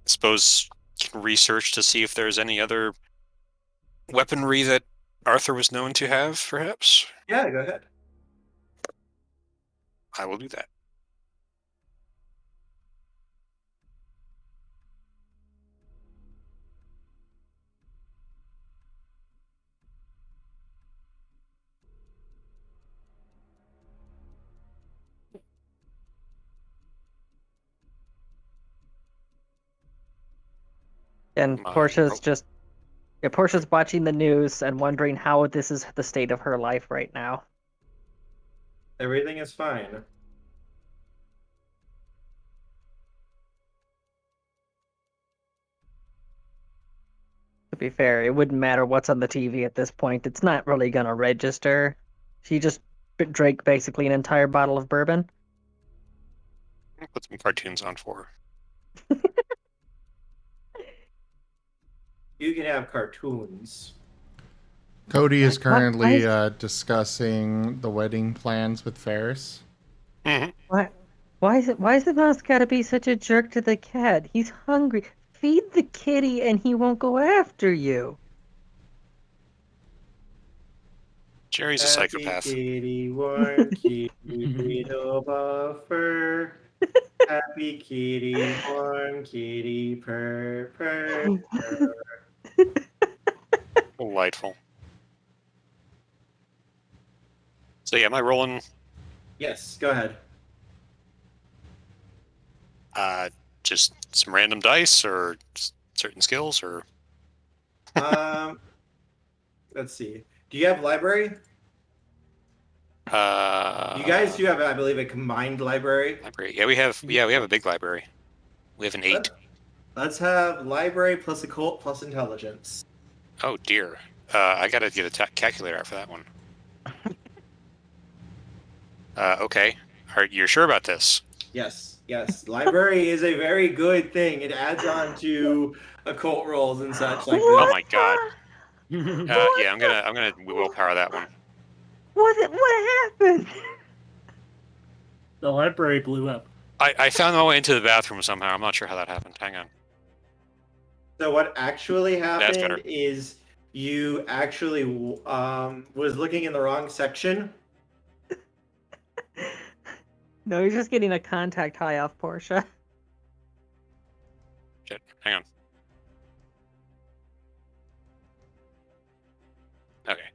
Suppose you can research to see if there's any other weaponry that Arthur was known to have, perhaps? Yeah, go ahead. I will do that. And Portia's just... Yeah, Portia's watching the news and wondering how this is the state of her life right now. Everything is fine. To be fair, it wouldn't matter what's on the TV at this point. It's not really going to register. She just drank basically an entire bottle of bourbon. I'll put some cartoons on for her. You can have cartoons. Cody is Why- currently why discussing the wedding plans with Ferris. Mm-hmm. Why is the mouse gotta be such a jerk to the cat? He's hungry. Feed the kitty and he won't go after you. Jerry's a psychopath. Happy kitty, warm kitty, little buffer. Happy kitty, warm kitty, purr, purr, purr. Delightful. So yeah, am I rolling? Yes, go ahead. Just some random dice or certain skills, or Let's see. Do you have library? You guys do have, I believe, a combined library. library. Yeah, we have a big library. We have an 8. Let's have library plus occult plus intelligence. Oh dear. I gotta get a calculator out for that one. Okay. You're sure about this? Yes, yes. Library is a very good thing. It adds on to occult rolls and such like Oh this. my god. Yeah, I'm gonna willpower that one. What happened? The library blew up. I found my way into the bathroom somehow. I'm not sure how that happened. Hang on. So what actually That's better. happened is you actually was looking in the wrong section. No, you're just getting a contact high off Portia. Shit. Hang on. Okay.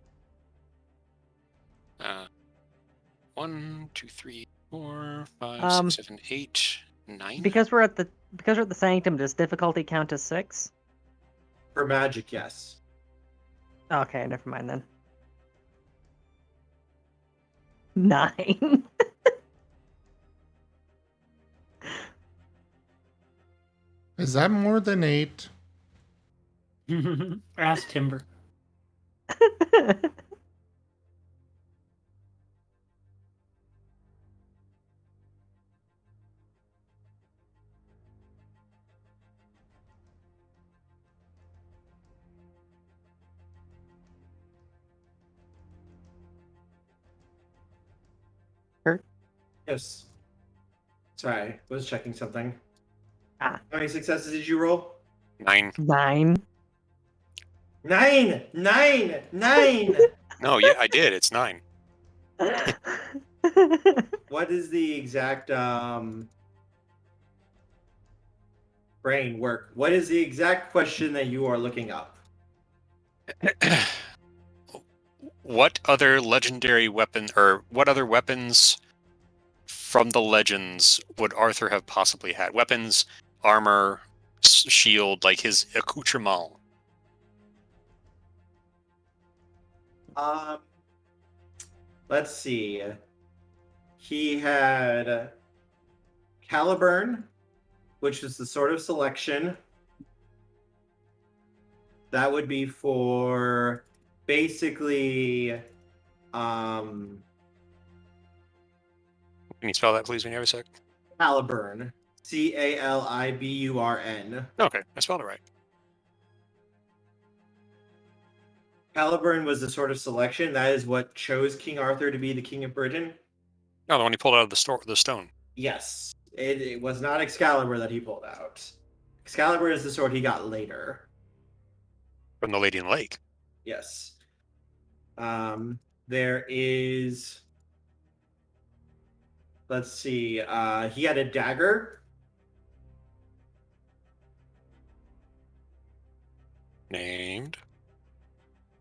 1, 2, 3, 4, 5, 6, 7, 8, 9. Because we're at the sanctum, does difficulty count as 6? For magic, yes. Okay, never mind then. 9. Is that more than 8? Ask Timber. Yes. Sorry, I was checking something. Ah. How many successes did you roll? 9. 9. 9! 9! 9! No, yeah, I did. It's 9. What is the exact brain work? What is the exact question that you are looking up? What other legendary weapon, or what other weapons from the legends would Arthur have possibly had? Weapons, armor, shield, like his accoutrement. Let's see. He had Caliburn, which is the Sword of Selection. That would be for basically, Can you spell that, please, when you have a sec? Caliburn. Caliburn. Okay, I spelled it right. Caliburn was the sword of selection. That is what chose King Arthur to be the king of Britain. No, the one he pulled out of the stone. Yes, it was not Excalibur that he pulled out. Excalibur is the sword he got later. From the Lady in the Lake. Yes. There is. Let's see. He had a dagger. Named.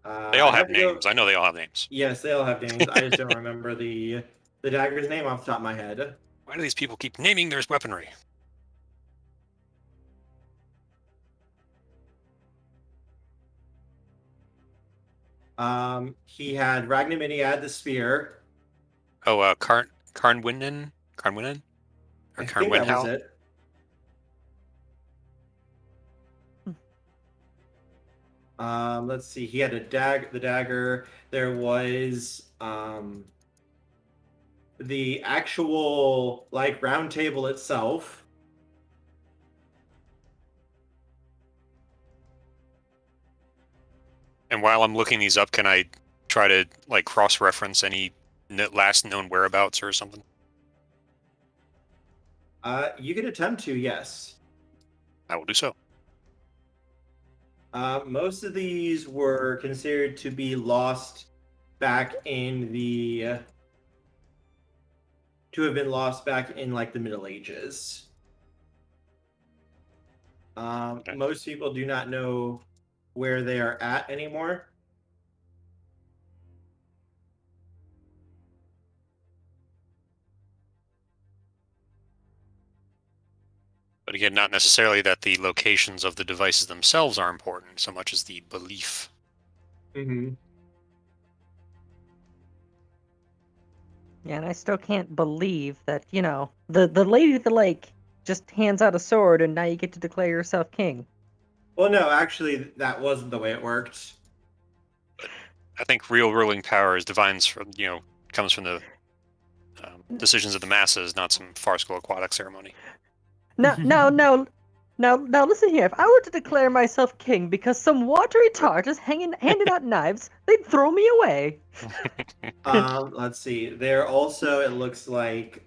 They all have names. I know they all have names. Yes, they all have names. I just don't remember the dagger's name off the top of my head. Why do these people keep naming their weaponry? He had Ragnaminiad the spear. Oh, Carnwinen? Carnwinen? Or I think that was Carnwinhal? it. Let's see. He had the dagger. There was the actual like round table itself. And while I'm looking these up, can I try to like cross-reference any last known whereabouts or something? You can attempt to, yes. I will do so. Most of these were considered to be lost back in the to have been lost back in like the Middle Ages. Okay. Most people do not know where they are at anymore. But again, not necessarily that the locations of the devices themselves are important, so much as the belief. Mm-hmm. Yeah, and I still can't believe that, you know, the Lady of the Lake just hands out a sword and now you get to declare yourself king. Well, no, actually, that wasn't the way it worked. I think real ruling power is divines from, comes from the decisions of the masses, not some farcical aquatic ceremony. No, now listen here. If I were to declare myself king because some watery tart is handing out knives, they'd throw me away. Let's see. There also, it looks like,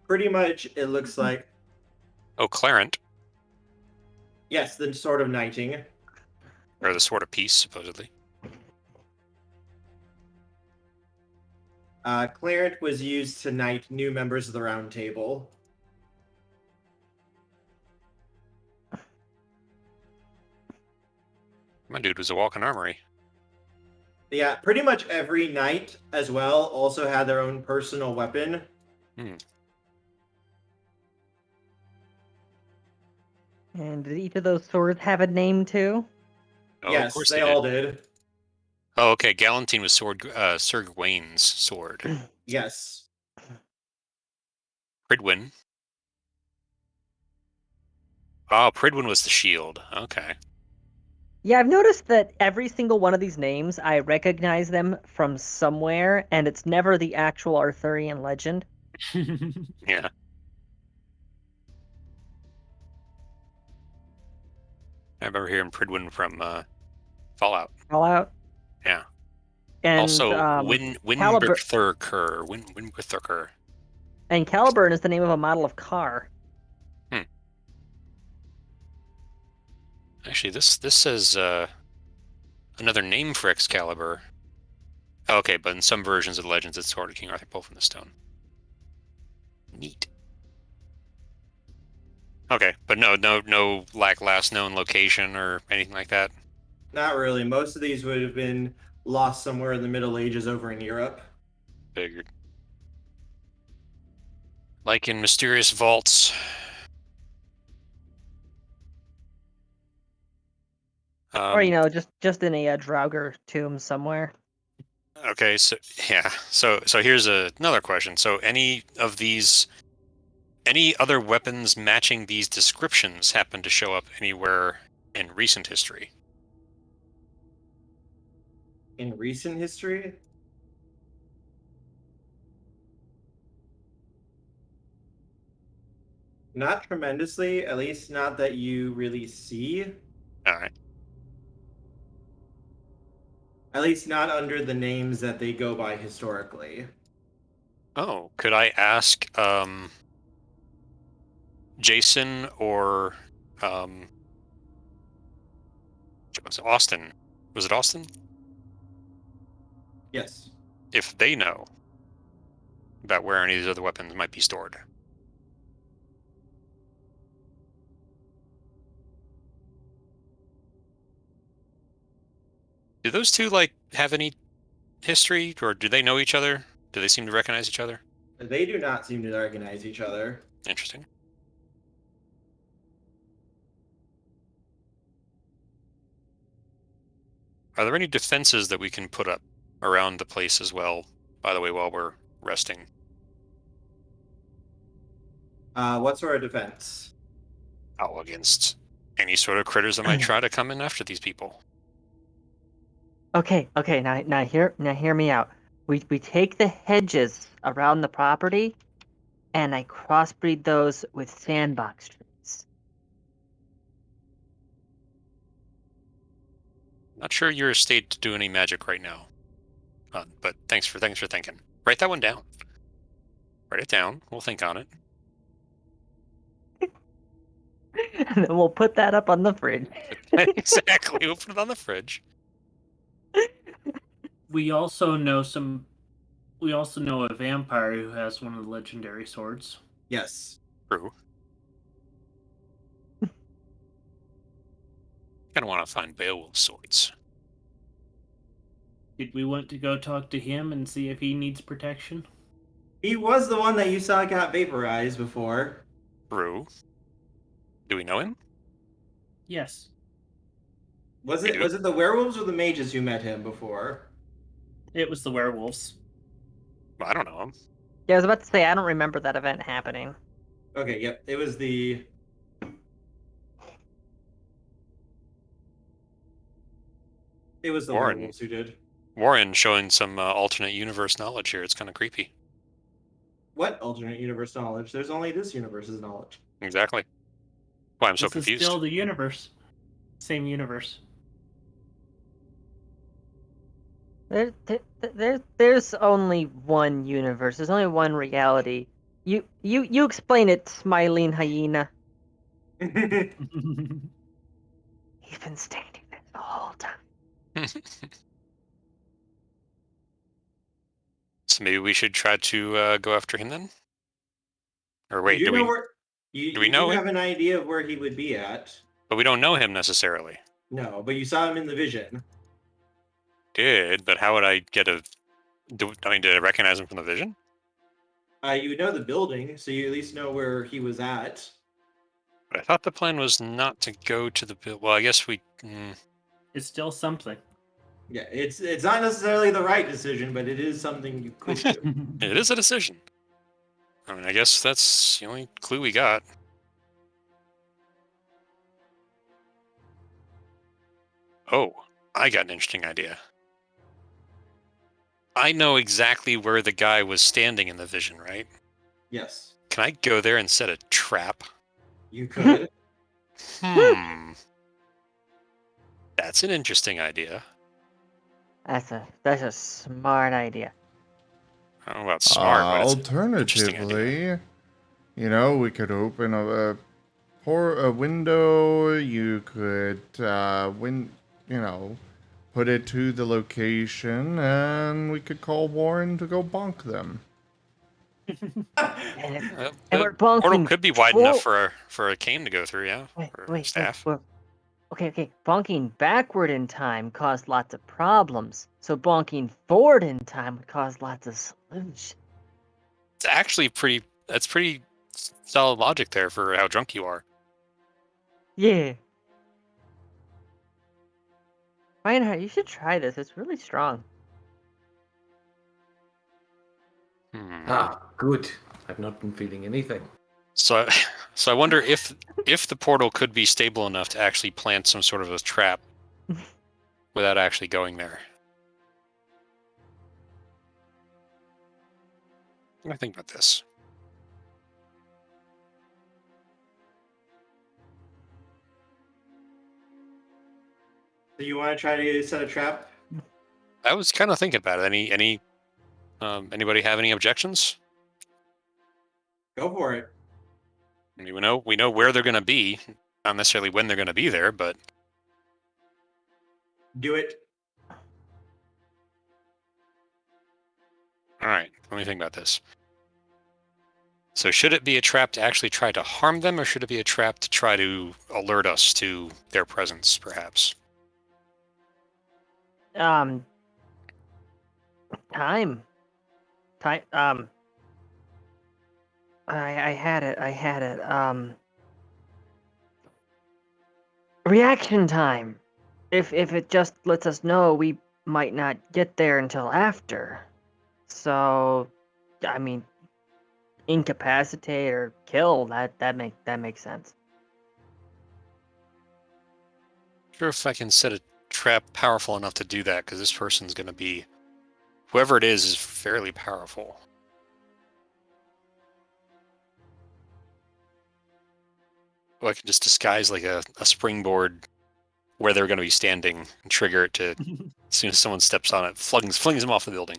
pretty much, it looks like, Oh, Clarent, yes, the sword of knighting. or the Sword of Peace, supposedly. Clarent was used to knight new members of the Round Table. My dude was a walking armory. Yeah, pretty much every knight as well also had their own personal weapon. And did each of those swords have a name too? Oh, Yes, of course they all did. Oh, okay. Galantine was Sir Gawain's sword. Yes. Pridwin. Oh, Pridwin was the shield. Okay. Yeah, I've noticed that every single one of these names, I recognize them from somewhere, and it's never the actual Arthurian legend. Yeah. I remember hearing Pridwin from Fallout. Fallout. Yeah. And Also, Calibur. Winberthurker. And Caliburn is the name of a model of car. Actually, this says another name for Excalibur. Oh, okay, but in some versions of the legends, it's Sword of King Arthur pulled from the stone. Neat. Okay, but no last known location or anything like that. Not really. Most of these would have been lost somewhere in the Middle Ages over in Europe. Figured. Like in mysterious vaults. Or, just in a Draugr tomb somewhere. Okay, so yeah, so here's another question. So any other weapons matching these descriptions happen to show up anywhere in recent history. In recent history? Not tremendously, at least not that you really see. All right. At least not under the names that they go by historically. Oh, could I ask Jason or was it Austin? Was it Austin? Yes. If they know about where any of these other weapons might be stored. Do those two like have any history, or do they know each other? Do they seem to recognize each other? They do not seem to recognize each other. Interesting. Are there any defenses that we can put up around the place as well, by the way, while we're resting? What sort of defense? Oh, against any sort of critters that might try to come in after these people. Okay, now hear me out. We take the hedges around the property, and I crossbreed those with sandbox trees. Not sure you're a state to do any magic right now, but thanks for thinking. Write that one down. Write it down. We'll think on it. And then we'll put that up on the fridge. Exactly. We'll put it on the fridge. We also know a vampire who has one of the legendary swords. Yes. True. Kind of want to find Beowulf's swords. Did we want to go talk to him and see if he needs protection? He was the one that you saw got vaporized before. True. Do we know him? Yes. Was it the werewolves or the mages who met him before? It was the werewolves. Well, I don't know him. Yeah, I was about to say I don't remember that event happening. Okay, yep. It was the Warren. werewolves who did. Warren showing some alternate universe knowledge here. It's kind of creepy. What alternate universe knowledge? There's only this universe's knowledge. Exactly. Why I'm so This confused. is still the universe. Same universe. There's only one universe. There's only one reality. You explain it, smiling hyena. He's been standing there the whole time. So maybe we should try to go after him then? Or wait, do do we know have him? an idea of where he would be at? But we don't know him necessarily. No, but you saw him in the vision. Did, but how would I get a... did I recognize him from the vision? You know the building, so you at least know where he was at. But I thought the plan was not to go to the... Well, I guess we... It's still something. Yeah, it's not necessarily the right decision, but it is something you could do. It is a decision. I mean, I guess that's the only clue we got. Oh, I got an interesting idea. I know exactly where the guy was standing in the vision, right? Yes, Can I go there and set a trap? you could. That's an interesting idea. That's a smart idea. I don't know about smart, but it's an interesting idea. Alternatively, you know, we could open a window. You could put it to the location, and we could call Warren to go bonk them. And The we're portal bonking. could be wide enough for a cane to go through, yeah. Or staff. Wait. Okay. Bonking backward in time caused lots of problems. So bonking forward in time would cause lots of solutions. It's actually pretty solid logic there for how drunk you are. Yeah. Reinhardt, you should try this. It's really strong. Ah, good. I've not been feeling anything. So, so I wonder if the portal could be stable enough to actually plant some sort of a trap without actually going there. What do I think about this? Do you want to try to set a trap? I was kind of thinking about it. Anybody have any objections? Go for it. I mean, we know where they're going to be, not necessarily when they're going to be there, but Do it. all right. Let me think about this. So, should it be a trap to actually try to harm them, or should it be a trap to try to alert us to their presence, perhaps? Time. I had it. Reaction time. If it just lets us know, we might not get there until after. So, I mean, incapacitate or kill, that makes sense. Sure, if I can set a trap powerful enough to do that, because this person's going to be, whoever it is fairly powerful. Well, I can just disguise like a springboard where they're going to be standing and trigger it to, as soon as someone steps on it, flings them off the building.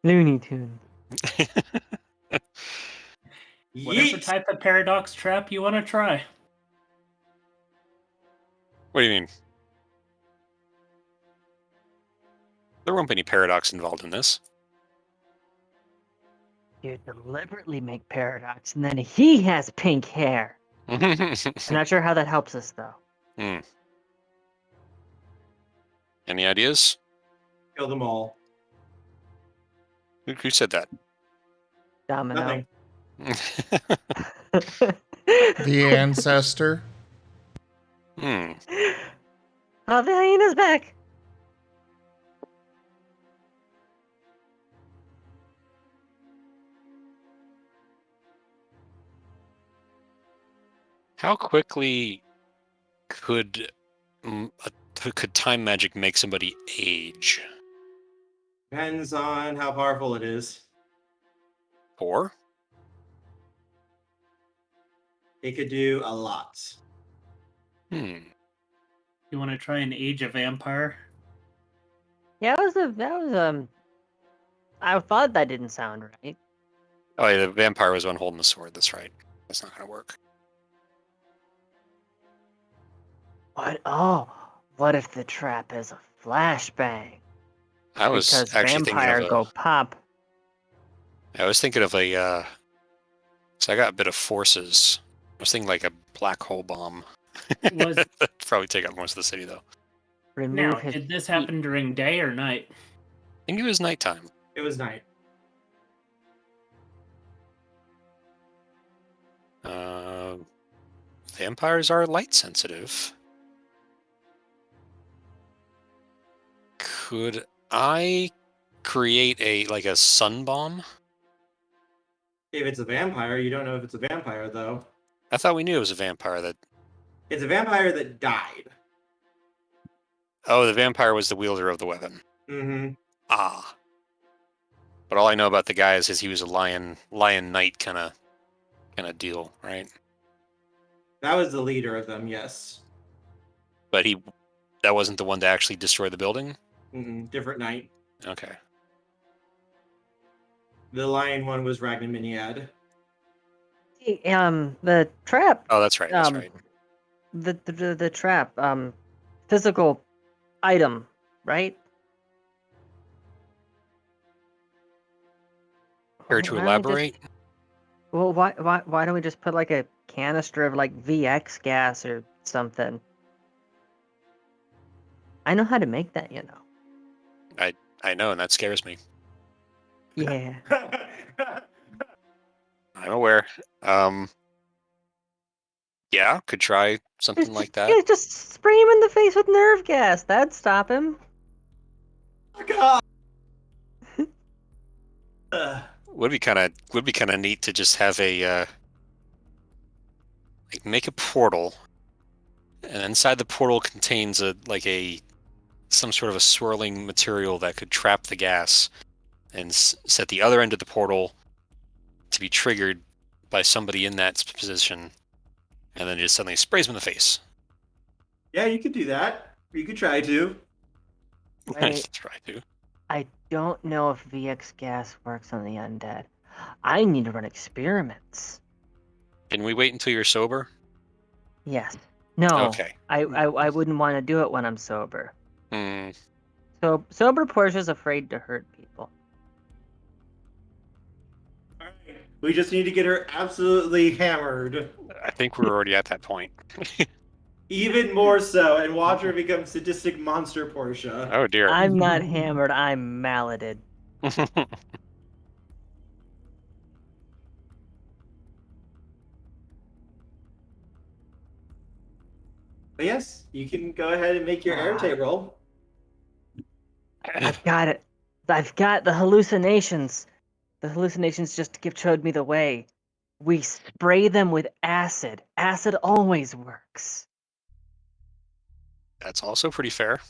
Looney Tunes. Whatever type of paradox trap you want to try. What do you mean? There won't be any paradox involved in this. You deliberately make paradox, and then he has pink hair. I'm not sure how that helps us, though. Any ideas? Kill them all. Who said that? Domino. Nothing. The ancestor. Oh, the hyena's back. How quickly could time magic make somebody age? Depends on how powerful it is. 4? It could do a lot. You want to try and age a vampire? Yeah, I thought that didn't sound right. Oh, yeah, the vampire was the one holding the sword. That's right. That's not going to work. What? Oh, what if the trap is a flashbang? I was Because actually vampire thinking of go pop. I was thinking of a. So I got a bit of forces. I was thinking like a black hole bomb. Was That'd probably take out most of the city, though. Remove now, his. did this happen during day or night? I think it was nighttime. It was night. Vampires are light sensitive. Could I create a sun bomb? If it's a vampire, you don't know if it's a vampire, though. I thought we knew it was a vampire that. It's a vampire that died. Oh, the vampire was the wielder of the weapon. Mm-hmm. Ah. But all I know about the guy is he was a lion knight kind of deal, right? That was the leader of them, yes. But that wasn't the one to actually destroy the building? Different knight. Okay. The lion one was Ragnaminiad. The trap. Oh, that's right. That's right. The trap. Physical item, right? Care to Why don't we elaborate? Well, why don't we just put like a canister of like VX gas or something? I know how to make that, you know. I know, and that scares me. Yeah. I'm aware. Yeah, could try something like that. Yeah, just spray him in the face with nerve gas. That'd stop him. God. Would be kind of neat to just have a make a portal, and inside the portal contains some sort of a swirling material that could trap the gas, and set the other end of the portal to be triggered by somebody in that position, and then it just suddenly sprays them in the face. Yeah, you could do that. You could try to. Try to. I don't know if VX gas works on the undead. I need to run experiments. Can we wait until you're sober? Yes. No. Okay. I wouldn't want to do it when I'm sober. Hmm. So sober Portia's afraid to hurt people. All right. We just need to get her absolutely hammered. I think we're already at that point. Even more so, and watch her become sadistic monster Portia. Oh dear. I'm not hammered, I'm malleted. But yes, you can go ahead and make your Arete roll. I've got it. I've got the hallucinations. The hallucinations just showed me the way. We spray them with acid. Acid always works. That's also pretty fair.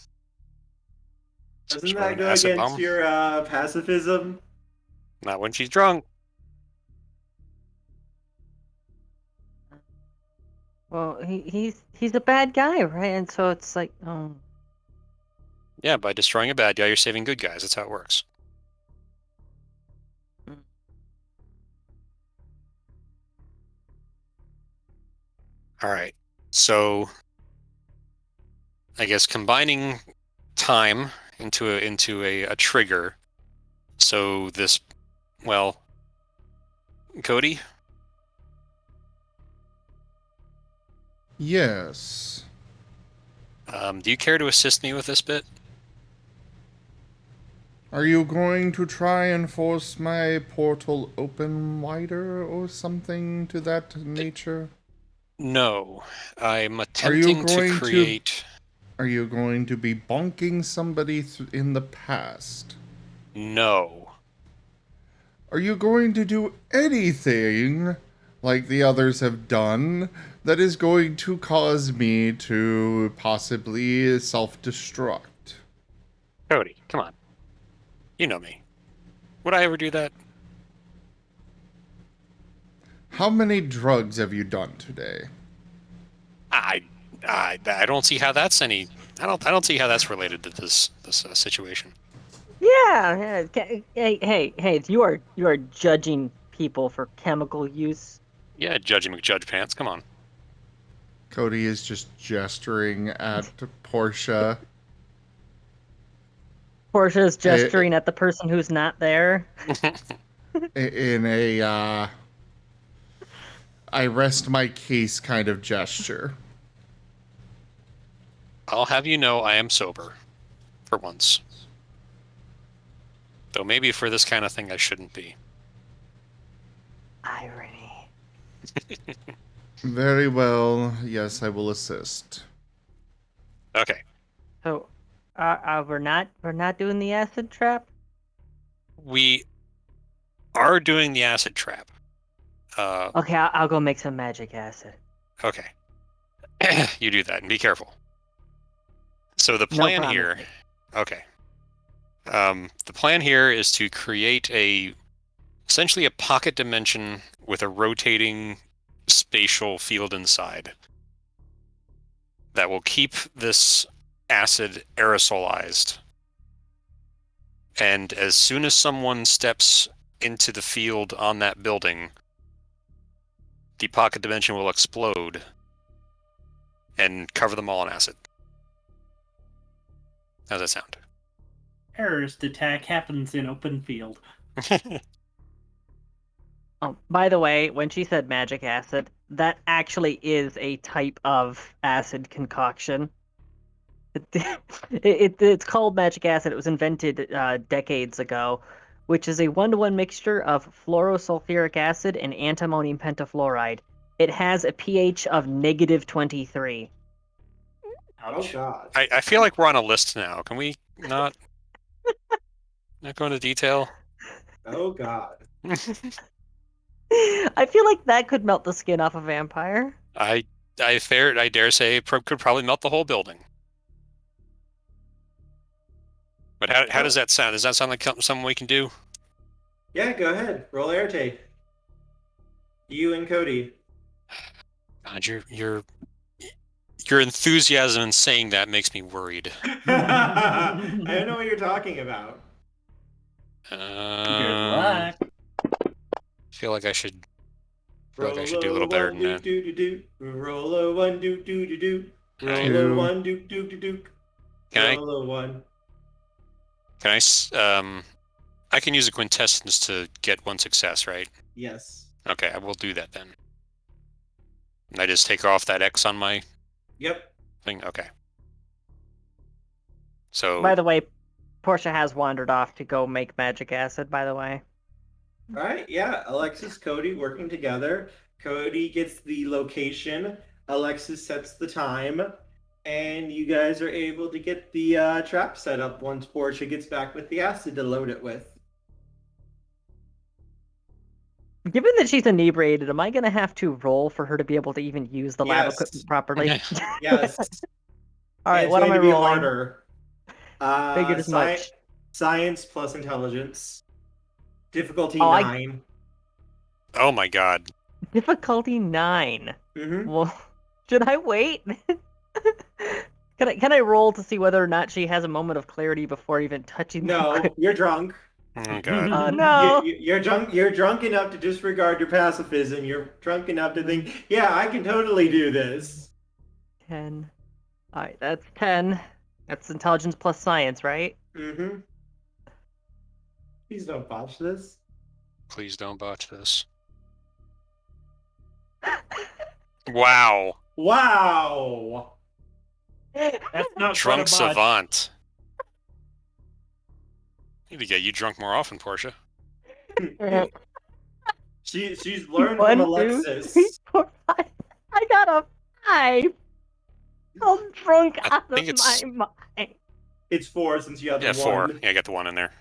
Doesn't Spray that an go acid against bomb? your pacifism? Not when she's drunk. Well, he's a bad guy, right? And so it's like, oh, Yeah, by destroying a bad guy, you're saving good guys. That's how it works. All right. So, I guess combining time into a trigger. So this, well, Cody, Yes. do you care to assist me with this bit? Are you going to try and force my portal open wider or something to that nature? No, I'm Are you attempting to going create. Are you going to be bonking somebody in the past? No. Are you going to do anything like the others have done that is going to cause me to possibly self-destruct? Cody, come on. You know me. Would I ever do that? How many drugs have you done today? I don't see how that's any. I don't see how that's related to this situation. yeah. Hey! You are judging people for chemical use. Yeah, Judgy McJudge Pants. Come on. Cody is just gesturing at Portia. Portia's gesturing at the person who's not there. In a I rest my case kind of gesture. I'll have you know I am sober. For once. Though maybe for this kind of thing I shouldn't be. Irony. Very well. Yes, I will assist. Okay. So, we're not doing the acid trap. We are doing the acid trap. Okay, I'll go make some magic acid. Okay. You do that and be careful. So the No plan promises. here. Okay. The plan here is to create essentially a pocket dimension with a rotating spatial field inside that will keep this acid aerosolized. And as soon as someone steps into the field on that building, the pocket dimension will explode and cover them all in acid. How's that sound? Terrorist attack happens in open field. Oh, by the way, when she said magic acid, that actually is a type of acid concoction. It's called magic acid. It was invented decades ago, which is a 1-to-1 mixture of fluorosulfuric acid and antimony pentafluoride. It has a pH of -23. Oh god. I feel like we're on a list now. Can we not go into detail? Oh god. I feel like that could melt the skin off a vampire. I dare say it could probably melt the whole building. But how does that sound? Does that sound like something we can do? Yeah, go ahead. Roll air take. You and Cody. God, your enthusiasm in saying that makes me worried. I don't know what you're talking about. Good I luck. feel like I should. Roll do a little better than that. do. Roll a 1 do. Roll a Two. 1 do. Roll a 1. Can I can use a quintessence to get one success, right? Yes. Okay, I will do that then. And I just take off that X on my Yep. thing? Okay. So... By the way, Portia has wandered off to go make magic acid, by the way. All right, yeah. Alexis, Cody working together. Cody gets the location. Alexis sets the time. And you guys are able to get the trap set up once Portia gets back with the acid to load it with. Given that she's inebriated, am I going to have to roll for her to be able to even use the lab Yes. equipment properly? Yes. All right, It's what am I going to be rolling? harder. Figured as much. Science plus intelligence. Difficulty Oh, 9. Oh my god. Difficulty 9. Mm-hmm. Well, should I wait? Can I roll to see whether or not she has a moment of clarity before even touching the No, equipment? you're drunk. Oh god. Oh no! You're drunk. You're drunk enough to disregard your pacifism. You're drunk enough to think, yeah, I can totally do this. 10. Alright, that's 10. That's intelligence plus science, right? Mm-hmm. Please don't botch this. Please don't botch this. Wow. Wow. That's not Drunk quite a botch. savant. Need to get you drunk more often, Portia. She's learned 1, from 2, 3, Alexis. 4, 5. I got a 5. I'm drunk I out of think it's- my mind. It's 4 since you have the Yeah, 4. 1. Yeah, I got the 1 in there.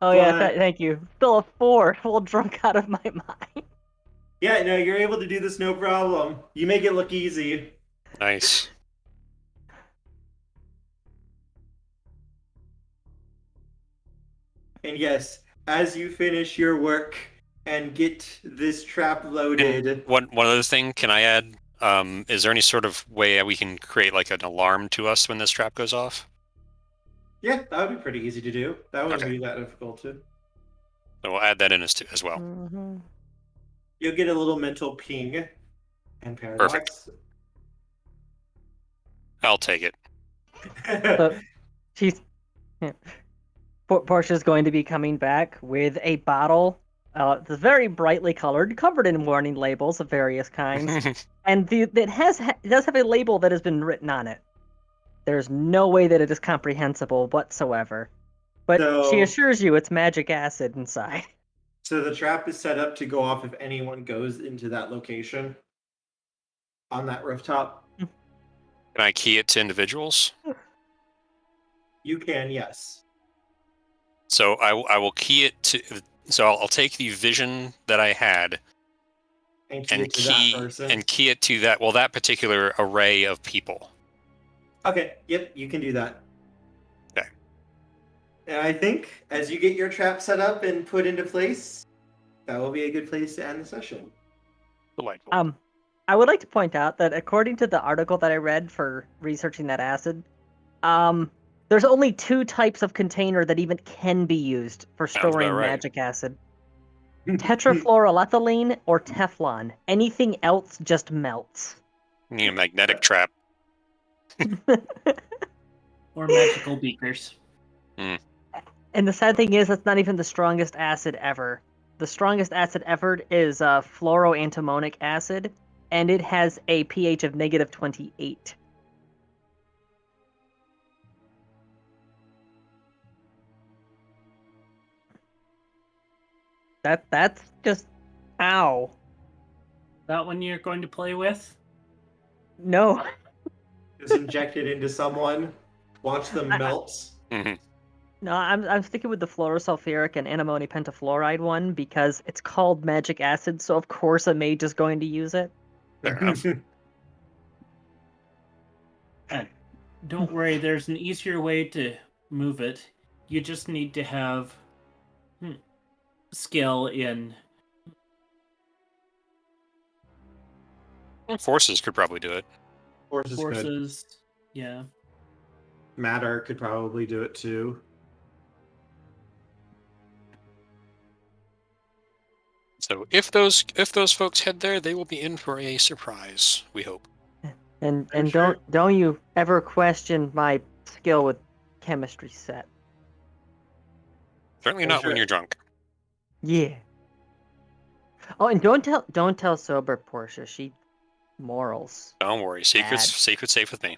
Oh yeah, But- thank you. Still a 4. Well, drunk out of my mind. Yeah, no, you're able to do this no problem. You make it look easy. Nice. And yes, as you finish your work and get this trap loaded, One other thing, can I add? Is there any sort of way we can create like an alarm to us when this trap goes off? yeah, that would be pretty easy to do. That wouldn't Okay. be that difficult to. So we'll add that in as well. Mm-hmm. You'll get a little mental ping and paradox. Perfect. I'll take it. So she's Portia's going to be coming back with a bottle. It's very brightly colored, covered in warning labels of various kinds, and it does have a label that has been written on it. There's no way that it is comprehensible whatsoever, but she So- assures you it's magic acid inside. So the trap is set up to go off if anyone goes into that location on that rooftop. Can I key it to individuals? You can, yes. So I will key it to. So I'll take the vision that I had And key and it to that person. key it to that particular array of people. Okay, yep, you can do that. Okay. And I think as you get your trap set up and put into place, that will be a good place to end the session. Delightful. I would like to point out that according to the article that I read for researching that acid, there's only 2 types of container that even can be used for Sounds about storing right. magic acid. Tetrafluoroethylene or Teflon. Anything else just melts. You need a magnetic trap. Or magical beakers. And the sad thing is, that's not even the strongest acid ever. The strongest acid ever is fluoroantimonic acid, and it has a pH of negative 28. That's just ow. That one you're going to play with? No. Just inject it into someone, watch them melt. Mhm. No, I'm sticking with the fluorosulfuric and antimony pentafluoride one because it's called magic acid, so of course a mage is going to use it. Fair enough. Don't worry, there's an easier way to move it. You just need to have skill in. Forces could probably do it. Forces could. Forces. Yeah. Matter could probably do it too. So if those folks head there, they will be in for a surprise. We hope. And sure. don't you ever question my skill with chemistry set. Certainly For not sure. when you're drunk. Yeah. Oh, and don't tell sober Portia. She morals. Don't worry. Secret's Bad. safe with me.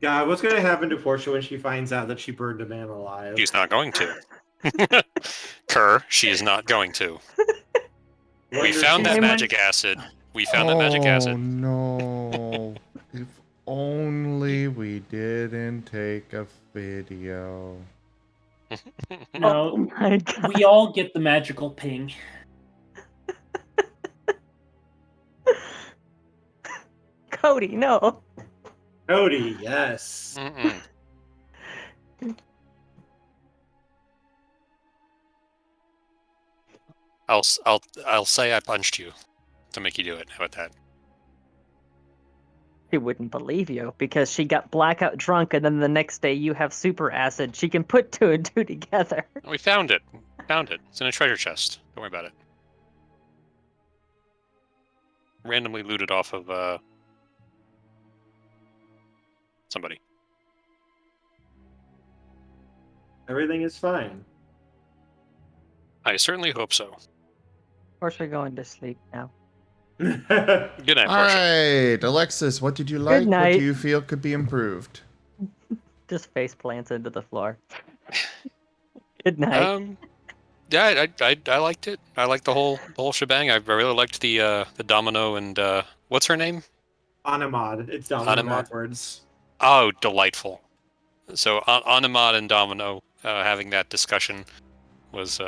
God, what's going to happen to Portia when she finds out that she burned a man alive? She's not going to. Kerr, she is not going to. We Wonder found that if- magic acid. We found that magic Oh acid. no. If only we didn't take a video. No, Oh my god. we all get the magical ping. Cody, no. Cody, yes. Mm-mm. I'll say I punched you to make you do it. How about that? She wouldn't believe you because she got blackout drunk, and then the next day you have super acid. She can put two and two together. We found it. Found it. It's in a treasure chest. Don't worry about it. Randomly looted off of somebody. Everything is fine. I certainly hope so. Of course, we're going to sleep now. Good night, All Portia. right, Alexis, what did you like? What night. do you feel could be improved? Just face plants into the floor. Good night. Yeah, I liked it. I liked the whole shebang. I really liked the domino and what's her name? Animad. It's domino Animad? backwards. Oh, delightful. So Animad and Domino having that discussion was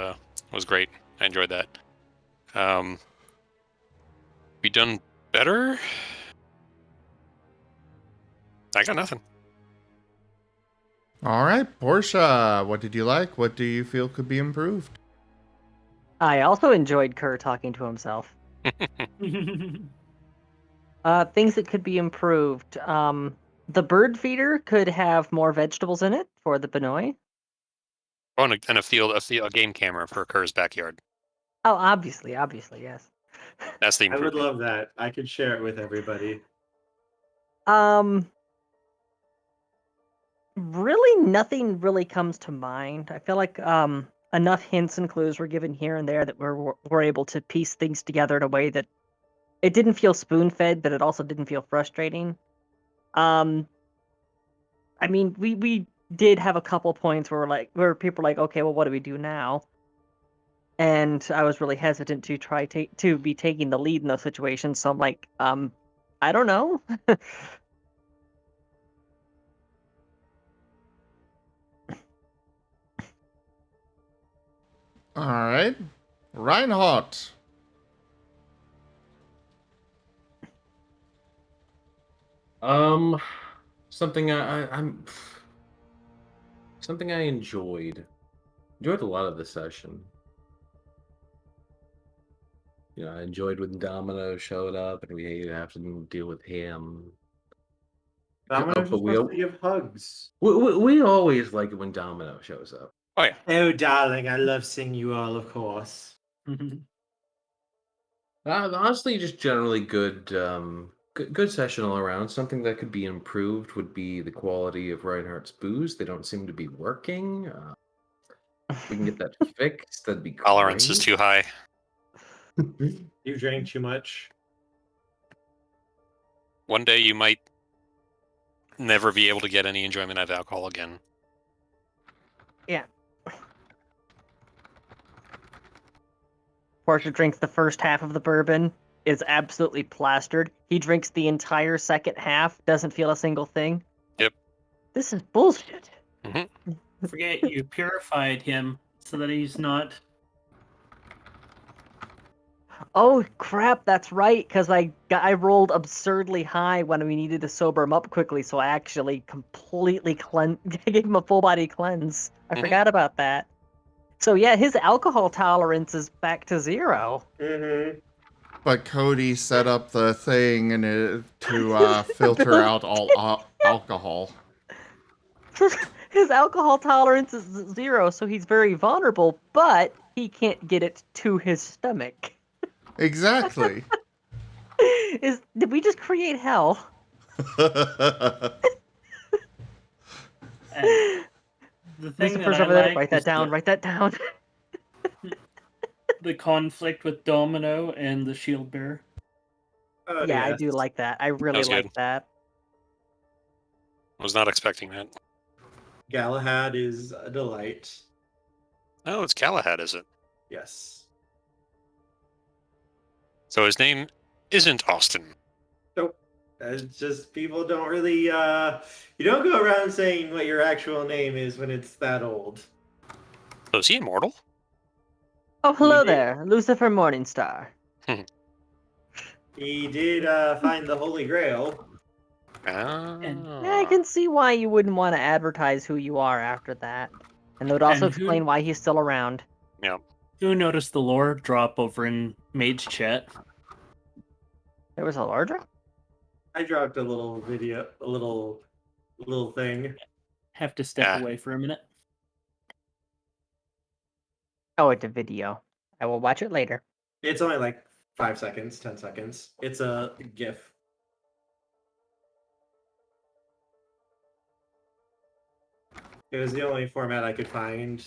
great. I enjoyed that. We done better? I got nothing. All right, Portia, what did you like? What do you feel could be improved? I also enjoyed Kerr talking to himself. Things that could be improved. The bird feeder could have more vegetables in it for the Benoi. Oh, and a game camera for Kerr's backyard. Oh, obviously, yes. That's the I would improvement. love that. I could share it with everybody. Really nothing really comes to mind. I feel like enough hints and clues were given here and there that we're able to piece things together in a way that it didn't feel spoon-fed, but it also didn't feel frustrating. I mean, we did have a couple points where people were like, okay, well, what do we do now? And I was really hesitant to try to be taking the lead in those situations. So I'm like, I don't know. All right, Reinhardt. Something I'm something I enjoyed. Enjoyed a lot of the session. You know, I enjoyed when Domino showed up and we didn't have to deal with him. Domino's but just we supposed to give hugs. we always like it when Domino shows up. Oh yeah. Oh, darling, I love seeing you all, of course. Honestly, just generally good, good session all around. Something that could be improved would be the quality of Reinhardt's booze. They don't seem to be working. If we can get that fixed, that'd be great. Tolerance is too high. You drank too much. One day you might never be able to get any enjoyment out of alcohol again. Yeah. Portia drinks the first half of the bourbon, is absolutely plastered. He drinks the entire second half, doesn't feel a single thing. Yep. This is bullshit. Forget you purified him so that he's not. Oh crap, that's right. Because I rolled absurdly high when we needed to sober him up quickly, so I actually completely gave him a full body cleanse. I forgot about that. So yeah, his alcohol tolerance is back to 0. Mm-hmm. But Cody set up the thing to filter out all alcohol. His alcohol tolerance is 0, so he's very vulnerable, but he can't get it to his stomach. Exactly. Did we just create hell? And the thing that Lucifer's I over there. like Write that was down. Write that down. the conflict with Domino and the Shield Bearer. Oh, Yeah, I yes. do like that. I really was like good. that. I was not expecting that. Galahad is a delight. Oh, it's Galahad, is it? Yes. So his name isn't Austin. Nope. It's just people don't really, you don't go around saying what your actual name is when it's that old. So is he immortal? Oh, hello He did- there, Lucifer Morningstar. He did find the Holy Grail. Ah. Yeah, I can see why you wouldn't want to advertise who you are after that. And that would also And who- explain why he's still around. Yeah. Who noticed the lore drop over in Mage chat? There was a larger? I dropped a little video, a little thing. Have to step Yeah. away for a minute. Oh, it's a video. I will watch it later. It's only like 5 seconds, 10 seconds. It's a GIF. It was the only format I could find.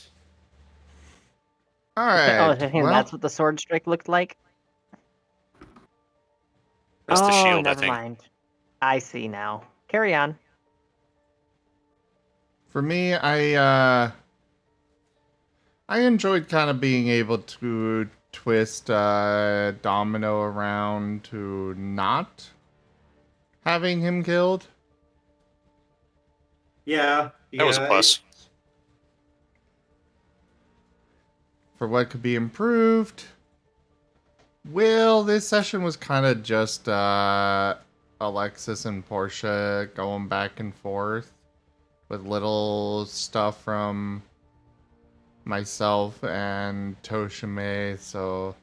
All Oh, right. I think that's what the sword strike looked like. That's the shield, I never think. mind. I see now. Carry on. For me, I enjoyed kind of being able to twist Domino around to not having him killed. Yeah. That was a plus. For what could be improved. Well, this session was kind of just Alexis and Portia going back and forth with little stuff from myself and Toshime, so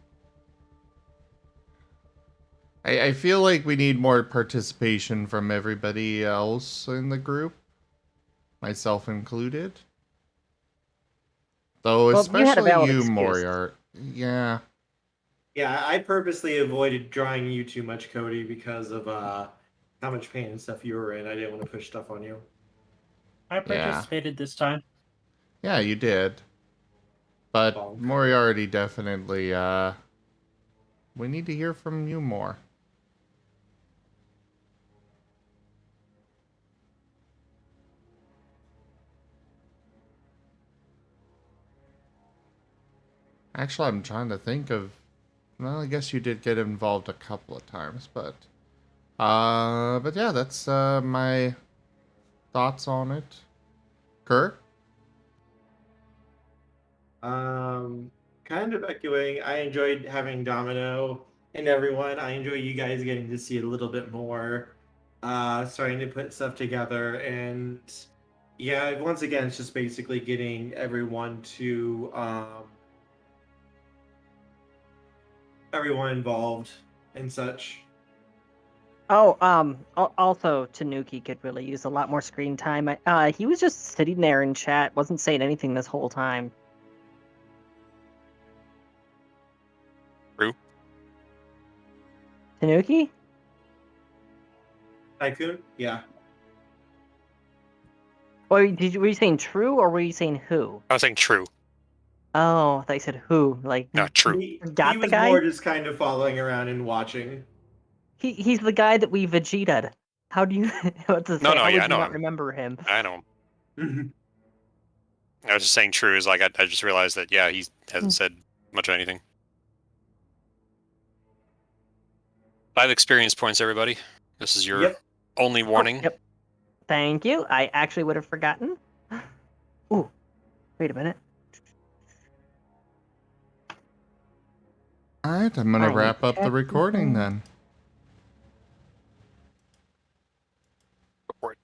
I feel like we need more participation from everybody else in the group, myself included. Though, Well, you had a especially valid you, excuse. Moriarty. Yeah. Yeah, I purposely avoided drawing you too much, Cody, because of how much pain and stuff you were in. I didn't want to push stuff on you. I participated this time. Yeah, you did. But Bonk. Moriarty definitely, we need to hear from you more. Actually, I'm trying to think of... Well, I guess you did get involved a couple of times, but yeah, that's my thoughts on it. Kirk? Kind of echoing. I enjoyed having Domino and everyone. I enjoy you guys getting to see a little bit more, starting to put stuff together. And yeah, once again, it's just basically getting everyone to, everyone involved and such. Oh, also Tanuki could really use a lot more screen time. He was just sitting there in chat, wasn't saying anything this whole time. True. Tanuki? Tycoon? Yeah. Or were you saying true or were you saying who? I was saying true, Oh, I thought you said who. Like, not true. He got the was guy? more just kind of following around and watching. He's the guy that we Vegeta'd. How do you what to say? No, How would yeah, I you know not him. remember him? I know him. I was just saying true is like I just realized that, yeah, he hasn't said much of anything. 5 experience points, everybody. This is your Yep. only warning. Yep. Thank you. I actually would have forgotten. Ooh, wait a minute. All right, I'm going to I wrap up the checked recording them. then. Report.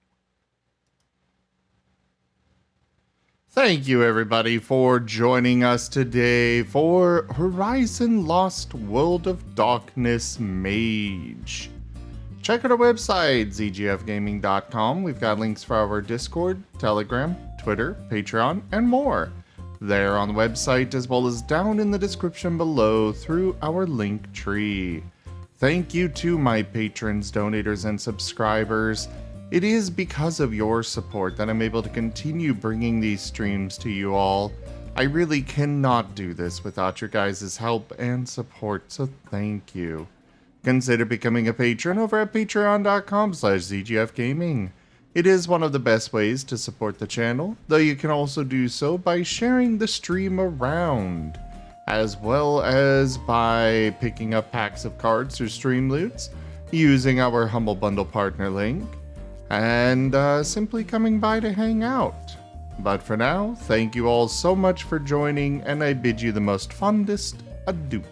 Thank you, everybody, for joining us today for Horizon Lost World of Darkness Mage. Check out our website, zgfgaming.com. We've got links for our Discord, Telegram, Twitter, Patreon, and more. There on the website, as well as down in the description below through our link tree. Thank you to my patrons, donators, and subscribers. It is because of your support that I'm able to continue bringing these streams to you all. I really cannot do this without your guys' help and support, so thank you. Consider becoming a patron over at patreon.com/zgfgaming. It is one of the best ways to support the channel, though you can also do so by sharing the stream around, as well as by picking up packs of cards through Stream Loots, using our Humble Bundle partner link, and simply coming by to hang out. But for now, thank you all so much for joining, and I bid you the most fondest adieu.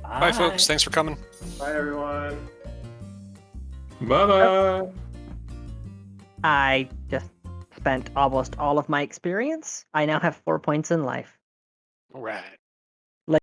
Bye, folks. Thanks for coming. Bye, everyone. Bye-bye. I just spent almost all of my experience. I now have 4 points in life. All right.